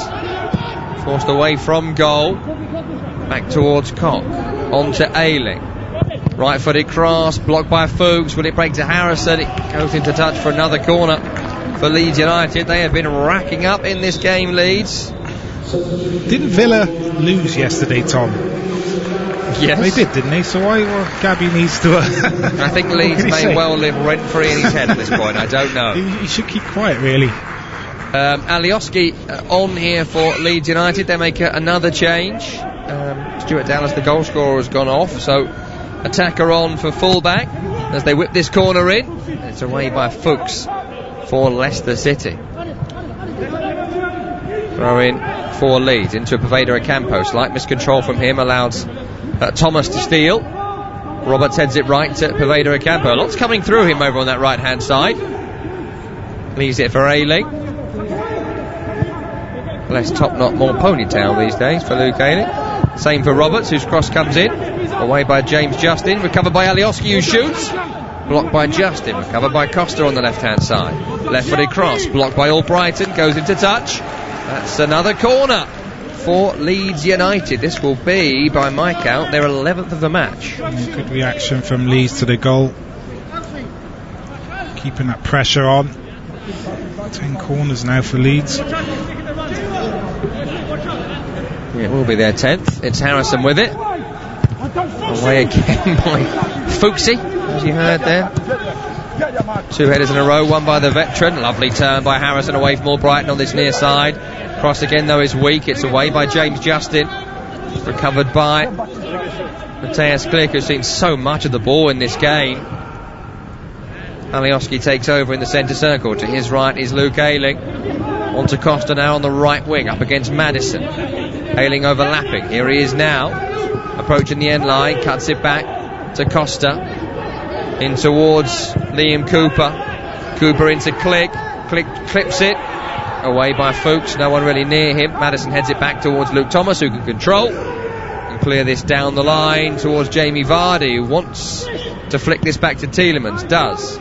Forced away from goal. Back towards Koch. On to Ayling. Right-footed cross. Blocked by Fuchs. Will it break to Harrison? It goes into touch for another corner for Leeds United. They have been racking up in this game, Leeds. Didn't Villa lose yesterday, Tom? Yes. They did, didn't they? So why Gabby needs to... I think Leeds may well live rent-free in his head at this point. I don't know. He should keep quiet, really. Alioski on here for Leeds United. They make another change. Stuart Dallas, the goal scorer, has gone off. So attacker on for fullback as they whip this corner in. It's away by Fuchs for Leicester City. Throw in for Leeds into Poveda Ocampo. Slight miscontrol from him allows Thomas to steal. Roberts heads it right to Poveda Ocampo. Lots coming through him over on that right hand side. Leaves it for Ayling. Less top knot, more ponytail these days for Luke Ayling. Same for Roberts, whose cross comes in. Away by James Justin. Recovered by Alioski, who shoots. Blocked by Justin. Recovered by Costa on the left hand side. Left footed cross. Blocked by Albrighton. Goes into touch. That's another corner for Leeds United. This will be, by my count, their 11th of the match. Good reaction from Leeds to the goal. Keeping that pressure on. 10 corners now for Leeds. It will be their 10th. It's Harrison with it. Away again by Fuchsy, as you heard there. 2 headers in a row, one by the veteran. Lovely turn by Harrison away from Albrighton on this near side. Cross again though is weak. It's away by James Justin. Recovered by Mateus Click, who's seen so much of the ball in this game. Alioski takes over in the centre circle. To his right is Luke Ayling. On to Costa now on the right wing, up against Maddison. Ayling overlapping. Here he is now. Approaching the end line. Cuts it back to Costa. In towards Liam Cooper. Cooper into Click. Click clips it. Away by Fuchs. No one really near him. Maddison heads it back towards Luke Thomas, who can control. And clear this down the line towards Jamie Vardy, who wants to flick this back to Tielemans. Does.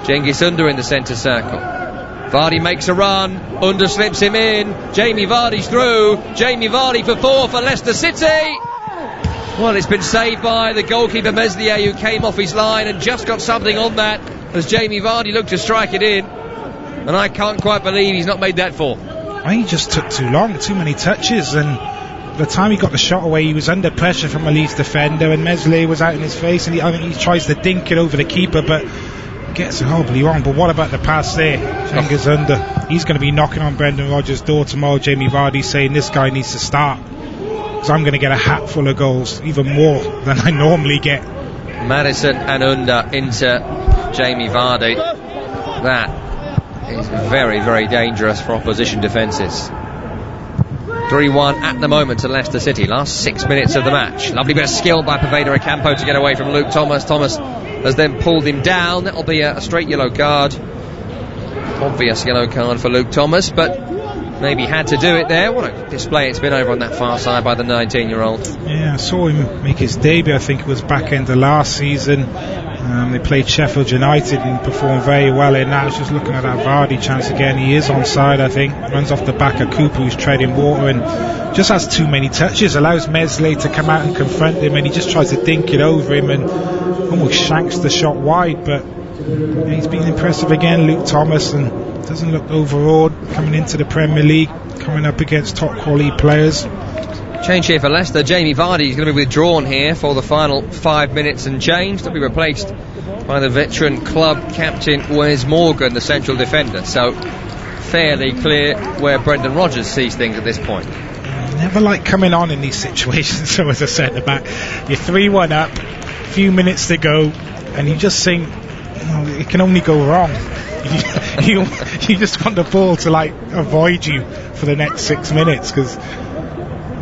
Cengiz Under in the centre circle. Vardy makes a run. Under slips him in. Jamie Vardy's through. Jamie Vardy for 4 for Leicester City. Well, it's been saved by the goalkeeper Meslier, who came off his line and just got something on that as Jamie Vardy looked to strike it in. And I can't quite believe he's not made that 4. I think he just took too long, too many touches, and by the time he got the shot away, he was under pressure from a Leeds defender, and Meslier was out in his face, and I think he tries to dink it over the keeper, but gets it horribly wrong. But what about the pass there? Cengiz Under. He's going to be knocking on Brendan Rodgers' door tomorrow. Jamie Vardy saying this guy needs to start, because I'm going to get a hat full of goals, even more than I normally get. Maddison and Under into Jamie Vardy. That is very, very dangerous for opposition defences. 3-1 at the moment to Leicester City. Last 6 minutes of the match. Lovely bit of skill by Poveda Ocampo to get away from Luke Thomas. Thomas has then pulled him down. That'll be a straight yellow card. Obvious yellow card for Luke Thomas, but maybe had to do it there. What a display it's been over on that far side by the 19-year-old. Yeah, I saw him make his debut. I think it was back end of last season. They played Sheffield United and performed very well in that. I was just looking at that Vardy chance again. He is onside, I think. Runs off the back of Cooper, who's treading water, and just has too many touches. Allows Meslier to come out and confront him, and he just tries to dink it over him and almost shanks the shot wide. But yeah, he's been impressive again, Luke Thomas, and doesn't look overawed coming into the Premier League, coming up against top quality players. Change here for Leicester. Jamie Vardy is going to be withdrawn here for the final 5 minutes and change. They'll be replaced by the veteran club captain Wes Morgan, the central defender. So fairly clear where Brendan Rodgers sees things at this point. Never like coming on in these situations. So as a centre back, you're 3-1 up, a few minutes to go, and you just think, it can only go wrong. You just want the ball to like avoid you for the next 6 minutes, because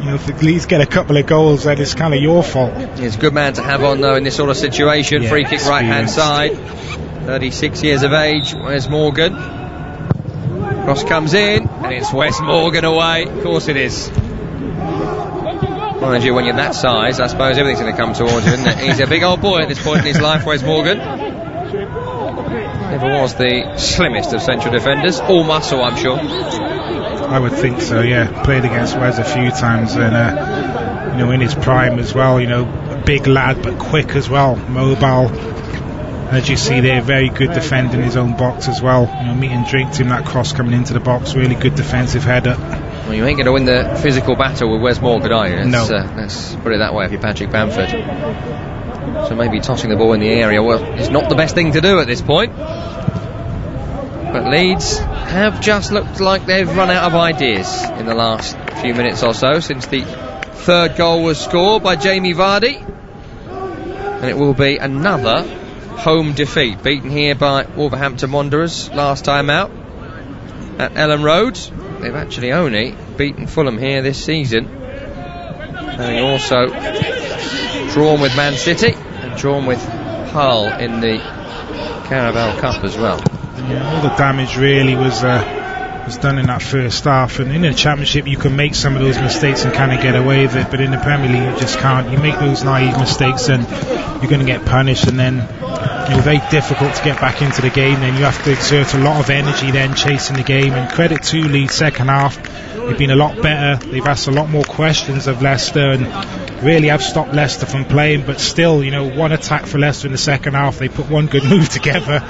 You know, if the Leeds get a couple of goals, then it's kind of your fault. He's a good man to have on, though, in this sort of situation. Free kick right-hand side. 36 years of age. Wes Morgan. Cross comes in, and it's Wes Morgan away. Of course it is. Mind you, when you're that size, I suppose everything's going to come towards you, isn't it? He's a big old boy at this point in his life, Wes Morgan. Never was the slimmest of central defenders. All muscle, I'm sure. I would think so, yeah. Played against Wes a few times, and you know, in his prime as well. You know, a big lad but quick as well, mobile. As you see there, very good defender in his own box as well. You know, meat and drink to him, that cross coming into the box, really good defensive header. Well, you ain't going to win the physical battle with Wes Morgan, are you? No. Let's put it that way if you're Patrick Bamford. So maybe tossing the ball in the area, well, it's not the best thing to do at this point. But Leeds have just looked like they've run out of ideas in the last few minutes or so since the third goal was scored by Jamie Vardy. And it will be another home defeat, beaten here by Wolverhampton Wanderers last time out at Ellen Road. They've actually only beaten Fulham here this season, having also drawn with Man City and drawn with Hull in the Carabao Cup as well. Yeah, all the damage really was done in that first half, and in the Championship you can make some of those mistakes and kind of get away with it, but in the Premier League you just can't. You make those naive mistakes and you're going to get punished, and then very difficult to get back into the game. Then you have to exert a lot of energy then chasing the game, and credit to Leeds second half, they've been a lot better. They've asked a lot more questions of Leicester and really have stopped Leicester from playing, but still, one attack for Leicester in the second half, they put one good move together,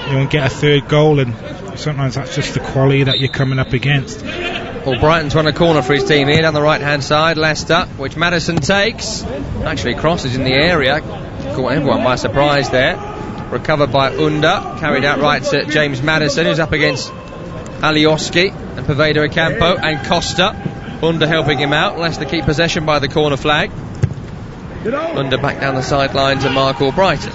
and get a third goal, and sometimes that's just the quality that you're coming up against. Well, Brighton's run a corner for his team here down the right hand side. Leicester, which Maddison takes, actually crosses in the area, caught everyone by surprise there. Recovered by Under, carried out right to James Maddison, who's up against Alioski and Poveda Ocampo and Costa. Under helping him out. Leicester keep possession by the corner flag. Under back down the sidelines and Mark Albrighton.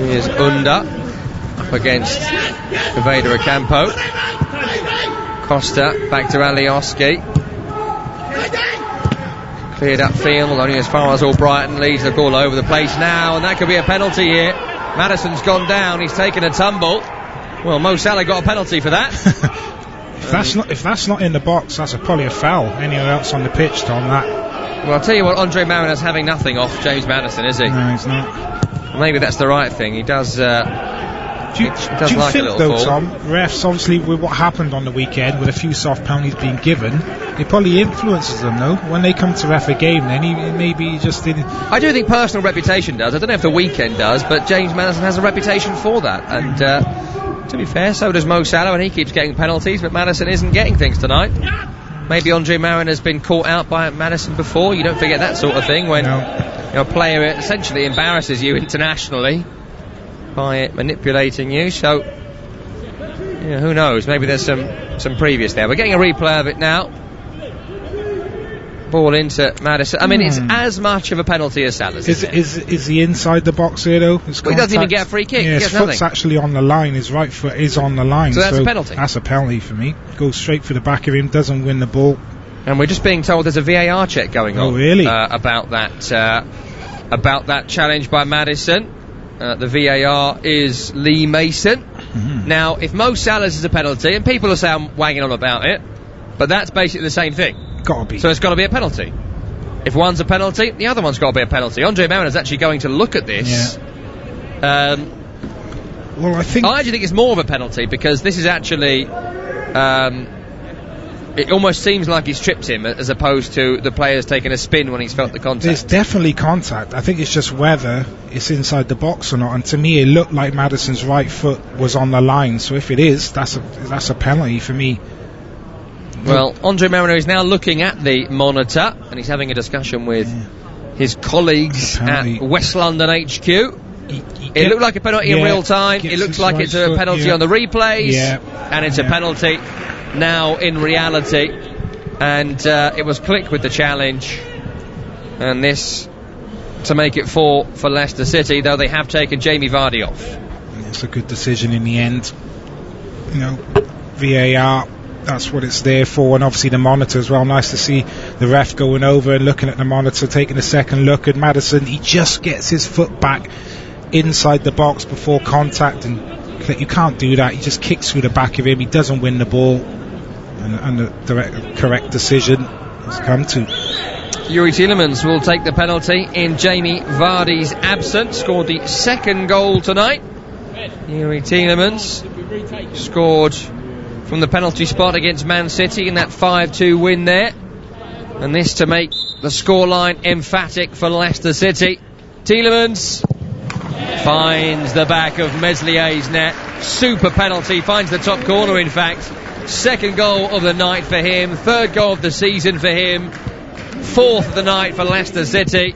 Here's Under up against Poveda Ocampo. Costa back to Alioski. Cleared up field, only as far as Albrighton. Leads the ball over the place now, and that could be a penalty here. Maddison's gone down, he's taken a tumble. Well, Mo Salah got a penalty for that. If that's not in the box, that's probably a foul anywhere else on the pitch, Tom. That. Well, I'll tell you what, Andre Marina's having nothing off James Maddison, is he? No, he's not. Maybe that's the right thing. He does. Do you like think, a little though, fall. Tom, refs, obviously, with what happened on the weekend, with a few soft penalties being given, it probably influences them, though. When they come to ref a game, then maybe he just didn't. I do think personal reputation does. I don't know if the weekend does, but James Maddison has a reputation for that. And to be fair, so does Mo Salah, and he keeps getting penalties, but Maddison isn't getting things tonight. Maybe Andre Marina's been caught out by Maddison before. You don't forget that sort of thing when a player essentially embarrasses you internationally by manipulating you. So, who knows? Maybe there's some previous there. We're getting a replay of it now. Ball into Maddison. I mean, it's as much of a penalty as Salah's. Is he inside the box here, though? Well, he doesn't even get a free kick. Yeah, he his gets nothing. foot's actually on the line. His right foot is on the line. So that's a penalty. That's a penalty for me. Goes straight for the back of him, doesn't win the ball. And we're just being told there's a VAR check going on. Oh, really? About that challenge by Maddison. The VAR is Lee Mason. Mm-hmm. Now, if Mo Salah's is a penalty, and people are saying wagging on about it, but that's basically the same thing. Gotta be. So it's got to be a penalty. If one's a penalty, the other one's got to be a penalty. Andre Marina's actually going to look at this. Yeah. Well, I actually think it's more of a penalty because this is actually. It almost seems like he's tripped him as opposed to the player's taking a spin when he's felt the contact. There's definitely contact. I think it's just whether it's inside the box or not. And to me, it looked like Maddison's right foot was on the line. So if it is, that's a penalty for me. Well, Andre Marino is now looking at the monitor and he's having a discussion with his colleagues at West London HQ. It looked like a penalty in real time. It looks like it's a penalty on the replays, and it's a penalty now in reality. And it was Click with the challenge, and this to make it 4 for Leicester City, though they have taken Jamie Vardy off. It's a good decision in the end. VAR That's what it's there for, and obviously the monitor as well. Nice to see the ref going over and looking at the monitor, taking a second look at Maddison. He just gets his foot back inside the box before contact, and you can't do that. He just kicks through the back of him. He doesn't win the ball, and the correct decision has come to. Yuri Tielemans will take the penalty in Jamie Vardy's absence. Scored the second goal tonight. Yuri Tielemans scored from the penalty spot against Man City in that 5-2 win there. And this to make the scoreline emphatic for Leicester City. Tielemans finds the back of Meslier's net. Super penalty, finds the top corner in fact. Second goal of the night for him. Third goal of the season for him. Fourth of the night for Leicester City.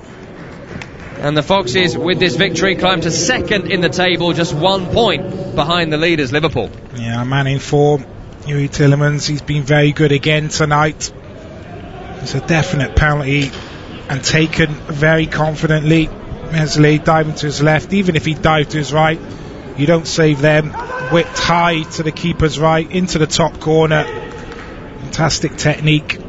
And the Foxes, with this victory, climb to second in the table, just 1 point behind the leaders, Liverpool. Yeah, a man in form, Yuri Tielemans. He's been very good again tonight. It's a definite penalty and taken very confidently. Meslier diving to his left. Even if he dived to his right, you don't save them. Whipped high to the keeper's right, into the top corner. Fantastic technique.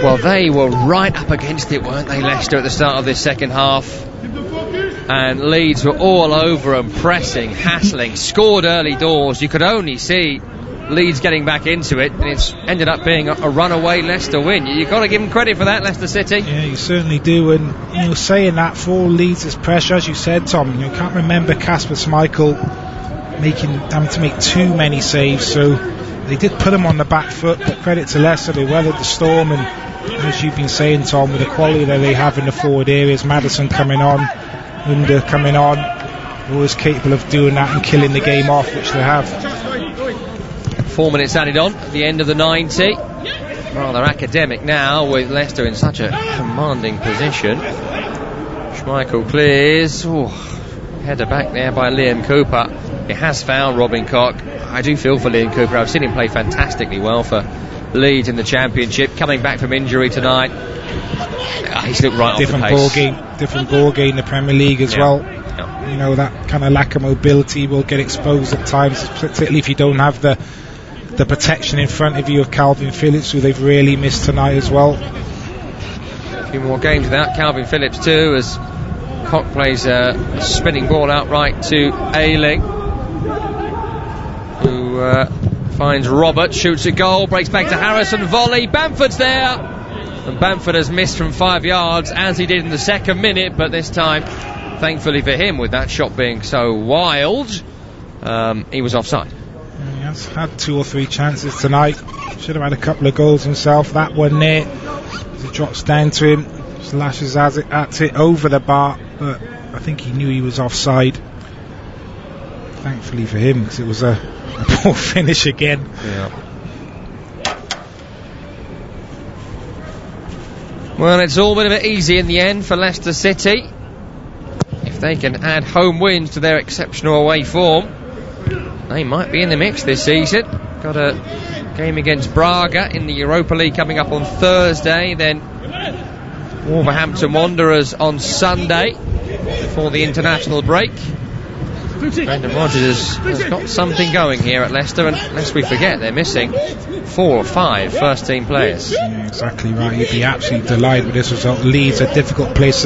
Well, they were right up against it, weren't they, Leicester, at the start of this second half? And Leeds were all over them, pressing, hassling, scored early doors. You could only see Leeds getting back into it, and it's ended up being a runaway Leicester win. You've got to give them credit for that, Leicester City. Yeah, you certainly do. And saying that, for all Leeds' pressure, as you said, Tom, you can't remember Kasper Schmeichel having to make too many saves, so they did put him on the back foot. But credit to Leicester, they weathered the storm, and as you've been saying, Tom, with the quality that they have in the forward areas, Maddison coming on, Under coming on, always capable of doing that and killing the game off, which they have. 4 minutes added on at the end of the 90. Rather academic now, with Leicester in such a commanding position. Schmeichel clears. Ooh, header back there by Liam Cooper. It has found Robin Koch. I do feel for Liam Cooper. I've seen him play fantastically well for Leeds in the Championship. Coming back from injury tonight, he's looked right different off the pace. Different ball game in the Premier League as well. Yeah. You know, that kind of lack of mobility will get exposed at times, particularly if you don't have the protection in front of you of Calvin Phillips, who they've really missed tonight as well. A few more games without Calvin Phillips too, as Koch plays a spinning ball out right to Ayling, who finds Robert, shoots a goal, breaks back to Harrison, volley, Bamford's there, and Bamford has missed from 5 yards, as he did in the second minute, but this time, thankfully for him, with that shot being so wild, he was offside. He has had 2 or 3 chances tonight. Should have had a couple of goals himself. That one there, as it drops down to him, slashes at it over the bar, but I think he knew he was offside. Thankfully for him, because it was a poor finish again. Yeah. Well, it's all been a bit easy in the end for Leicester City. If they can add home wins to their exceptional away form, they might be in the mix this season. Got a game against Braga in the Europa League coming up on Thursday, then Wolverhampton Wanderers on Sunday before the international break. Brendan Rodgers has got something going here at Leicester, and lest we forget, they're missing 4 or 5 first team players. Yeah, exactly right. You'd be absolutely delighted with this result. Leeds a difficult place to